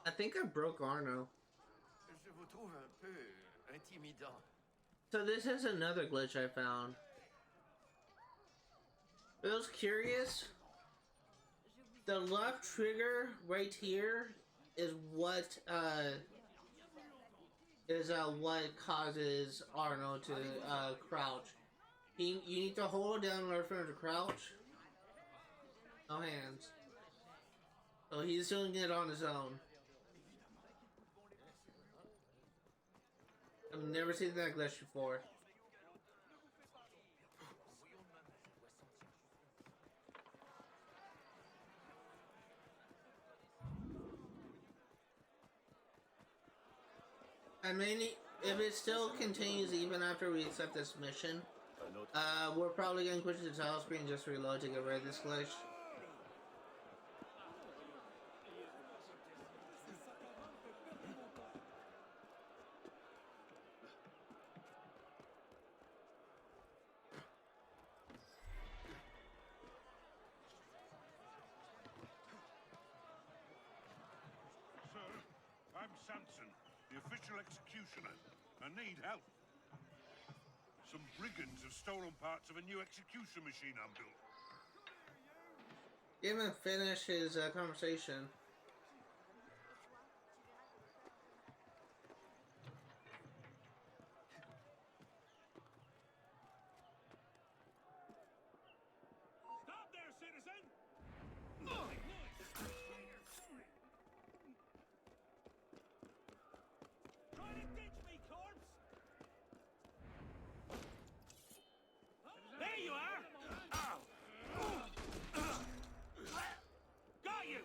I think I broke Arno. Je vous trouve un peu intimidant. So this is another glitch I found. I was curious. The left trigger right here is what causes Arno to crouch. You need to hold down left trigger to crouch. No hands. So he's doing it on his own. I've never seen that glitch before. I mean, if it still continues even after we accept this mission, we're probably going to push the title screen just to reload to get rid of this glitch. I need help. Some brigands have stolen parts of a new execution machine I'm built. He didn't finish his conversation. Stop there, citizen! Try to ditch me, corpse! There you are! Got you!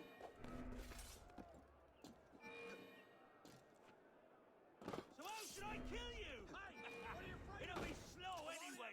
So how should I kill you? It'll be slow anyway!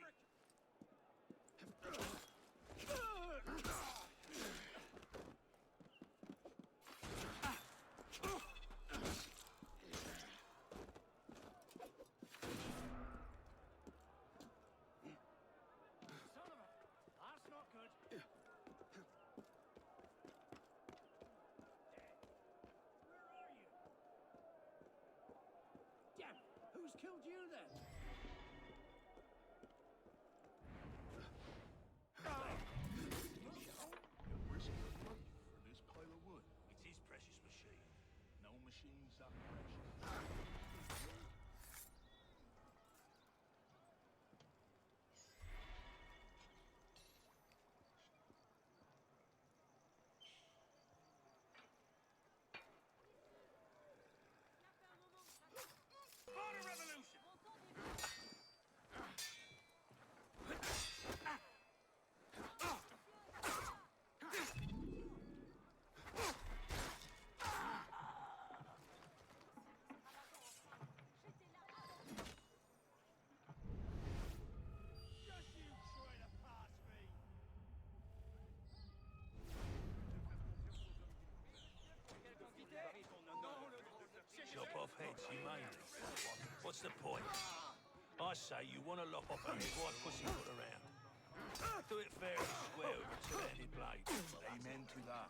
say you want to lop off every white pussyfoot around. Do it fair and square with a two-handed blade. Amen to that.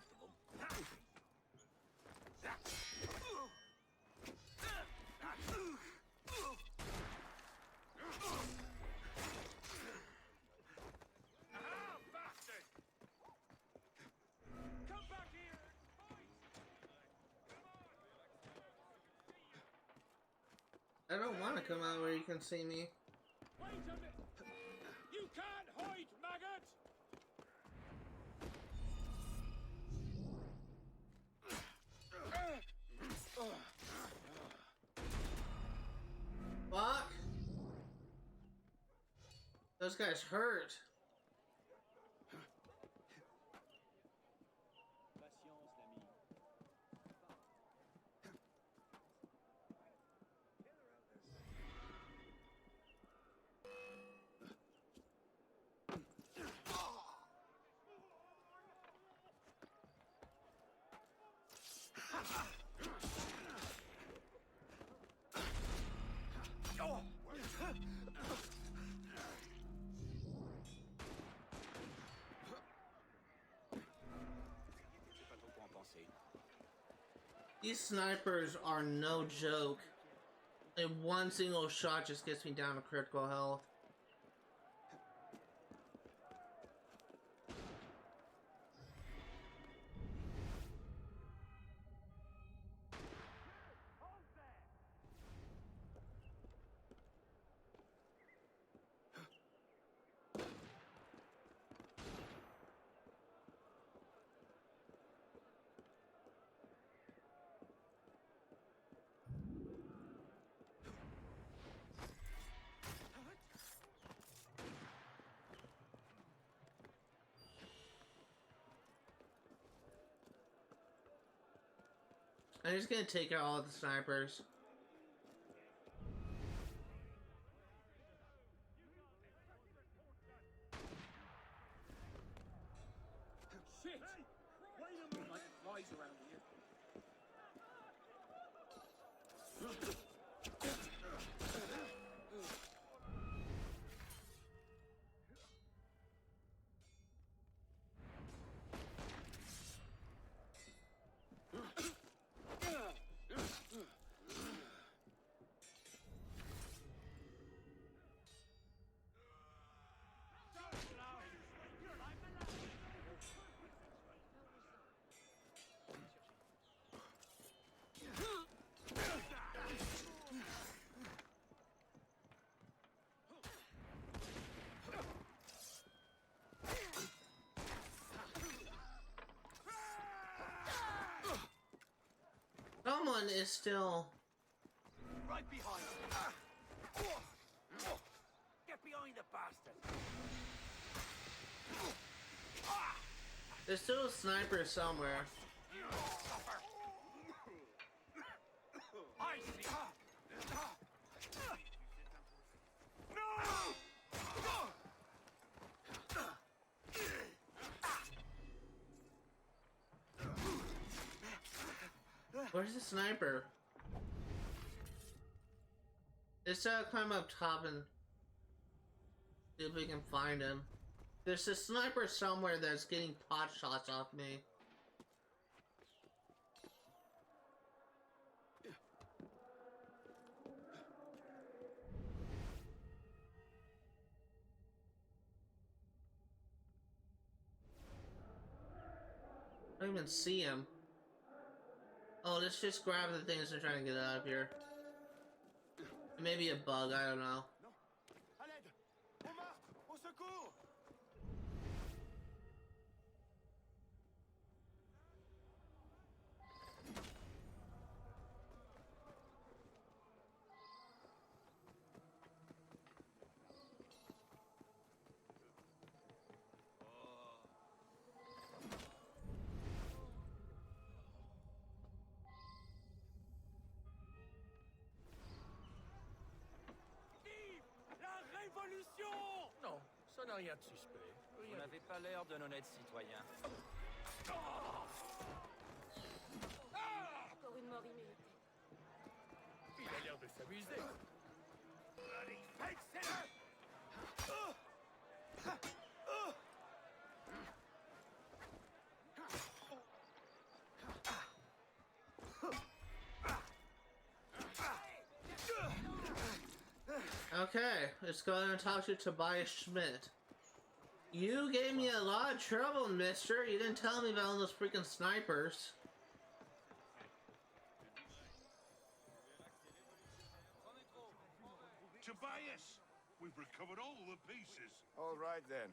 I don't want to come out where you can see me. Wait a minute! You can't hide, maggot! Fuck! Those guys hurt. These snipers are no joke. And one single shot just gets me down to critical health. I'm just gonna take out all the snipers. Shit! Wait a minute! Like flies around here. Someone is still... Right behind you. Get behind the bastard. There's still a sniper somewhere. I see. Where's the sniper? Let's climb up top and see if we can find him. There's a sniper somewhere that's getting pot shots off me. I don't even see him. Oh, let's just grab the things and try to get out of here. Maybe a bug, I don't know. À l'aide! Au martre! Au secours! Non, ça n'a rien de suspect. Vous n'avez pas l'air d'un honnête citoyen. Encore une mort imméritée. Il a l'air de s'amuser. bloody fence sitter! Okay, let's go and talk to Tobias Schmidt. You gave me a lot of trouble, mister. You didn't tell me about all those freaking snipers. Tobias, we've recovered all the pieces. All right then.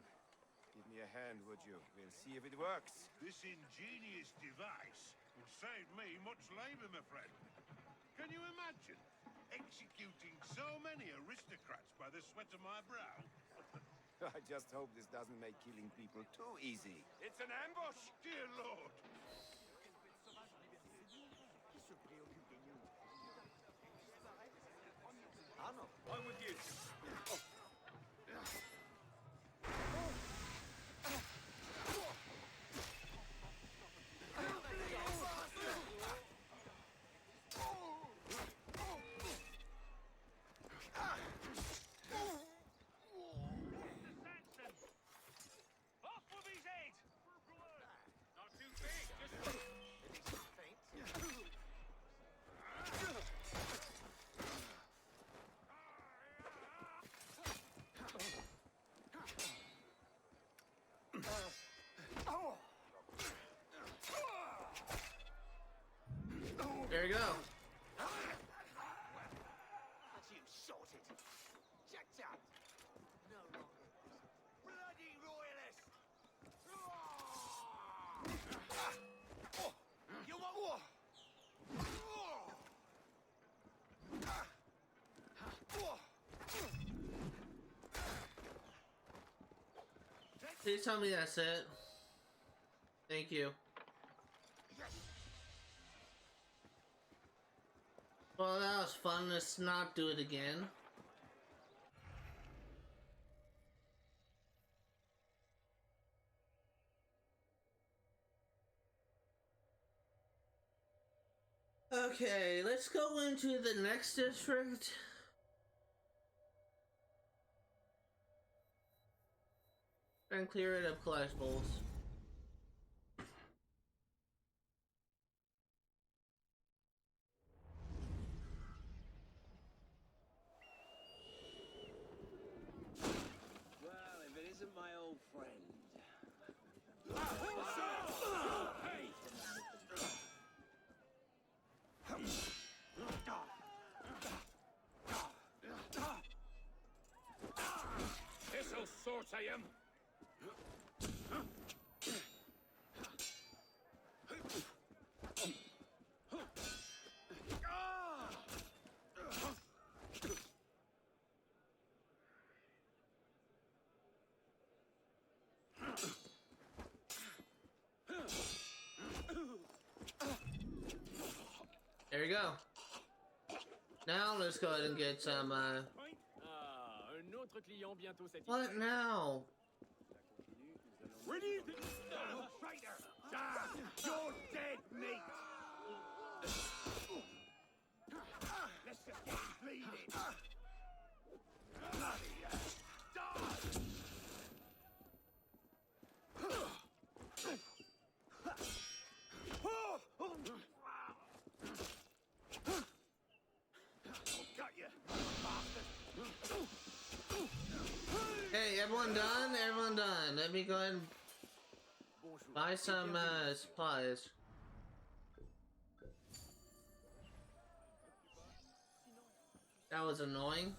Give me a hand, would you? We'll see if it works. This ingenious device would save me much labor, my friend. Can you imagine executing so many aristocrats by the sweat of my brow? I just hope this doesn't make killing people too easy. It's an ambush, dear lord. Arno, I'm with you. There you go. That's you sorted. Checked out. No longer. Bloody royalist! You want war? Please tell me that's it. Thank you. Well, that was fun. Let's not do it again. Okay, let's go into the next district. And clear it of collectibles. This'll sort him. There you go. Now let's go ahead and get some, un autre client bientôt satisfait. What now? Where do you think? Traitor! Damn! You're dead meat! Let's just get him bleeding! Bloody hell! Die! Got you, bastard! Hey, everyone done? Everyone done. Let me go ahead and buy some supplies. That was annoying.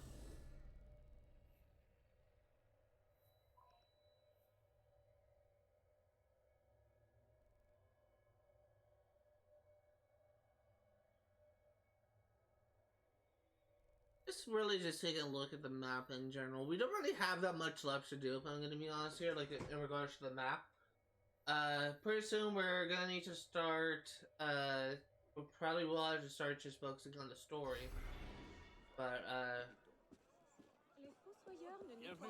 Just really just taking a look at the map in general. We don't really have that much left to do, if I'm gonna be honest here, like in regards to the map. Pretty soon we're gonna need to start, we probably will have to start just focusing on the story. But,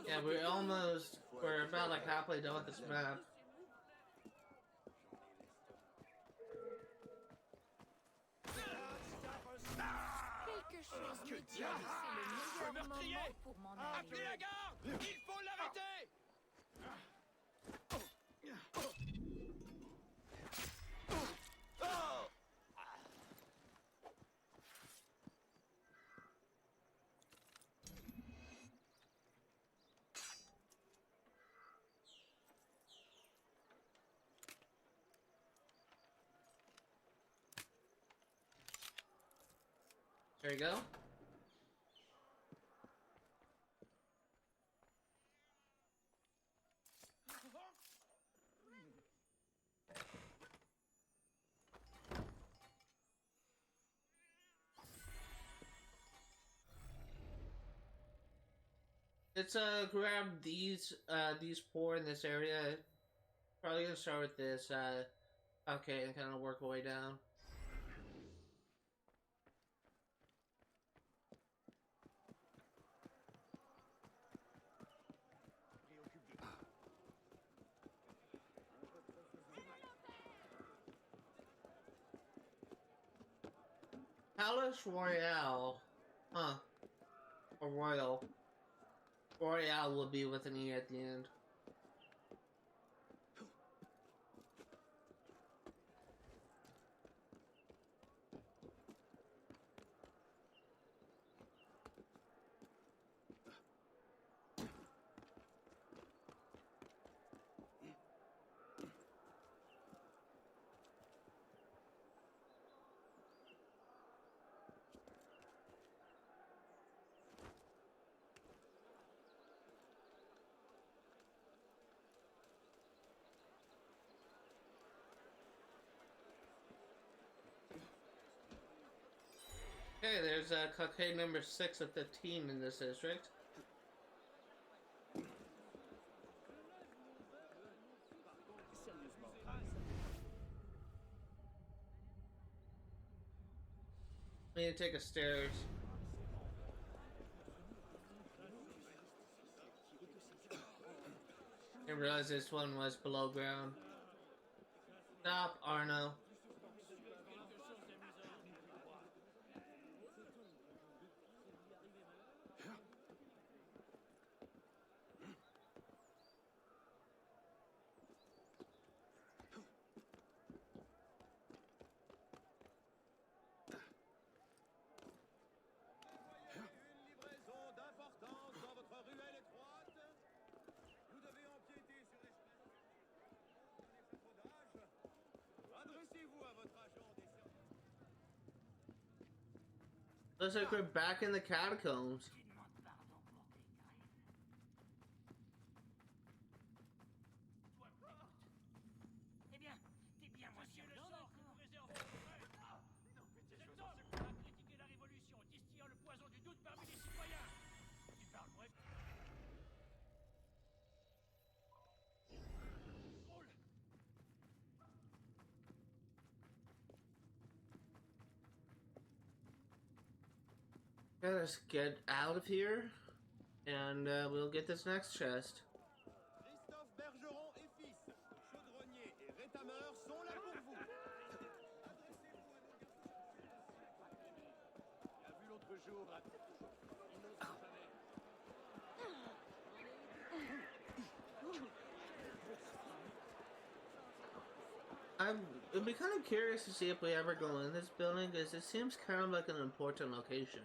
yeah, we're about like halfway done with this map. Que diable! C'est le meilleur meurtrier! moment pour m'en aller. Appelez la garde! Il faut l'arrêter! There you go. Let's grab these four in this area. Probably gonna start with this okay, and kind of work our way down. Palace Royale. Huh. Or Royal. Royale will be with an E at the end. Okay, there's cockade number 6 of 15 in this district. I need to take a stairs. I didn't realize this one was below ground. Stop, Arno. Looks like we're back in the catacombs. Eh bien, t'es bien moins sûr le sort que vous réserve. Cet homme a critiqué la révolution, distillant le poison du doute parmi les citoyens. Tu parles bref. Let's get out of here, and we'll get this next chest. Christophe Bergeron et fils, chaudronnier et rétameur sont là pour vous. J'ai vu l'autre jour à... I'd be kind of curious to see if we ever go in this building, because it seems kind of like an important location.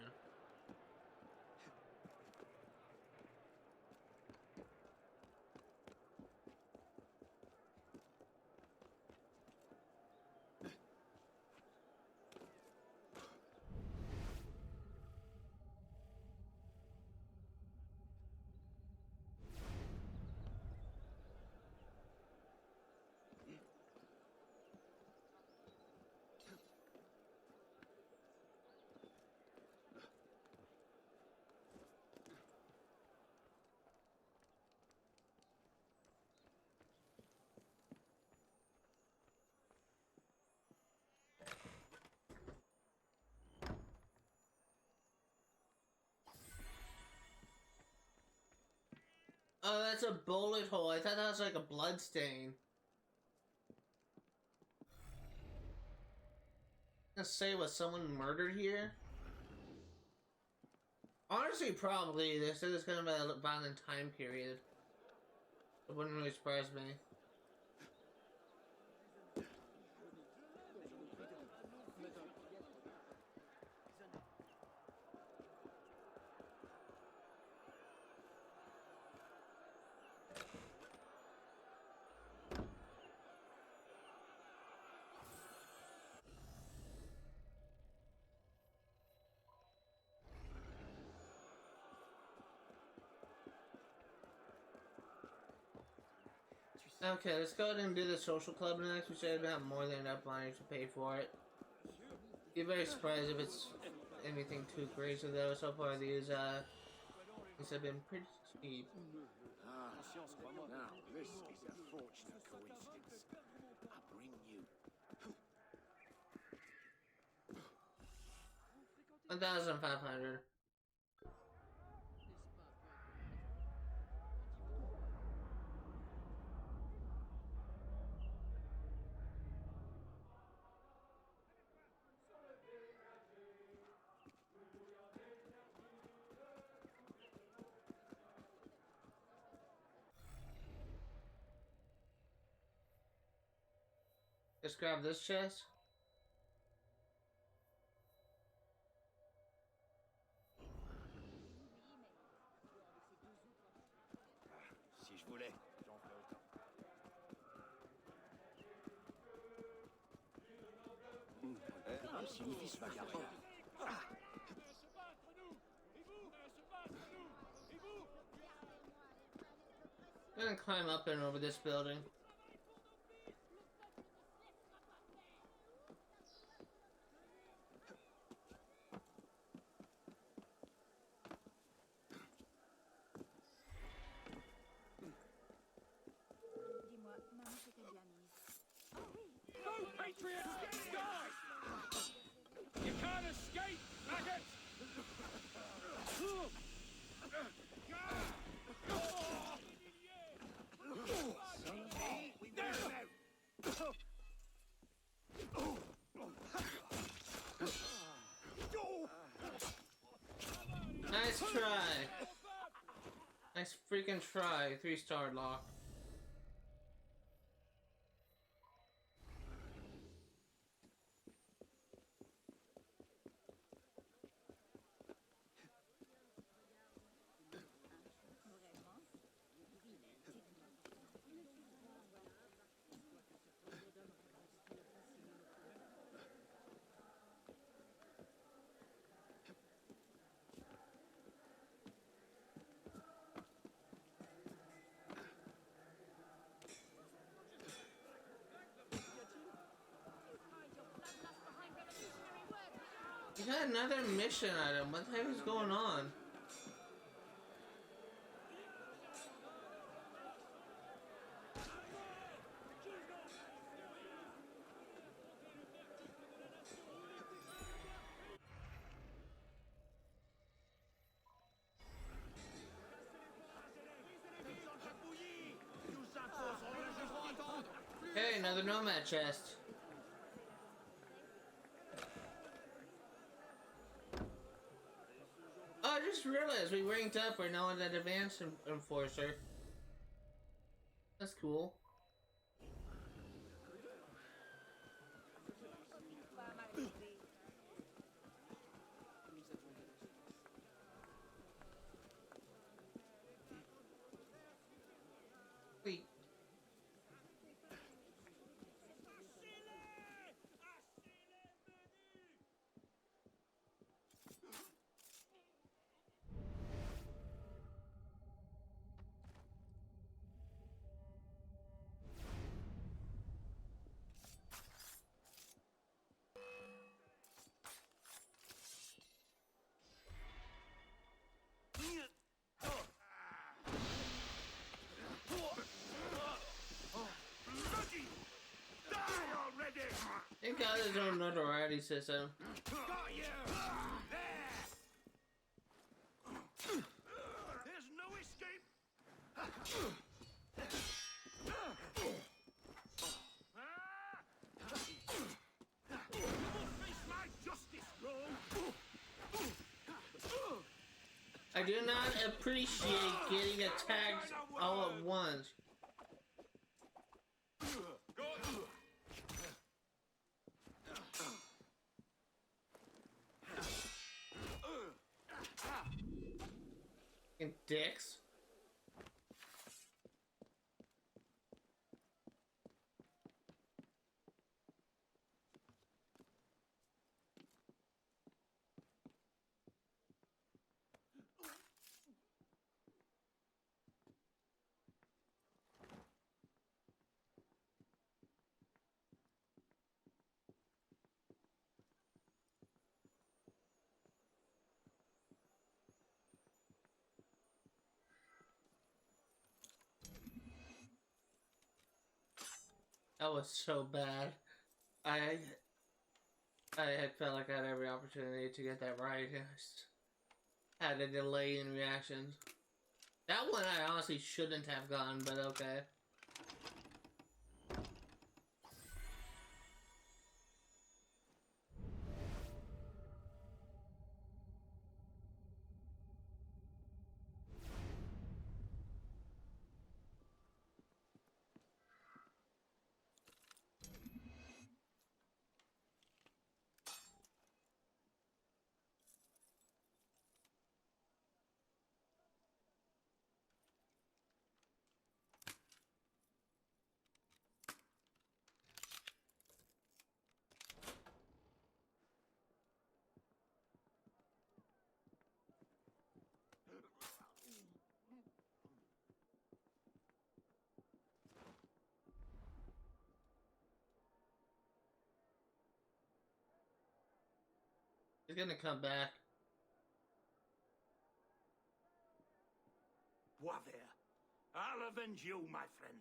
Oh, that's a bullet hole. I thought that was like a blood stain. Let's say, was someone murdered here? Honestly, probably this is gonna be a violent time period. It wouldn't really surprise me. Okay, let's go ahead and do the social club next. We should have more than enough money to pay for it. Be very surprised if it's anything too crazy though. So far these have been pretty cheap. Ah, now this is a fortunate coincidence. I bring you 1,500. Let's grab this chest. si je voulais, j'en ferais autant. Si le fils va garder. I'm gonna climb up and over this building. Go, Patriots! Die! You can't escape, maggots! Nice try. Nice freaking try. 3-star lock. You got another mission item. What the heck is going on? Hey, another nomad chest. Oh, I just realized we ranked up. We're now an advanced enforcer. That's cool. Wait. He got his own notoriety system. Got you! There! There's no escape! You will face my justice, Rome! do not appreciate getting attacked all at once. Dicks. That was so bad. I felt like I had every opportunity to get that right. I just had a delay in reactions. That one I honestly shouldn't have gotten, but okay. He's gonna come back. What there? I'll avenge you, my friend.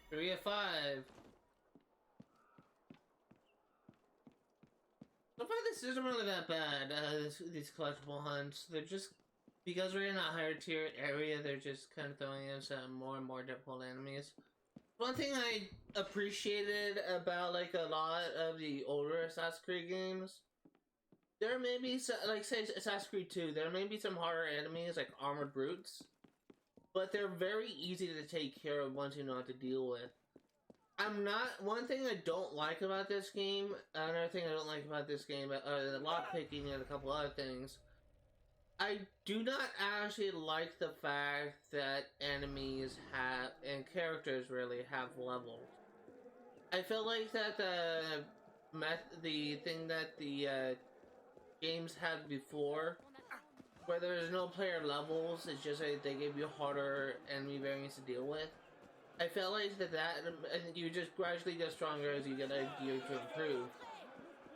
Three of 5. So far, this isn't really that bad. These collectible hunts, they're just because we're in a higher tier area. They're just kind of throwing us more and more difficult enemies. One thing I appreciated about like a lot of the older Assassin's Creed games, there may be some, like say Assassin's Creed 2, there may be some harder enemies like armored brutes, but they're very easy to take care of once you know how to deal with. One thing I don't like about this game, another thing I don't like about this game, the lockpicking and a couple other things, I do not actually like the fact that enemies have, and characters really have levels. I feel like that the thing that the games had before, where there's no player levels, it's just like they give you harder enemy variants to deal with. I felt like that you just gradually get stronger as you get a gear to improve.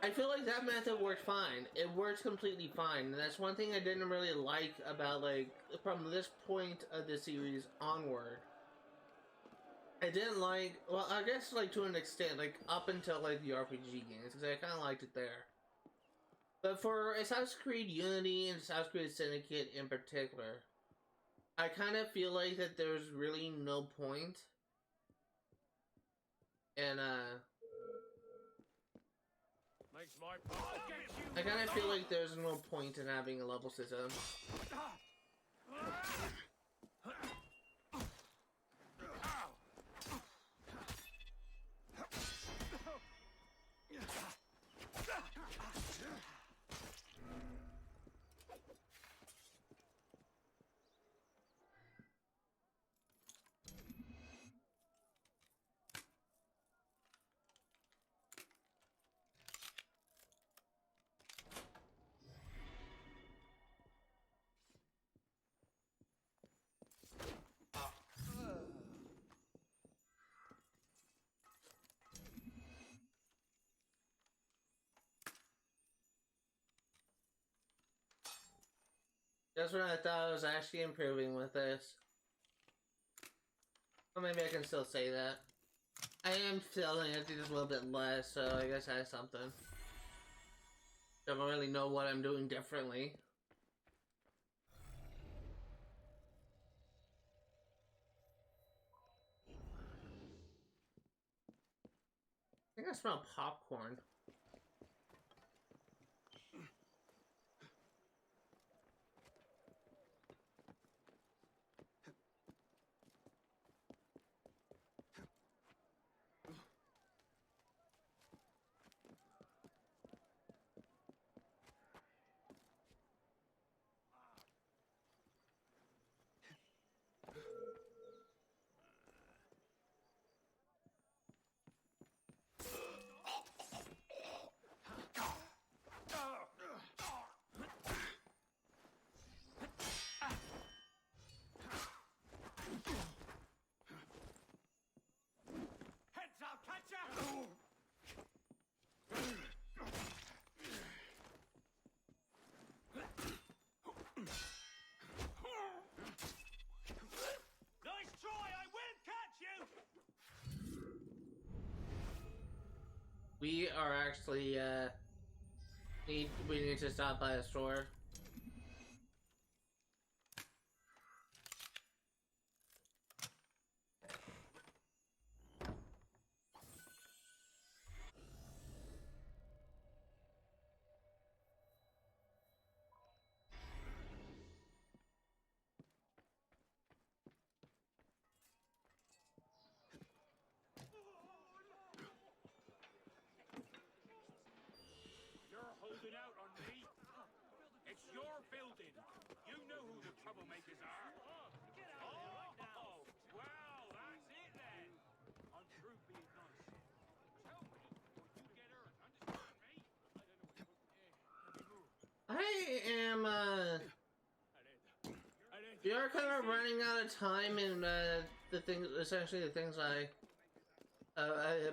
I feel like that method worked fine. It works completely fine, and that's one thing I didn't really like about, like, from this point of the series onward. I didn't like, well, I guess, like, to an extent, like, up until, like, the RPG games, because I kind of liked it there. But for Assassin's Creed Unity and Assassin's Creed Syndicate in particular, I kind of feel like that there's really no point. And, I kind of feel like there's no point in having a level system. That's when I thought I was actually improving with this. Or maybe I can still say that. I am feeling it just a little bit less, so I guess I have something. Don't really know what I'm doing differently. I think I smell popcorn. Heads up, catch ya! Nice try, I will catch you! We are actually, we need to stop by a store. You're holding out on me? It's your building. You know who the troublemakers are. Get out of there right now. Well, that's it then. I'm through being nice. Tell me, will you get her and understand me? I don't know what I am, we are kind of running out of time in, the things, essentially the things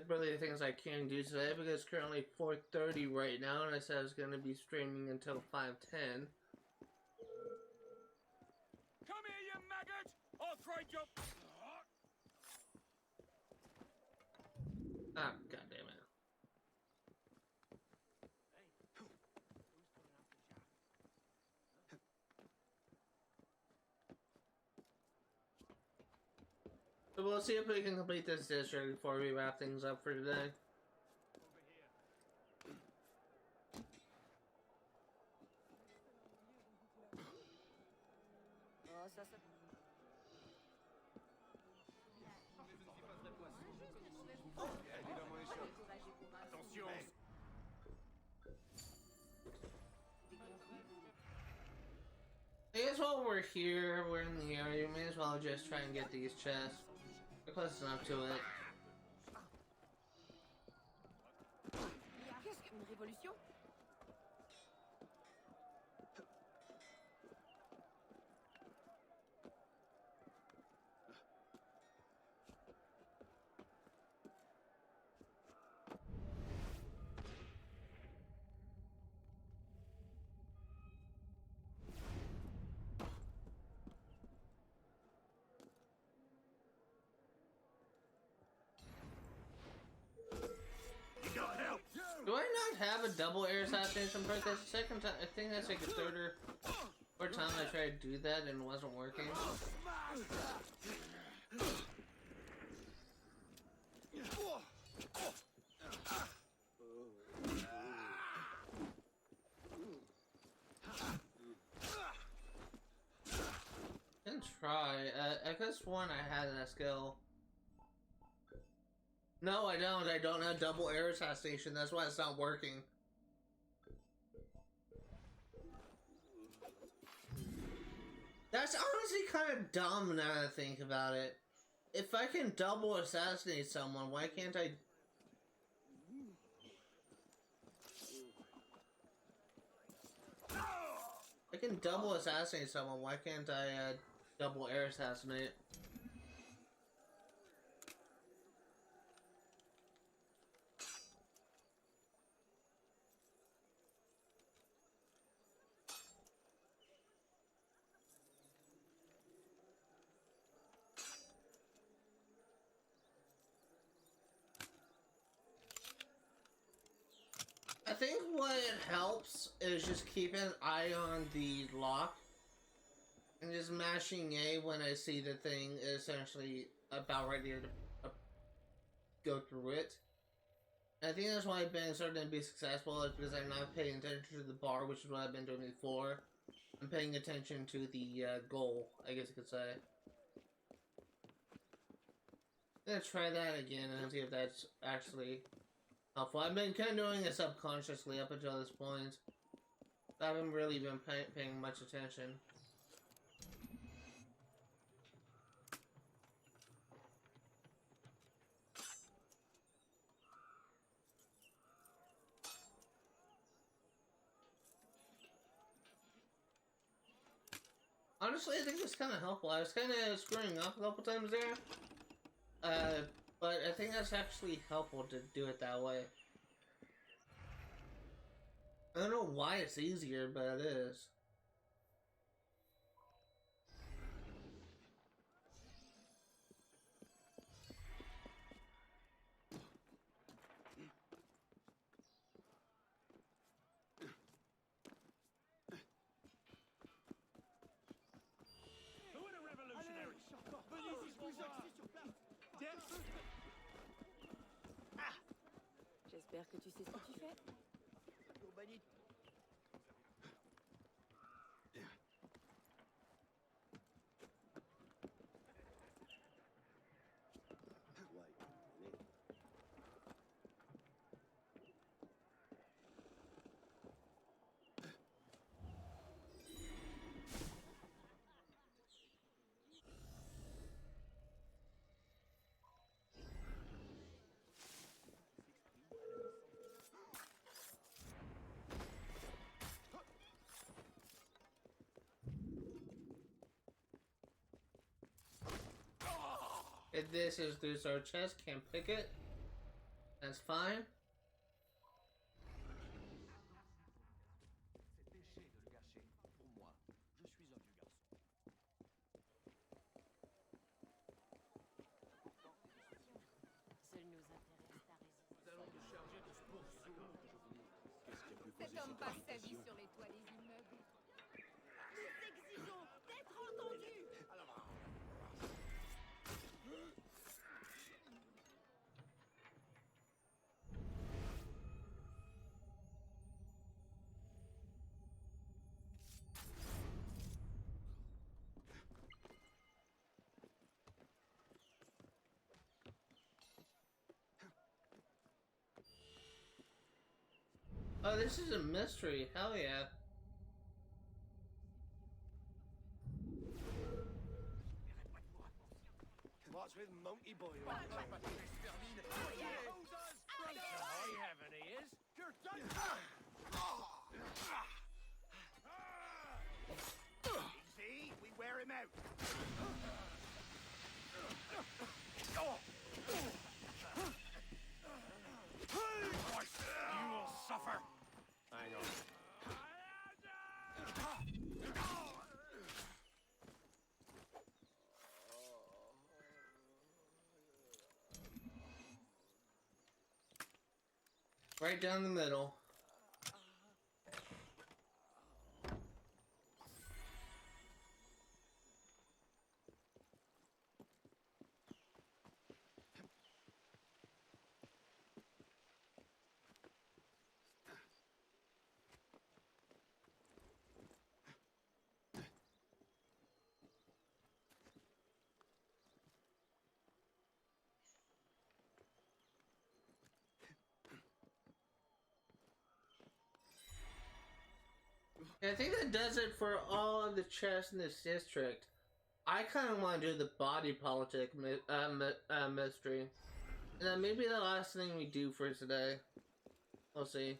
really the things I can do today, because it's currently 4:30 right now, and I said I was going to be streaming until 5:10. Come here, you maggot! I'll grind your... Ah, god damn it. So we'll see if we can complete this district before we wrap things up for today. I guess while we're here, we're in the area, we may as well just try and get these chests. We're close enough to it. Qu'est-ce qu'une révolution? Do I not have a double air assassination perk? That's the second time. I think that's like the third or fourth time I tried to do that and it wasn't working. I can try. I could have sworn I had that skill. No, I don't. I don't have double air assassination. That's why it's not working. That's honestly kind of dumb now that I think about it. If I can double assassinate someone, why can't I... I can double assassinate someone, why can't I double air assassinate? I think what helps is just keeping an eye on the lock and just mashing A when I see the thing is essentially about ready to go through it. And I think that's why I've been starting to be successful, is because I'm not paying attention to the bar, which is what I've been doing before. I'm paying attention to the goal, I guess you could say. I'm gonna try that again and see if that's actually helpful. I've been kind of doing it subconsciously up until this point. I haven't really been paying much attention. Honestly, I think it's kind of helpful. I was kind of screwing up a couple times there. But I think that's actually helpful to do it that way. I don't know why it's easier, but it is. Who are the revolutionaries? Venez ici pour voir. Ah! J'espère que tu sais ce que tu fais. If this is through our chest, can't pick it. That's fine. Cet homme passe sa vie sur les toits des immeubles. Nous exigeons d'être entendus. Oh, this is a mystery. Hell yeah. What's with Monkey Boy? All I have any is. You're done. Easy, we wear him out. You will suffer. Hang on. Right down the middle. I think that does it for all of the chests in this district. I kind of want to do the Body Politic mystery. And then maybe the last thing we do for today. We'll see.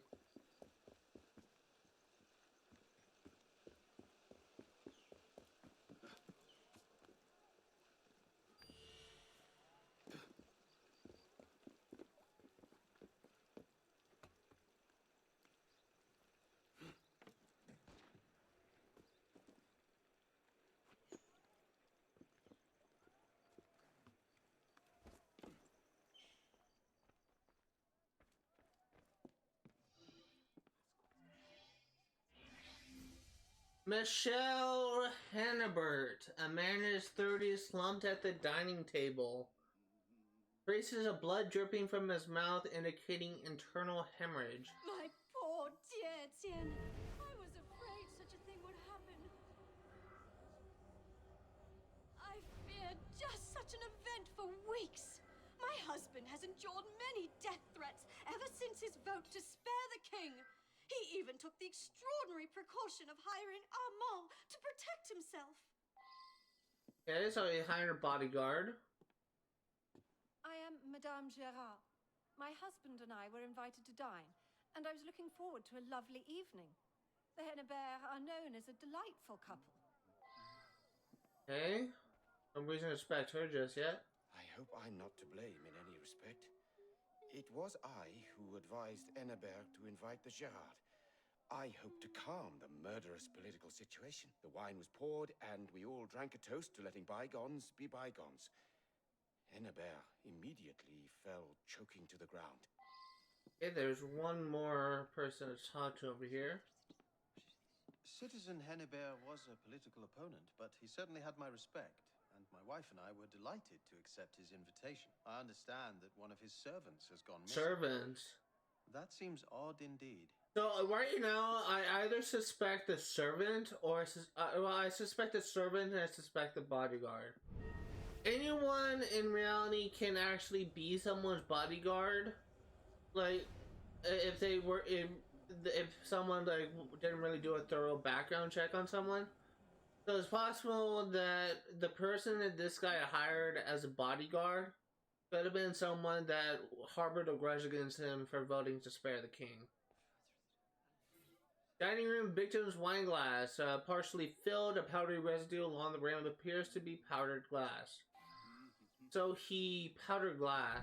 Michelle Hannibert, a man in his 30s, slumped at the dining table. Traces of blood dripping from his mouth, indicating internal hemorrhage. My poor dear Tien. I was afraid such a thing would happen. I feared just such an event for weeks. My husband has endured many death threats ever since his vote to spare the king. He even took the extraordinary precaution of hiring Armand to protect himself. Okay, so he hired a bodyguard. I am Madame Gérard. My husband and I were invited to dine, and I was looking forward to a lovely evening. The Henneberts are known as a delightful couple. Okay. No reason to respect her just yet. I hope I'm not to blame in any respect. It was I who advised Hennebert to invite the Gérard. I hoped to calm the murderous political situation. The wine was poured, and we all drank a toast to letting bygones be bygones. Hennebert immediately fell choking to the ground. Okay, there's one more person to talk to over here. Citizen Hennebert was a political opponent, but he certainly had my respect, and my wife and I were delighted to accept his invitation. I understand that one of his servants has gone missing. Servants? That seems odd indeed. So, right now, I either suspect the servant, or I suspect the servant and I suspect the bodyguard. Anyone in reality can actually be someone's bodyguard. Like, if they were if someone like didn't really do a thorough background check on someone. So it's possible that the person that this guy hired as a bodyguard could have been someone that harbored a grudge against him for voting to spare the king. Dining room victim's wine glass, partially filled, a powdery residue along the rim appears to be powdered glass. So he powdered glass.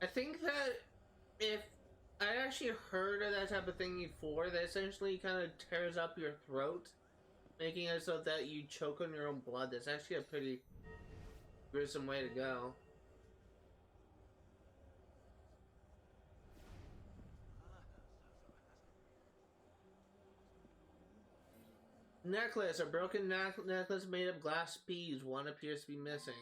I think that if I actually heard of that type of thing before, that essentially kind of tears up your throat, making it so that you choke on your own blood. That's actually a pretty gruesome way to go. Necklace, a broken necklace made of glass beads. One appears to be missing.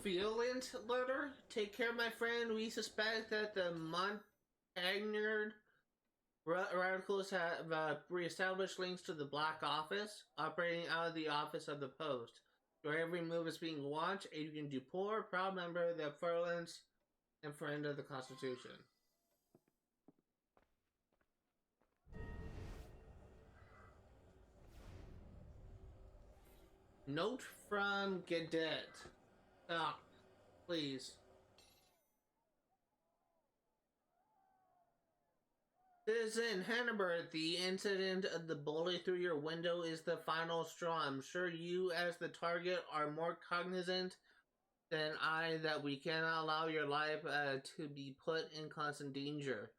Feelant letter? Take care, my friend. We suspect that the Montagnard radicals have re-established links to the Black Office, operating out of the office of the Post. Your every move is being watched. Adrian Duport, proud member of the Furlance and friend of the Constitution. Note from Gadet. Stop, please. Citizen Hannibert, the incident of the bullet through your window is the final straw. I'm sure you, as the target, are more cognizant than I that we cannot allow your life to be put in constant danger.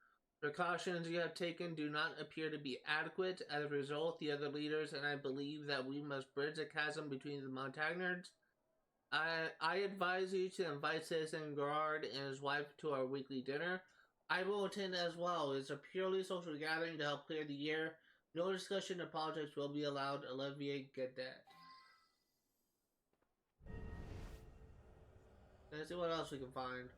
Precautions you have taken do not appear to be adequate. As a result, the other leaders and I believe that we must bridge the chasm between the Montagnards. I advise you to invite Citizen Gerard and his wife to our weekly dinner. I will attend as well. It's a purely social gathering to help clear the air. No discussion of politics will be allowed. Olivier Gadet. Let's see what else we can find.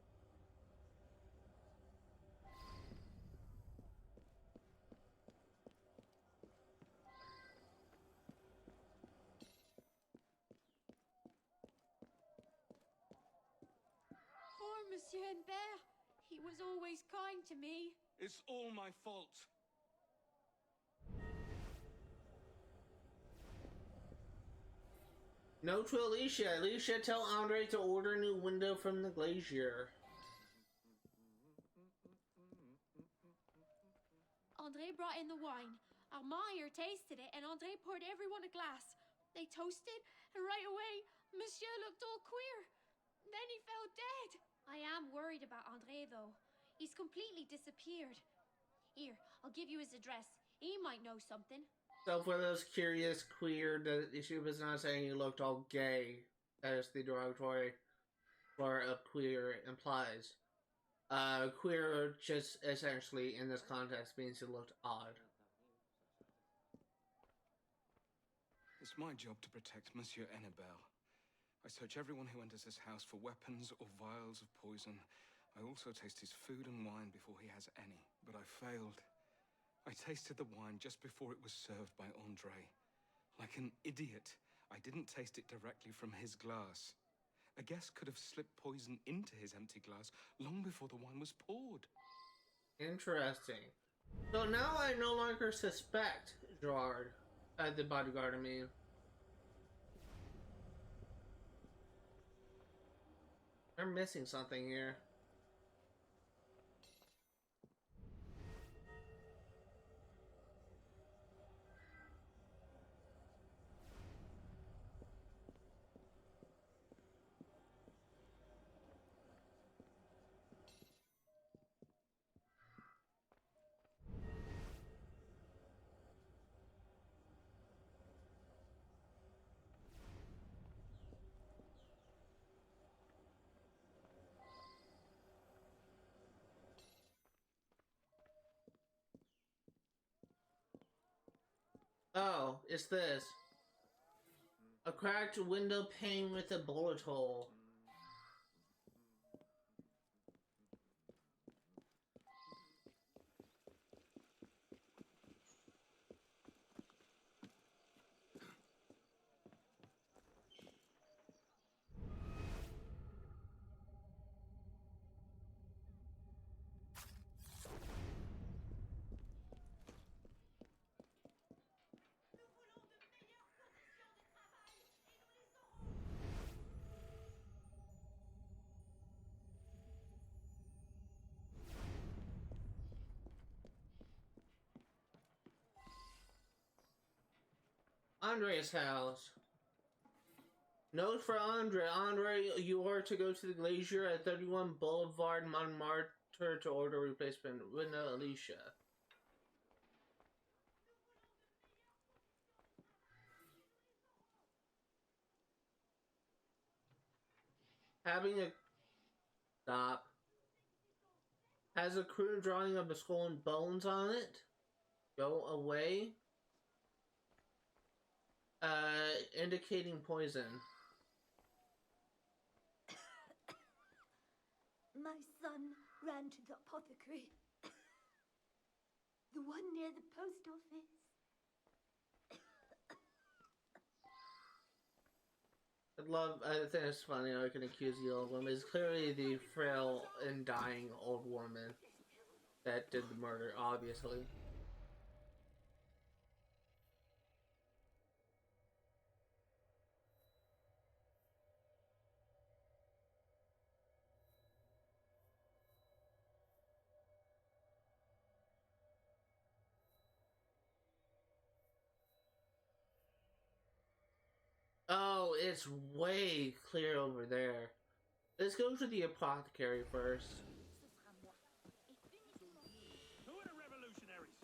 Poor Monsieur Hennebert. He was always kind to me. It's all my fault. No to Alicia. Alicia, tell Andre to order a new window from the glazier. Andre brought in the wine. Armand here tasted it, and Andre poured everyone a glass. They toasted, and right away, Monsieur looked all queer. Then he fell dead. I am worried about Andre, though. He's completely disappeared. Here, I'll give you his address. He might know something. So for those curious queer, she was not saying he looked all gay, as the derogatory for a queer implies. Queer just essentially in this context means he looked odd. It's my job to protect Monsieur Enebert. I search everyone who enters this house for weapons or vials of poison. I also taste his food and wine before he has any, but I failed. I tasted the wine just before it was served by Andre. Like an idiot, I didn't taste it directly from his glass. A guest could have slipped poison into his empty glass long before the wine was poured. Interesting. So now I no longer suspect Gerard, the bodyguard, I mean. I'm missing something here. Oh, it's this. A cracked window pane with a bullet hole. Andre's house. Note for Andre. Andre, you are to go to the Glacier at 31 Boulevard Montmartre to order replacement. Rina Alicia. Having a... Stop. Has a crude drawing of a skull and bones on it. Go away. Indicating poison. My son ran to the apothecary. The one near the post office. I think it's funny how I can accuse the old woman. It's clearly the frail and dying old woman that did the murder, obviously. Oh, it's way clear over there. Let's go to the apothecary first. Who are the revolutionaries?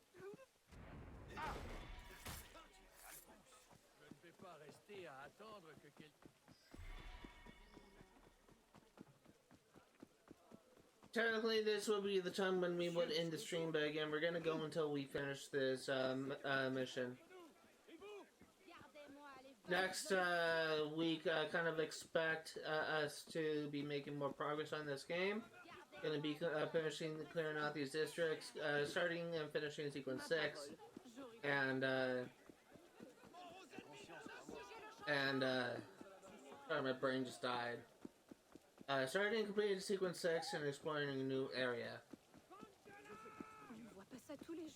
Je ne vais pas rester à attendre que quelqu'un... Technically, this will be the time when we would end the stream, but again, we're gonna go until we finish this mission. Next week, kind of expect us to be making more progress on this game. Gonna be finishing clearing out these districts, starting and finishing sequence 6, and sorry, my brain just died. Starting and completing sequence 6 and exploring a new area.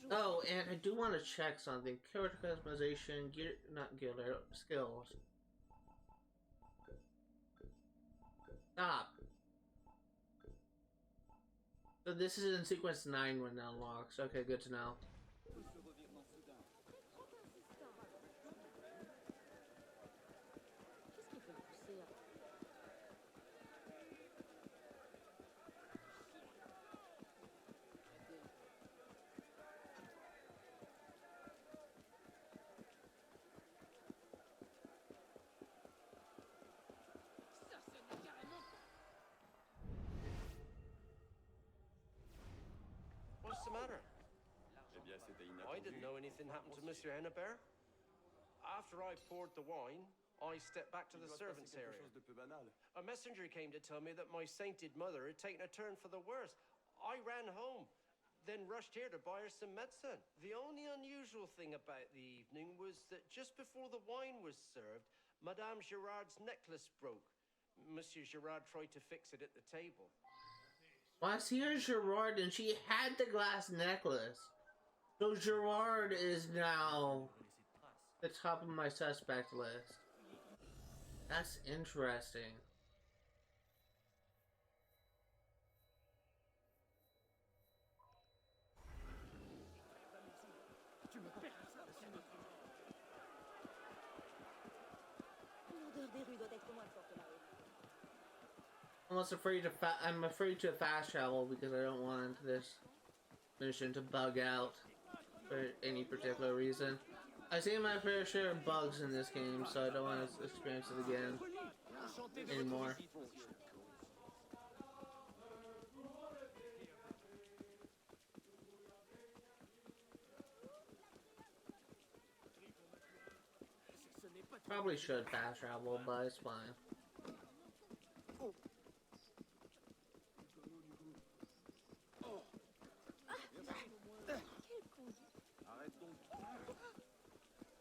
Oh, and I do want to check something. Character customization, gear, not gear, skills. Stop. So this is in sequence 9 when it unlocks. Okay, good to know. I didn't know anything happened to Monsieur Hennebert. After I poured the wine, I stepped back to the servants' area. A messenger came to tell me that my sainted mother had taken a turn for the worse. I ran home, then rushed here to buy her some medicine. The only unusual thing about the evening was that just before the wine was served, Madame Girard's necklace broke. Monsieur Girard tried to fix it at the table. Well, I see her Girard, and she had the glass necklace. So Girard is now the top of my suspect list. That's interesting. I'm afraid to fast travel because I don't want this mission to bug out for any particular reason. I've seen my fair share of bugs in this game, so I don't want to experience it again anymore. Probably should fast travel, but it's fine.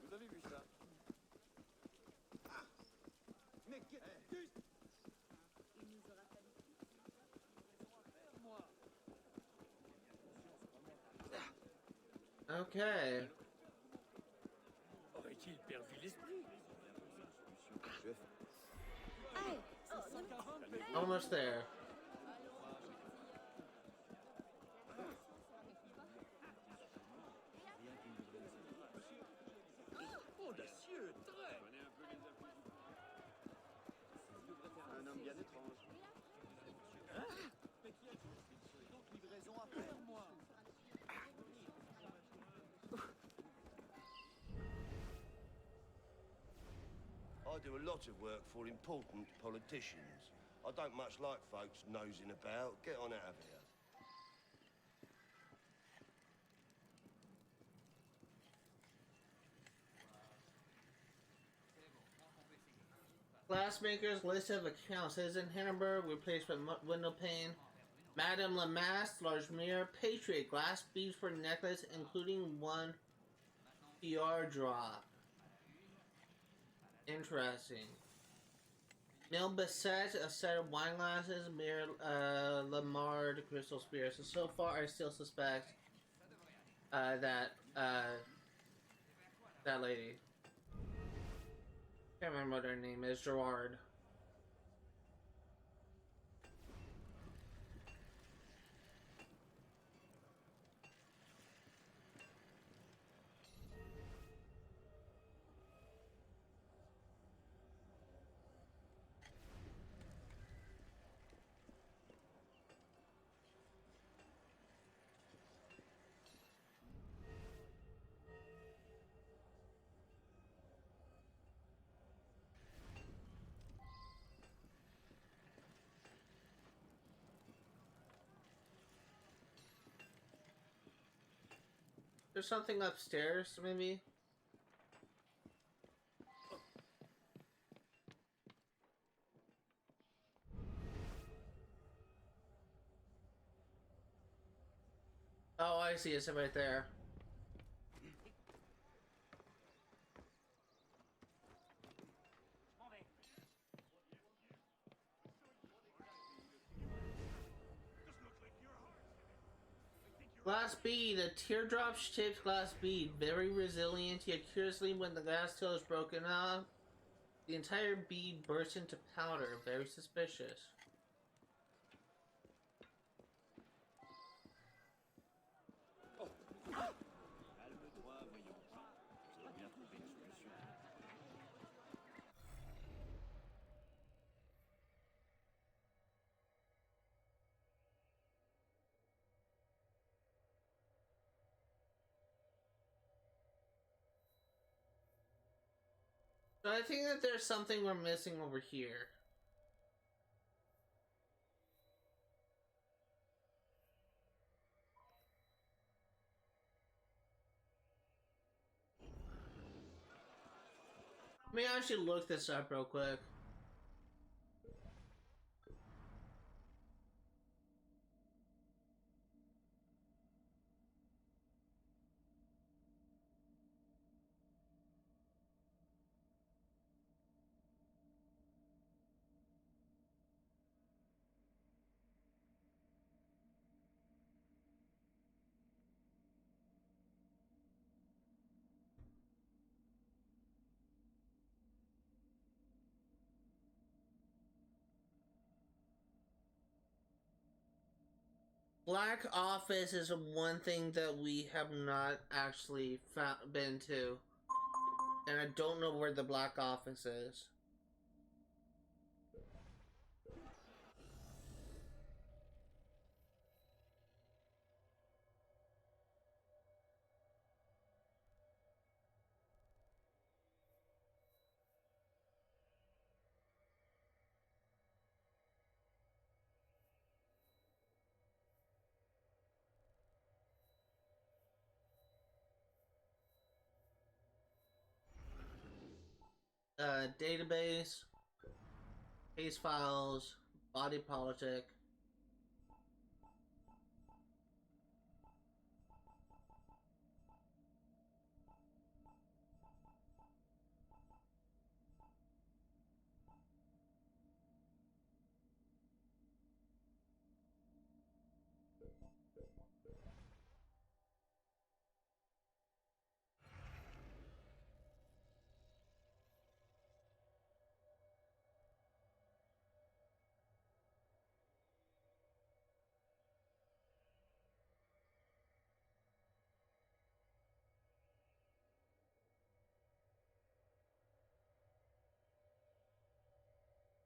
Vous avez vu ça? Mais il nous aura fallu moi. Okay. Aurait-il perdu l'esprit? Almost there. Audacieux, très. Un homme bien étrange. Mais qui a d'autres livraisons à faire, moi? I do a lot of work for important politicians. I don't much like folks nosing about. Get on out of here. Glassmakers list of accounts. Citizen Hindenburg, replacement window pane. Madame Lamasse, large mirror. Patriot, glass beads for necklace, including one PR drop. Interesting. Mille Bassett, a set of wine glasses. Mirror, Lamard, crystal spear. So far, I still suspect that lady. Can't remember what her name is. Gerard. There's something upstairs, maybe? Oh, I see. It's right there. Glass bead, a teardrop-shaped glass bead, very resilient, yet curiously when the glass tail is broken off, the entire bead bursts into powder, very suspicious. So I think that there's something we're missing over here. Let me actually look this up real quick. Black Office is one thing that we have not actually been to. And I don't know where the Black Office is. Database, case files, Body Politic.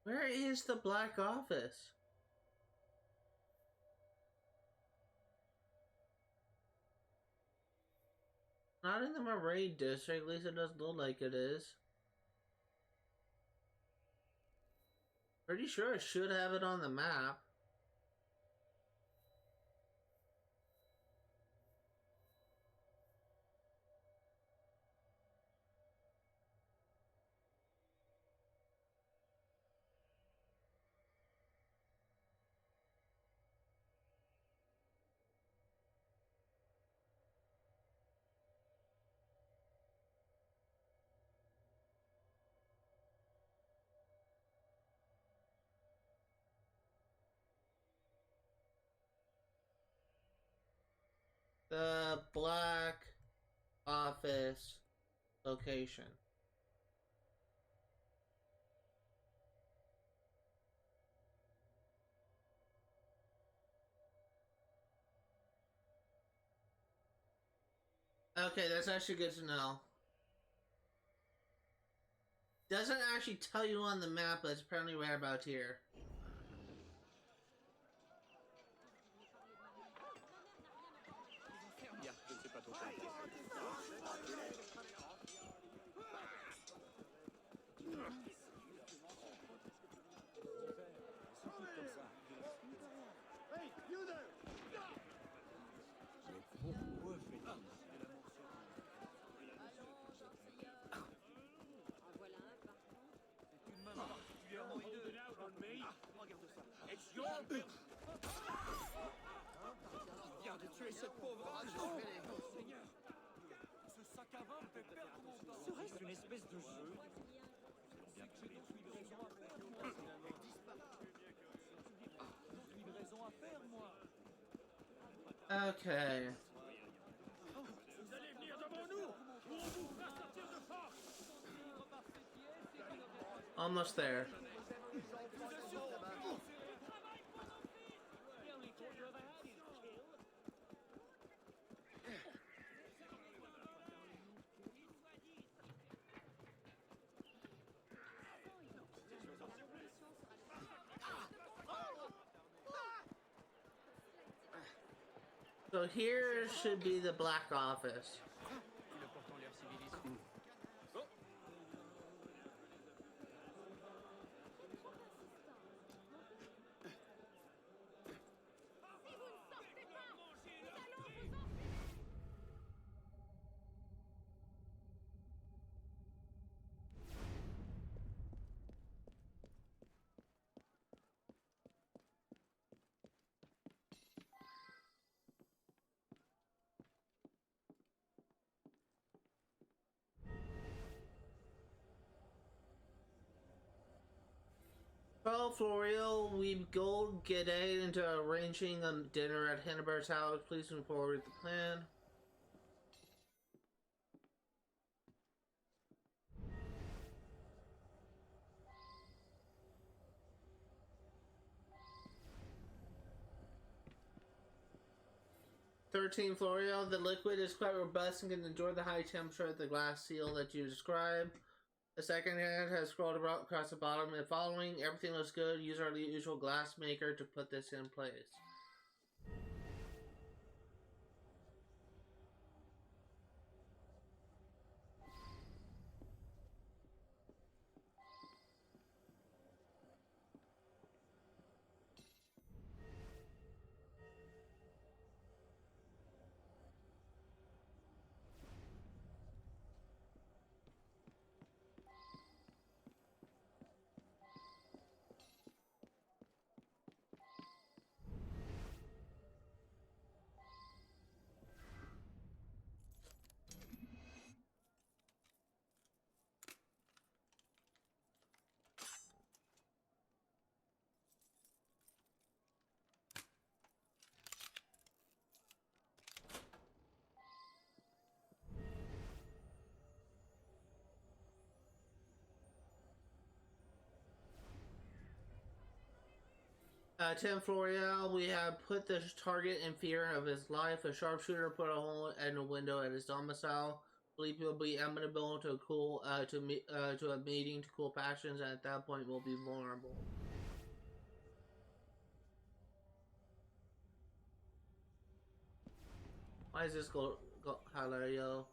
Where is the Black Office? Not in the Moray district, at least it doesn't look like it is. Pretty sure I should have it on the map. The Black Office location. Okay, that's actually good to know. Doesn't actually tell you on the map, but it's apparently right about here. Viens de tuer cette pauvre âge. Seigneur, ce sac à vin me fait perdre mon temps. Serait-ce une espèce de jeu? J'ai donc une raison à faire, moi. Une raison à faire, moi. Okay. Vous allez venir devant nous ou on vous fera sortir de force. Almost there. So here should be the Black Office. Well, Florio, we go get into arranging a dinner at Hannibal's house. Please move forward with the plan. Florio, the liquid is quite robust and can endure the high temperature of the glass seal that you described. The second hand has scrolled across the bottom and following. Everything looks good. Use our usual glass maker to put this in place. Tim Florio, we have put the target in fear of his life. A sharpshooter put a hole in a window at his domicile. Believe he'll be amenable to a meeting to cool passions, and at that point will be vulnerable. Why is this go highlighted yellow?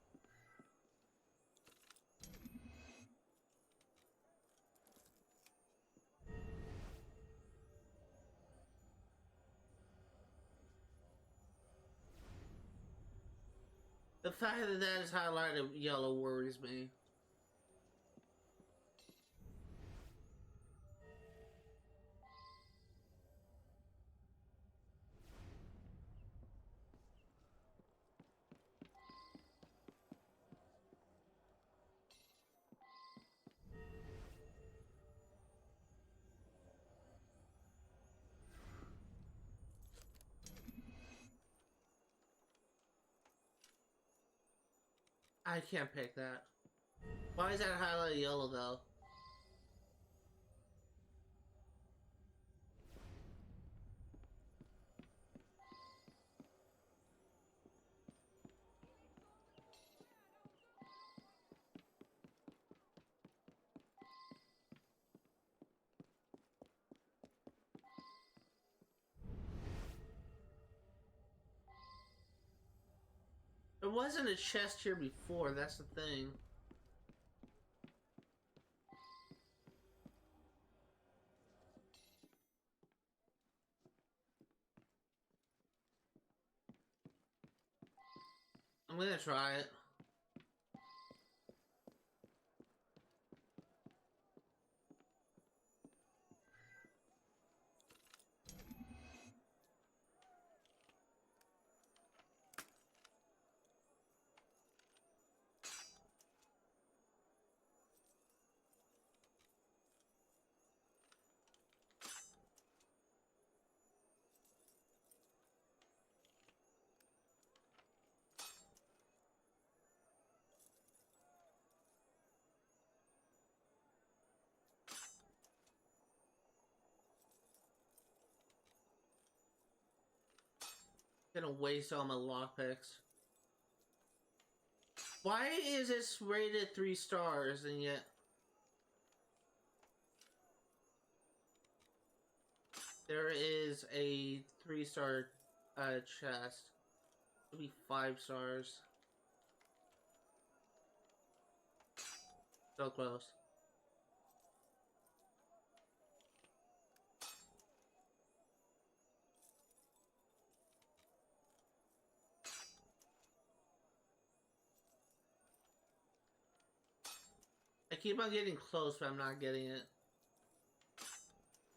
The fact that that is highlighted yellow worries me. I can't pick that. Why is that highlighted yellow though? There wasn't a chest here before, that's the thing. I'm gonna try it. Gonna waste all my lockpicks. Why is this rated 3 stars and yet there is a 3-star chest? It'll be 5 stars. So close. I keep on getting close, but I'm not getting it.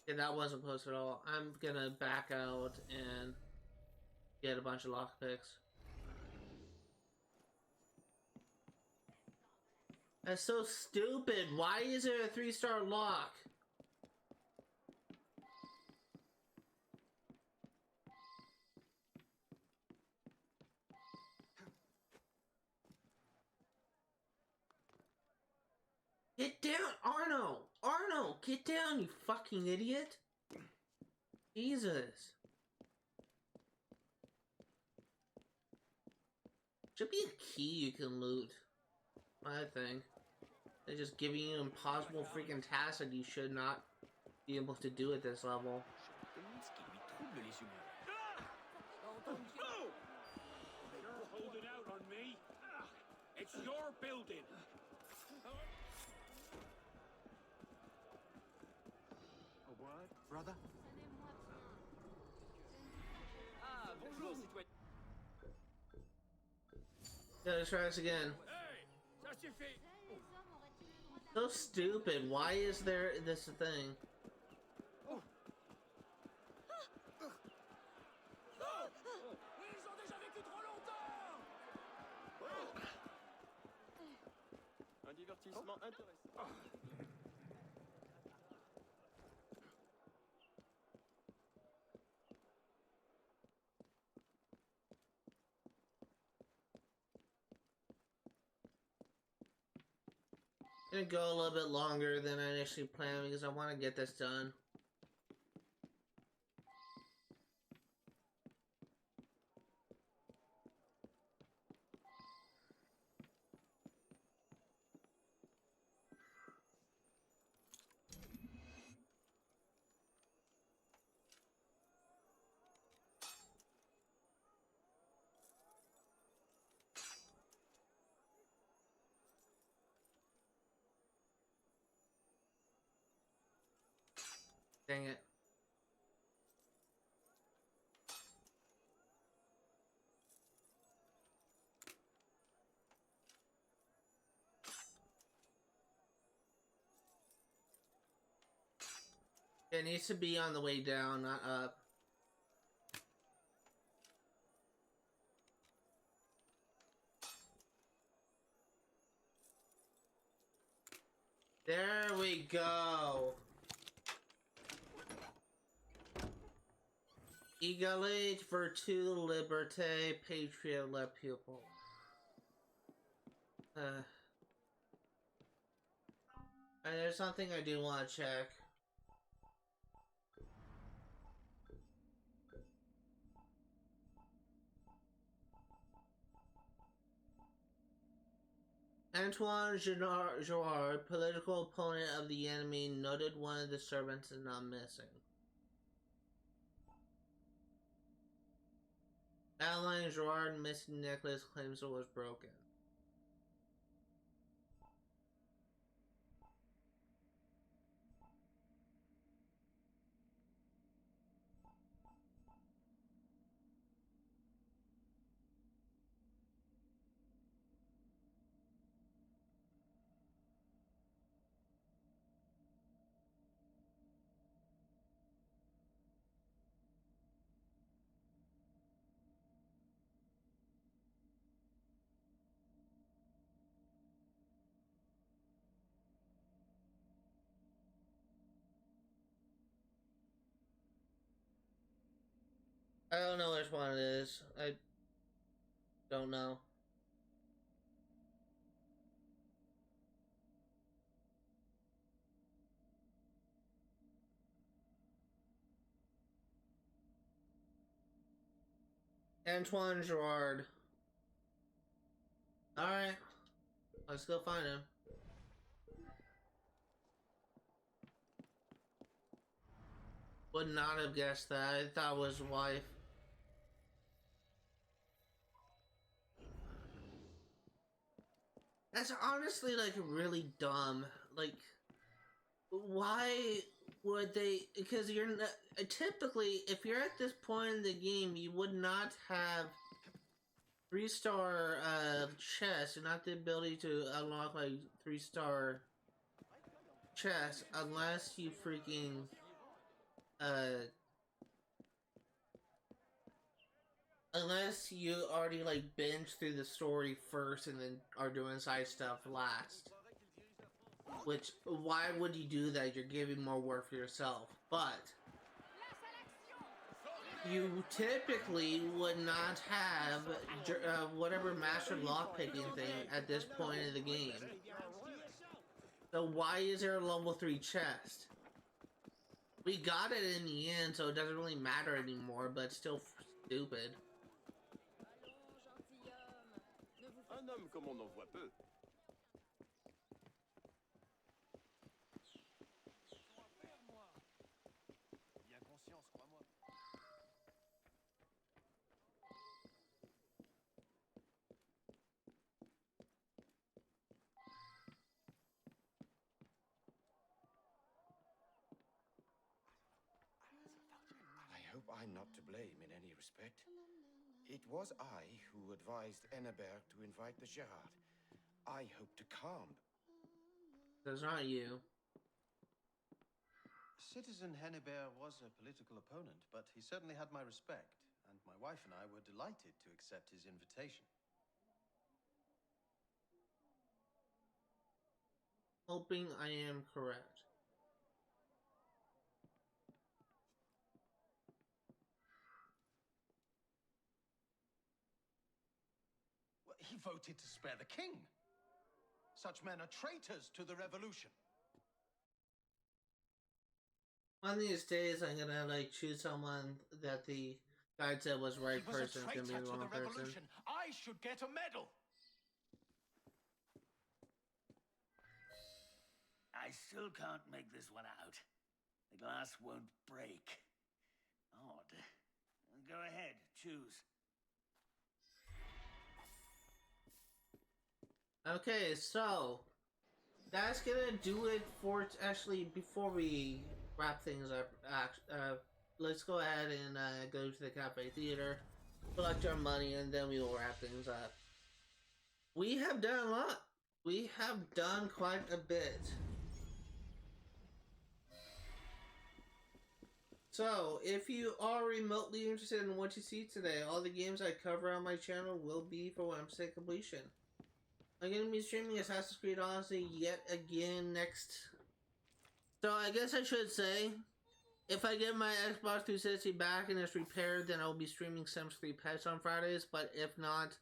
Yeah, that wasn't close at all. I'm gonna back out and get a bunch of lockpicks. That's so stupid. Why is there a 3-star lock? Get down, Arno! Arno, get down, you fucking idiot! Jesus. Should be a key you can loot, I think. They're just giving you impossible freaking tasks that you should not be able to do at this level. You're holding out on me? It's your building. A word, brother? Ah, bonjour, citoyen. Gotta try this again. Hey, ça suffit. So stupid. Why is there this thing? Ils ont déjà vécu trop longtemps. Un divertissement intéressant. Gonna go a little bit longer than I initially planned because I want to get this done. Dang it. It needs to be on the way down, not up. There we go. Egalite, Virtue, Liberté, Patriot, Le Pupil. There's something I do want to check. Antoine Girard, political opponent of the enemy, noted one of the servants is not missing. Adeline Girard missing necklace claims it was broken. I don't know which one it is. I don't know. Antoine Girard. Alright. Let's go find him. Would not have guessed that. I thought it was his wife. That's honestly, like, really dumb. Like, why would they... Because you're not... Typically, if you're at this point in the game, you would not have 3-star chests, and not the ability to unlock, like, 3-star chests, unless you freaking... Unless you already, like, binge through the story first and then are doing side stuff last. Which, why would you do that? You're giving more work for yourself. But, you typically would not have whatever master lockpicking thing at this point in the game. So why is there a level 3 chest? We got it in the end, so it doesn't really matter anymore, but it's still stupid. Un homme comme on en voit peu. Bien conscience, crois-moi. I hope I'm not to blame in any respect. It was I who advised Enneberg to invite the Gerard. I hope to calm. That's not you. Citizen Hennebert was a political opponent, but he certainly had my respect, and my wife and I were delighted to accept his invitation. Hoping I am correct. Well, he voted to spare the king. Such men are traitors to the revolution. One of these days, I'm gonna like choose someone that the guide said was the right person. It's gonna be the wrong person. I should get a medal. I still can't make this one out. The glass won't break. Odd. Go ahead, choose. Okay, so that's gonna do it for actually. Before we wrap things up, let's go ahead and go to the cafe theater, collect our money, and then we will wrap things up. We have done a lot. We have done quite a bit. So, if you are remotely interested in what you see today, all the games I cover on my channel will be for 100% completion. I'm going to be streaming Assassin's Creed Odyssey yet again next. So I guess I should say, if I get my Xbox 360 back and it's repaired, then I'll be streaming Sims 3 Pets on Fridays. But if not,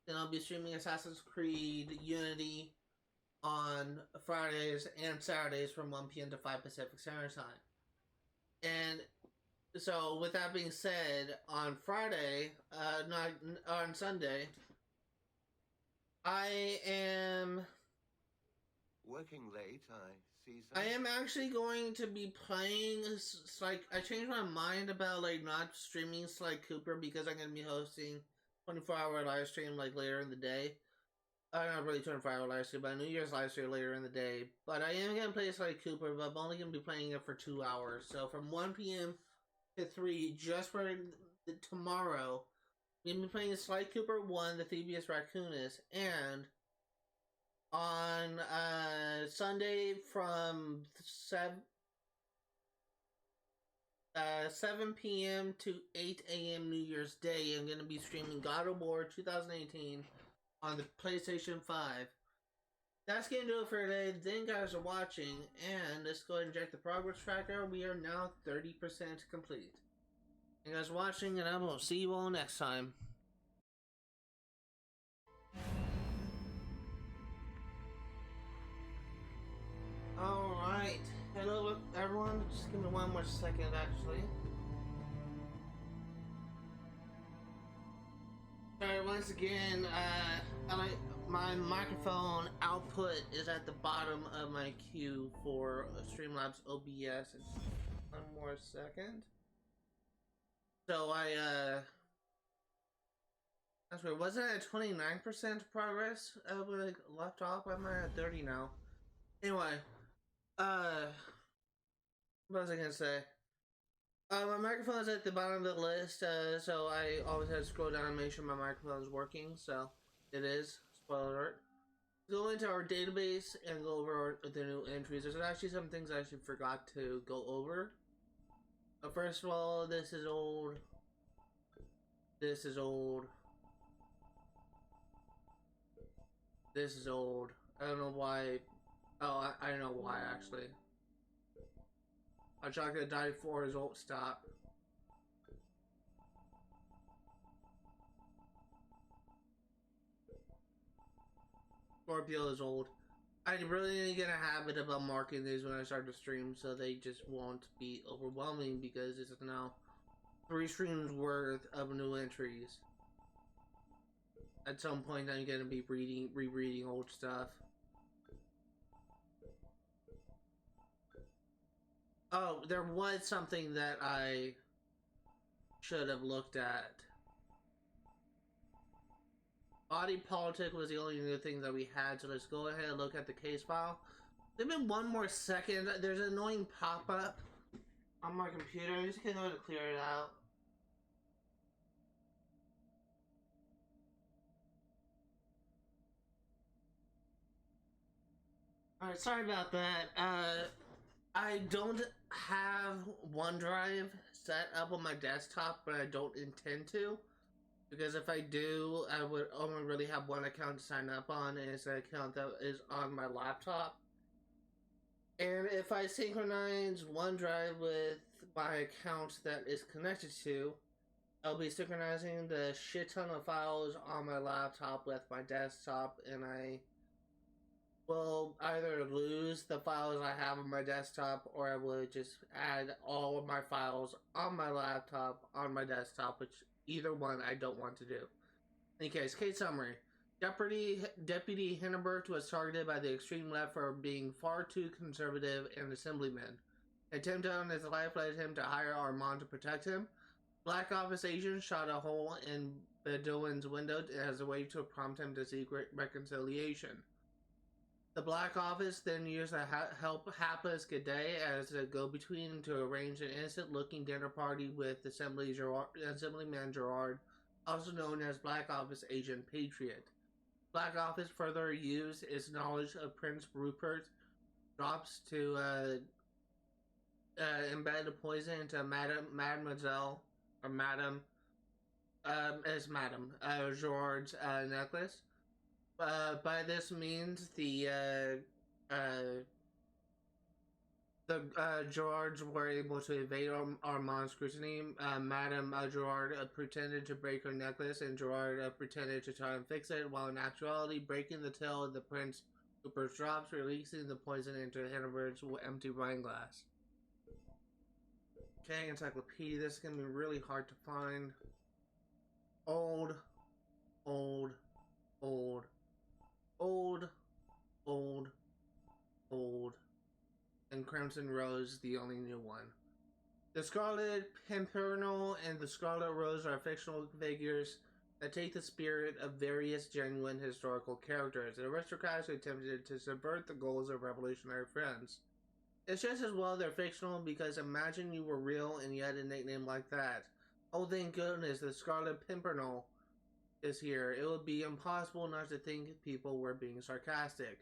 then I'll be streaming Assassin's Creed Unity on Fridays and Saturdays from 1 p.m. to 5 Pacific Standard Time. And so with that being said, on Friday, not on Sunday, I am working late, I see. I am actually going to be playing, like, I changed my mind about, like, not streaming Sly Cooper because I'm going to be hosting 24-hour live stream, like, later in the day. Not really 24-hour live stream, but a New Year's live stream later in the day. But I am going to play Sly Cooper, but I'm only going to be playing it for 2 hours. So from 1 p.m. to 3, just for tomorrow, we'll be playing Sly Cooper 1, the Thievius Raccoonus, and on Sunday from 7 p.m. to 8 a.m. New Year's Day, I'm going to be streaming God of War 2018 on the PlayStation 5. That's going to do it for today. Thank you guys for watching, and let's go ahead and check the progress tracker. We are now 30% complete. Thank you guys for watching, and I will see you all next time. Alright, hello everyone, just give me one more second actually. Alright, once again, my microphone output is at the bottom of my queue for Streamlabs OBS. It's one more second. So that's weird. Wasn't it at 29% progress? We left off. I'm at 30 now. Anyway, what was I gonna say? My microphone is at the bottom of the list, so I always had to scroll down and make sure my microphone is working. So it is. Spoiler alert. Go into our database and go over the new entries. There's actually some things I actually forgot to go over. But first of all, this is old. This is old. This is old. I don't know why. Oh, I know why actually. Our chocolate died 4 years old. Stop. Scorpio is old. I really need to get a habit about marking these when I start to stream so they just won't be overwhelming, because it's now 3 streams worth of new entries. At some point I'm gonna be rereading old stuff. Oh, there was something that I should have looked at. Body Politic was the only new thing that we had, so let's go ahead and look at the case file. Give me 1 more second. There's an annoying pop-up on my computer. I'm just gonna go to clear it out. Alright, sorry about that. I don't have OneDrive set up on my desktop, but I don't intend to. Because if I do, I would only really have one account to sign up on, and it's an account that is on my laptop. And if I synchronize OneDrive with my account that is connected to, I'll be synchronizing the shit ton of files on my laptop with my desktop, and I will either lose the files I have on my desktop, or I will just add all of my files on my laptop on my desktop, which either one I don't want to do. In any case, case summary. Deputy Hindenburg was targeted by the extreme left for being far too conservative and assemblyman. An attempt on his life led him to hire Armand to protect him. Black Office agents shot a hole in Bedouin's window as a way to prompt him to seek reconciliation. The Black Office then used to help hapless Cadet as a go-between to arrange an innocent-looking dinner party with Assemblyman Gerard, also known as Black Office Agent Patriot. Black Office further used its knowledge of Prince Rupert drops to embed the poison into Mademoiselle Gerard's necklace. By this means, the Gerards were able to evade Armand's scrutiny. Madame Gerard pretended to break her necklace, and Gerard pretended to try and fix it, while in actuality breaking the tail of the Prince Rupert's drops, releasing the poison into Hindenburg's empty wine glass. Okay, encyclopedia. This is going to be really hard to find. Old. And Crimson Rose, the only new one. The Scarlet Pimpernel and the Scarlet Rose are fictional figures that take the spirit of various genuine historical characters, and aristocrats who attempted to subvert the goals of revolutionary friends. It's just as well they're fictional, because imagine you were real and you had a nickname like that. Oh, thank goodness, the Scarlet Pimpernel is here. It would be impossible not to think people were being sarcastic.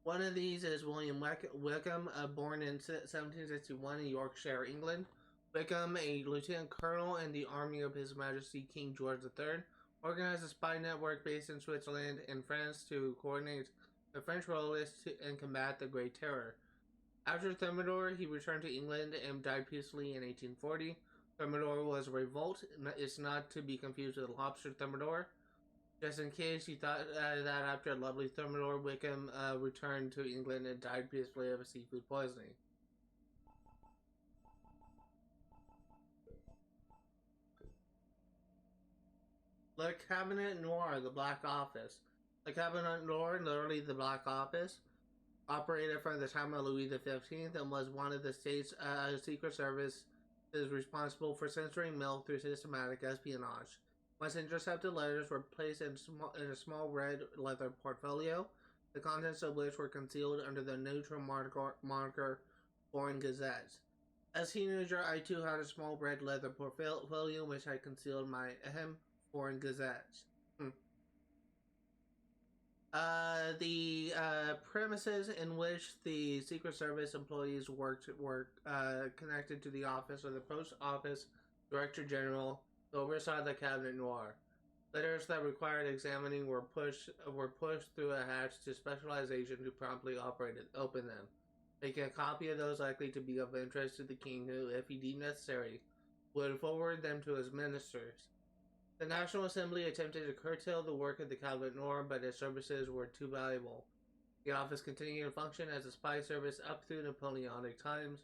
One of these is William Wickham, born in 1761 in Yorkshire, England. Wickham, a lieutenant colonel in the army of His Majesty King George III, organized a spy network based in Switzerland and France to coordinate the French royalists and combat the Great Terror. After Thermidor, he returned to England and died peacefully in 1840. Thermidor was a revolt. It's not to be confused with Lobster Thermidor. Just in case you thought that after a lovely Thermidor, Wickham returned to England and died peacefully of a seafood poisoning. Le Cabinet Noir, the Black Office. The Cabinet Noir, literally the Black Office, operated from the time of Louis XV and was one of the state's secret services responsible for censoring mail through systematic espionage. Once intercepted letters were placed in a small red leather portfolio, the contents of which were concealed under the neutral moniker Foreign Gazettes. As a teenager, I too had a small red leather portfolio in which I concealed my Foreign Gazettes. The premises in which the Secret Service employees worked were connected to the office of the Post Office Director General, who oversaw the Cabinet Noir. Letters that required examining were pushed through a hatch to specialized agents who promptly opened them, making a copy of those likely to be of interest to the king, who, if he deemed necessary, would forward them to his ministers. The National Assembly attempted to curtail the work of the Cabinet Noir, but its services were too valuable. The office continued to function as a spy service up through Napoleonic times.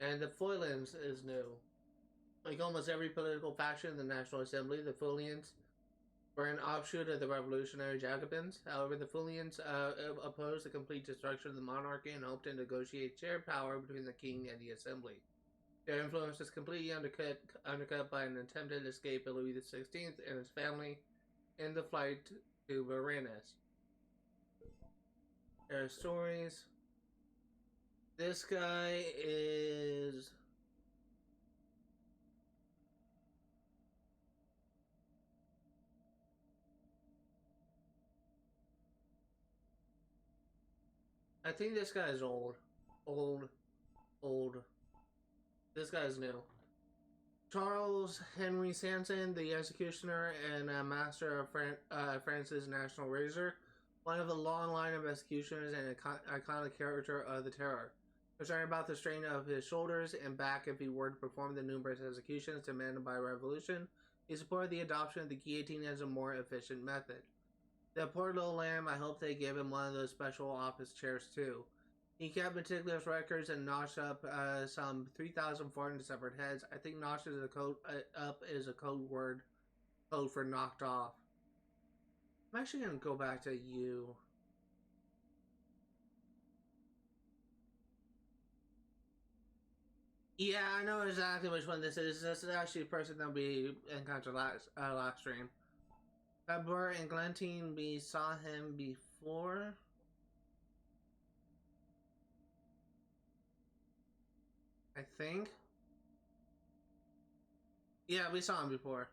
And the Foylians is new. Like almost every political faction in the National Assembly, the Foylians were an offshoot of the Revolutionary Jacobins. However, the Foylians opposed the complete destruction of the monarchy and hoped to negotiate shared power between the king and the Assembly. Their influence was completely undercut by an attempted escape of Louis XVI and his family in the flight to Varennes. There are stories. This guy is... I think this guy is old. Old. This guy is new. Charles Henry Sanson, the executioner and master of France's national razor, one of a long line of executioners and an iconic character of the terror. Concerned about the strain of his shoulders and back if he were to perform the numerous executions demanded by revolution, he supported the adoption of the guillotine as a more efficient method. The poor little lamb, I hope they give him one of those special office chairs too. He kept meticulous records and notched up some 3,400 severed heads. I think notched is a code word for knocked off. I'm actually going to go back to you. Yeah, I know exactly which one this is. This is actually a person that we encountered last stream. February and Glantine, we saw him before. I think. Yeah, we saw him before.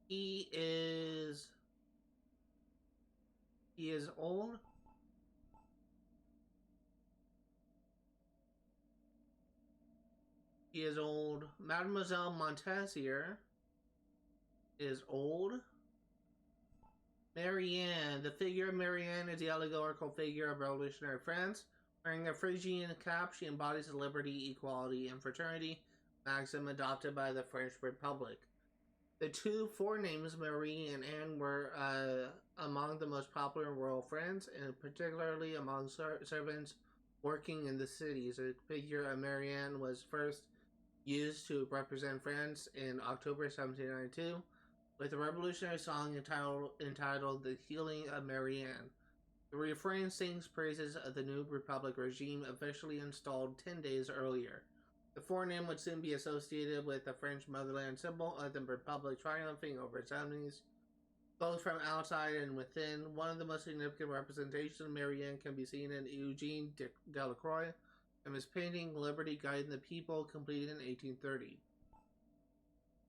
He is old. He is old. Mademoiselle Montessier is old. Marianne. The figure of Marianne is the allegorical figure of revolutionary France. Wearing a Phrygian cap, she embodies the liberty, equality, and fraternity maxim adopted by the French Republic. The two forenames, Marie and Anne, were among the most popular in royal France, and particularly among servants working in the cities. The figure of Marianne was first used to represent France in October 1792, with a revolutionary song entitled The Healing of Marianne. The refrain sings praises of the new Republic regime officially installed 10 days earlier. The forename would soon be associated with the French motherland symbol of the Republic triumphing over its enemies, both from outside and within. One of the most significant representations of Marianne can be seen in Eugene Delacroix and his painting Liberty Guiding the People, completed in 1830.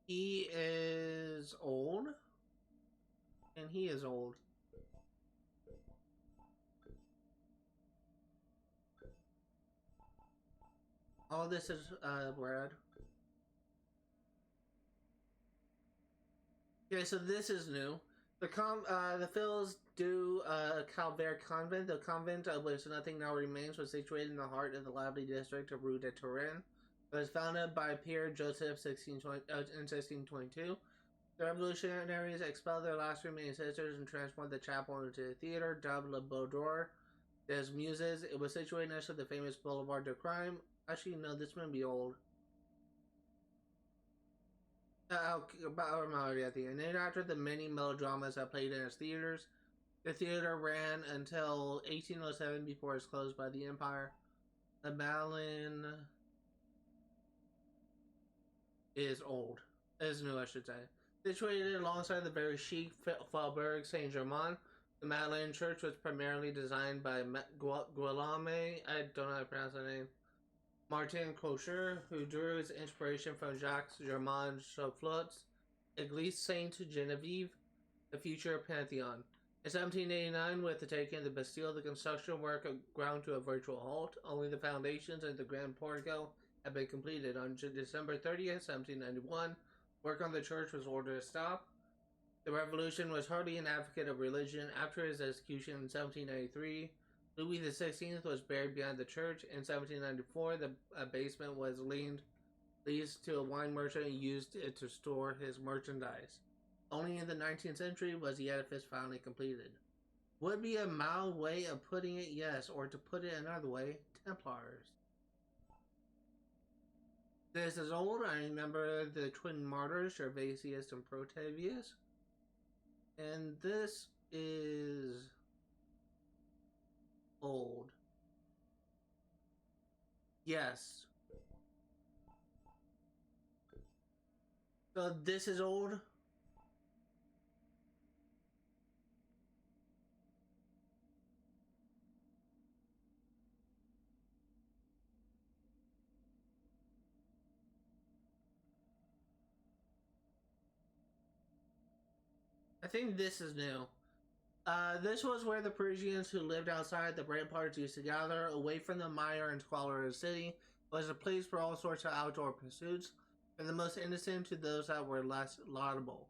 He is old, and he is old. All this is Brad. Okay, so this is new. The Phils do Calvaire Convent. The convent, of which nothing now remains, was situated in the heart of the lively district of Rue de Touraine. It was founded by Pierre Joseph in 1622. The revolutionaries expelled their last remaining sisters and transformed the chapel into a theater dubbed Le Boudoir des Muses. It was situated next to the famous Boulevard de Crime. Actually, no, this may be old. I'm already at the end. Named after the many melodramas that played in its theaters, the theater ran until 1807 before it was closed by the Empire. The Madeleine is old. Is new, I should say. Situated alongside the very chic Faubourg Saint-Germain, the Madeleine Church was primarily designed by Guillaume, I don't know how to pronounce that name, Martin Cocher, who drew his inspiration from Jacques Germain Chouflot's Église Sainte-Geneviève, the future Pantheon. In 1789, with the taking of the Bastille, the construction work ground to a virtual halt. Only the foundations and the grand portico had been completed. On December 30th, 1791, work on the church was ordered to stop. The revolution was hardly an advocate of religion. After his execution in 1793, Louis XVI was buried behind the church. In 1794, the basement was leased to a wine merchant and used it to store his merchandise. Only in the 19th century was the edifice finally completed. would be a mild way of putting it, yes, or to put it another way, Templars. This is old. I remember the twin martyrs, Gervasius and Protavius. And this is old. Yes. So this is old. I think this is new. This was where the Parisians who lived outside the ramparts used to gather, away from the mire and squalor of the city. It was a place for all sorts of outdoor pursuits, from the most innocent to those that were less laudable.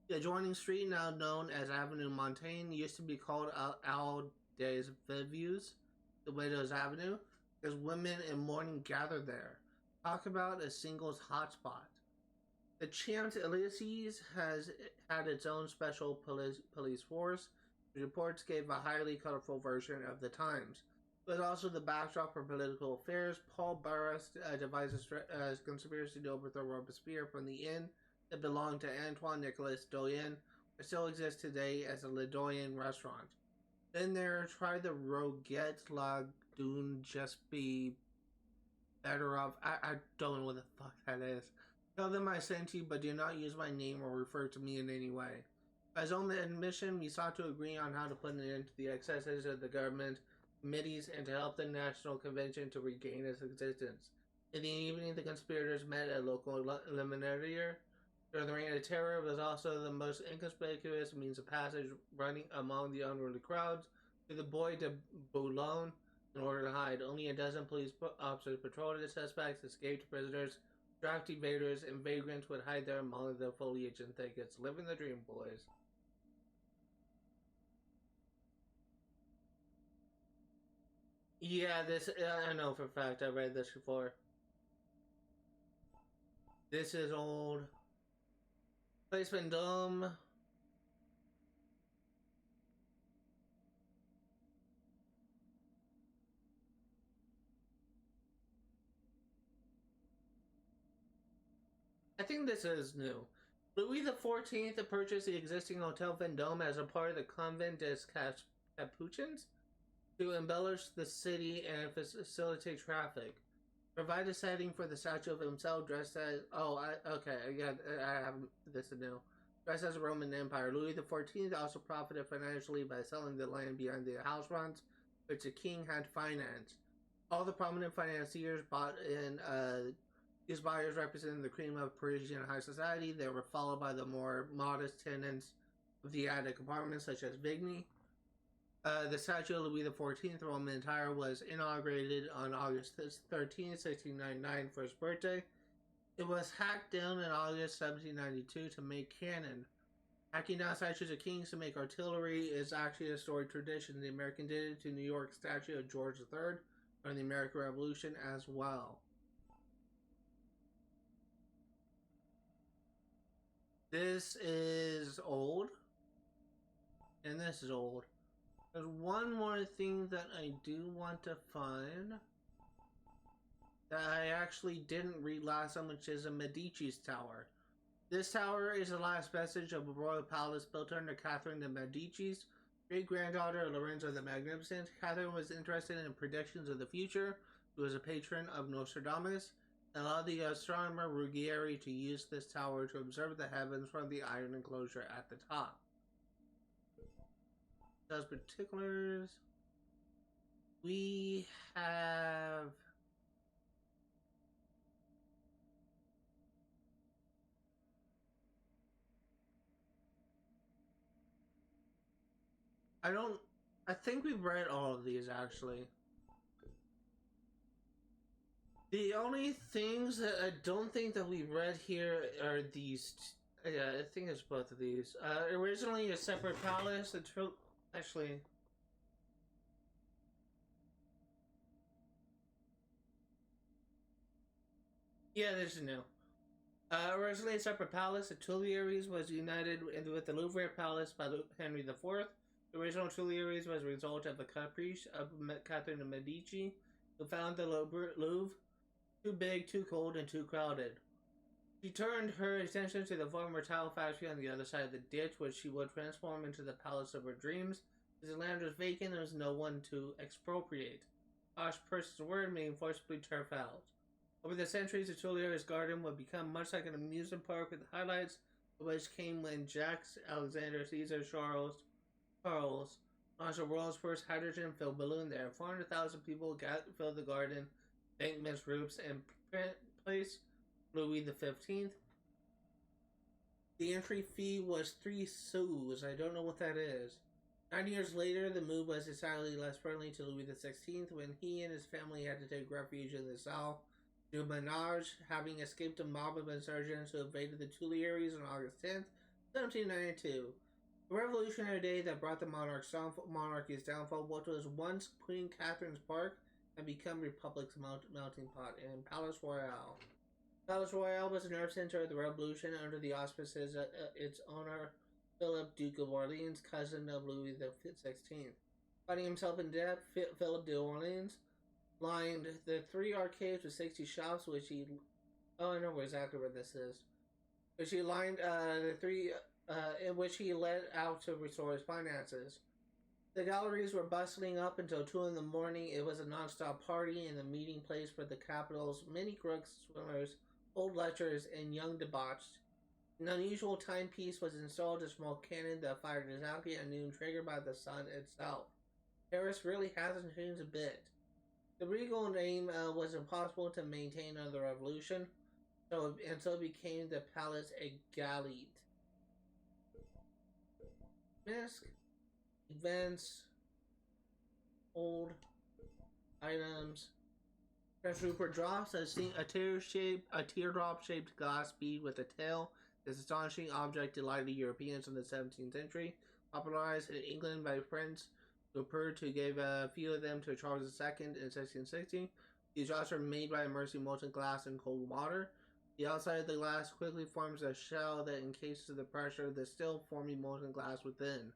The adjoining street, now known as Avenue Montaigne, used to be called Al des Views, the Widows' Avenue, because women in mourning gathered there. Talk about a singles hotspot. The Champs-Élysées has had its own special police force. The reports gave a highly colorful version of the times. But also the backdrop for political affairs. Paul Barras devised a conspiracy to overthrow Robespierre from the inn that belonged to Antoine Nicolas Doyen, which still exists today as a Le Doyen restaurant. Then there, try the Roguette Lagoon just be better off. I don't know what the fuck that is. Tell them I sent you, but do not use my name or refer to me in any way. By his own admission, we sought to agree on how to put an end to the excesses of the government committees and to help the National Convention to regain its existence. In the evening, the conspirators met at a local liminaire. During the Reign of Terror, it was also the most inconspicuous means of passage, running among the unruly crowds to the Bois de Boulogne in order to hide. Only a dozen police officers patrolled the suspects, escaped prisoners, draft evaders, and vagrants would hide there among the foliage and thickets. Living the dream, boys. Yeah, this, I know for a fact, I read this before. This is old. Placement Dome. I think this is new. Louis XIV purchased the existing Hotel Vendôme as a part of the Convent des Capuchins to embellish the city and facilitate traffic. Provide a setting for the statue of himself dressed as... okay, I have this new. Dressed as a Roman Empire. Louis XIV also profited financially by selling the land behind the house fronts, which the king had financed. All the prominent financiers bought in... These buyers represented the cream of Parisian high society. They were followed by the more modest tenants of the attic apartments, such as Vigny. The statue of Louis XIV, Roman Empire, was inaugurated on August 13, 1699, for his birthday. It was hacked down in August 1792 to make cannon. Hacking down statues of kings to make artillery is actually a storied tradition. The American did it to New York statue of George III during the American Revolution as well. This is old, and this is old. There's one more thing that I do want to find that I actually didn't read last time, which is a Medici's Tower. This tower is the last vestige of a royal palace built under Catherine de Medici's great-granddaughter of Lorenzo the Magnificent. Catherine was interested in predictions of the future. She was a patron of Nostradamus, and allowed the astronomer Ruggieri to use this tower to observe the heavens from the iron enclosure at the top. Those particulars. We have... I think we've read all of these, actually. The only things that I don't think that we read here are these. Yeah, I think it's both of these. Originally a separate palace. Actually. Yeah, this is new. Originally a separate palace, the Tuileries was united with the Louvre Palace by Henry IV. The original Tuileries was a result of the caprice of Catherine de Medici, who found the Louvre too big, too cold, and too crowded. She turned her attention to the former tile factory on the other side of the ditch, which she would transform into the palace of her dreams. As the land was vacant, there was no one to expropriate. Posh person's word being forcibly turf out. Over the centuries, the Tuileries Garden would become much like an amusement park, with highlights of which came when Jacques Alexander Caesar Charles launched the world's first hydrogen-filled balloon there. 400,000 people filled the garden, embankments, roofs, and placed Louis XV. The entry fee was 3 sous. I don't know what that is. 9 years later, the move was decidedly less friendly to Louis XVI when he and his family had to take refuge in the Salle du Menage, having escaped a mob of insurgents who invaded the Tuileries on August 10th, 1792. The revolutionary day that brought the monarchy's downfall, what was once Queen Catherine's Park, had become Republic's melting pot in Palais Royal. Palais Royal was the nerve center of the revolution under the auspices of its owner, Philip, Duke of Orleans, cousin of Louis XVI. Finding himself in debt, Philip de Orleans lined the 3 arcades with 60 shops, which he... Oh, I know exactly where this is. Which he lined in which he let out to restore his finances. The galleries were bustling up until 2 in the morning. It was a non-stop party and the meeting place for the capital's many crooks, swimmers, old lechers, and young debauched. An unusual timepiece was installed, a small cannon that fired exactly at noon, triggered by the sun itself. Paris really hasn't changed a bit. The regal name was impossible to maintain under the revolution, so it became the Palais Égalité. Misc, events, old items. Prince Rupert drops a teardrop-shaped glass bead with a tail. This astonishing object delighted Europeans in the 17th century, popularized in England by Prince Rupert, who gave a few of them to Charles II in 1660. These drops are made by immersing molten glass in cold water. The outside of the glass quickly forms a shell that encases the pressure of the still forming molten glass within.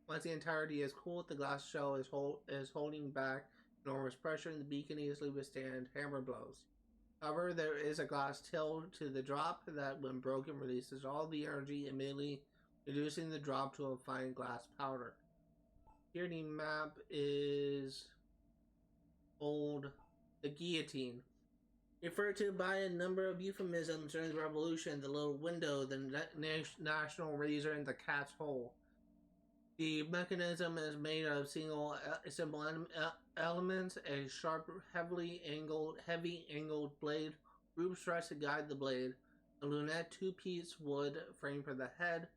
Once the entirety is cooled, the glass shell is holding back enormous pressure, and the bead can easily withstand hammer blows. However, there is a glass tail to the drop that, when broken, releases all the energy, immediately reducing the drop to a fine glass powder. Here the map is old. The guillotine. Referred to by a number of euphemisms during the revolution, the little window, the national razor, and the cat's hole. The mechanism is made of simple elements, a sharp, heavy angled blade, rope struts to guide the blade, a lunette, 2-piece wood frame for the head,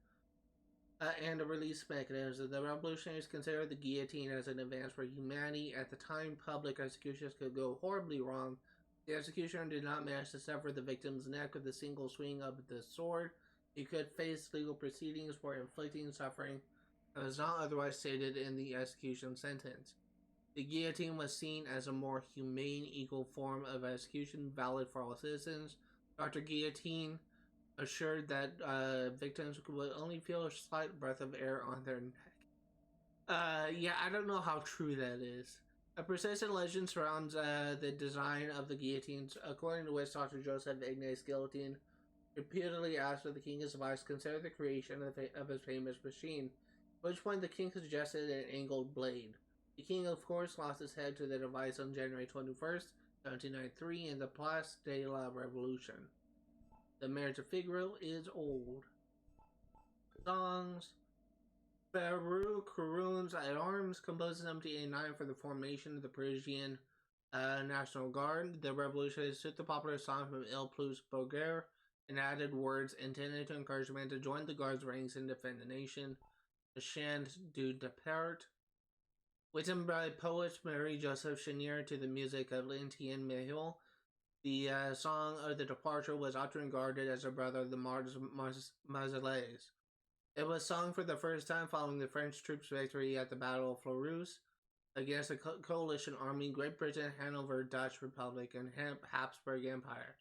and a release mechanism. The revolutionaries considered the guillotine as an advance for humanity. At the time, public executions could go horribly wrong. The executioner did not manage to sever the victim's neck with a single swing of the sword. He could face legal proceedings for inflicting suffering that was not otherwise stated in the execution sentence. The guillotine was seen as a more humane, equal form of execution, valid for all citizens. Dr. Guillotine assured that victims would only feel a slight breath of air on their neck. Yeah, I don't know how true that is. A persistent legend surrounds the design of the guillotines, according to which Dr. Joseph Ignace Guillotine repeatedly asked for the king's advice to consider the creation of his famous machine, at which point the king suggested an angled blade. The king, of course, lost his head to the device on January 21st, 1793, in the Place de la Revolution. The Marriage of Figaro is old. Songs. Baruch Caroons at Arms, composed in 1789 for the formation of the Parisian National Guard. The revolutionaries took the popular song from Il Plus Bourgeois and added words intended to encourage men to join the Guard's ranks and defend the nation. The Chant du Départ, written by poet Marie-Joseph Chenier to the music of Etienne Mehul. The song of the departure was often regarded as a brother of the Marseillaise. It was sung for the first time following the French troops' victory at the Battle of Fleurus against the coalition army, Great Britain, Hanover, Dutch Republic, and Habsburg Empire.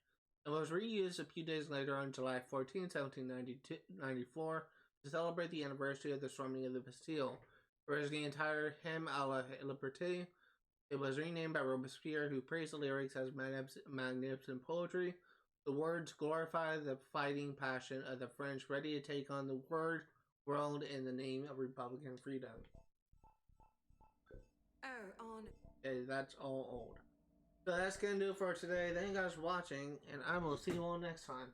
It was reused a few days later on July 14, 1794, to celebrate the anniversary of the storming of the Bastille. whereas the entire hymn à la liberté, it was renamed by Robespierre, who praised the lyrics as magnificent poetry. The words glorify the fighting passion of the French ready to take on the world in the name of Republican freedom. Oh, on. Okay, that's all old. So that's going to do it for today. Thank you guys for watching, and I will see you all next time.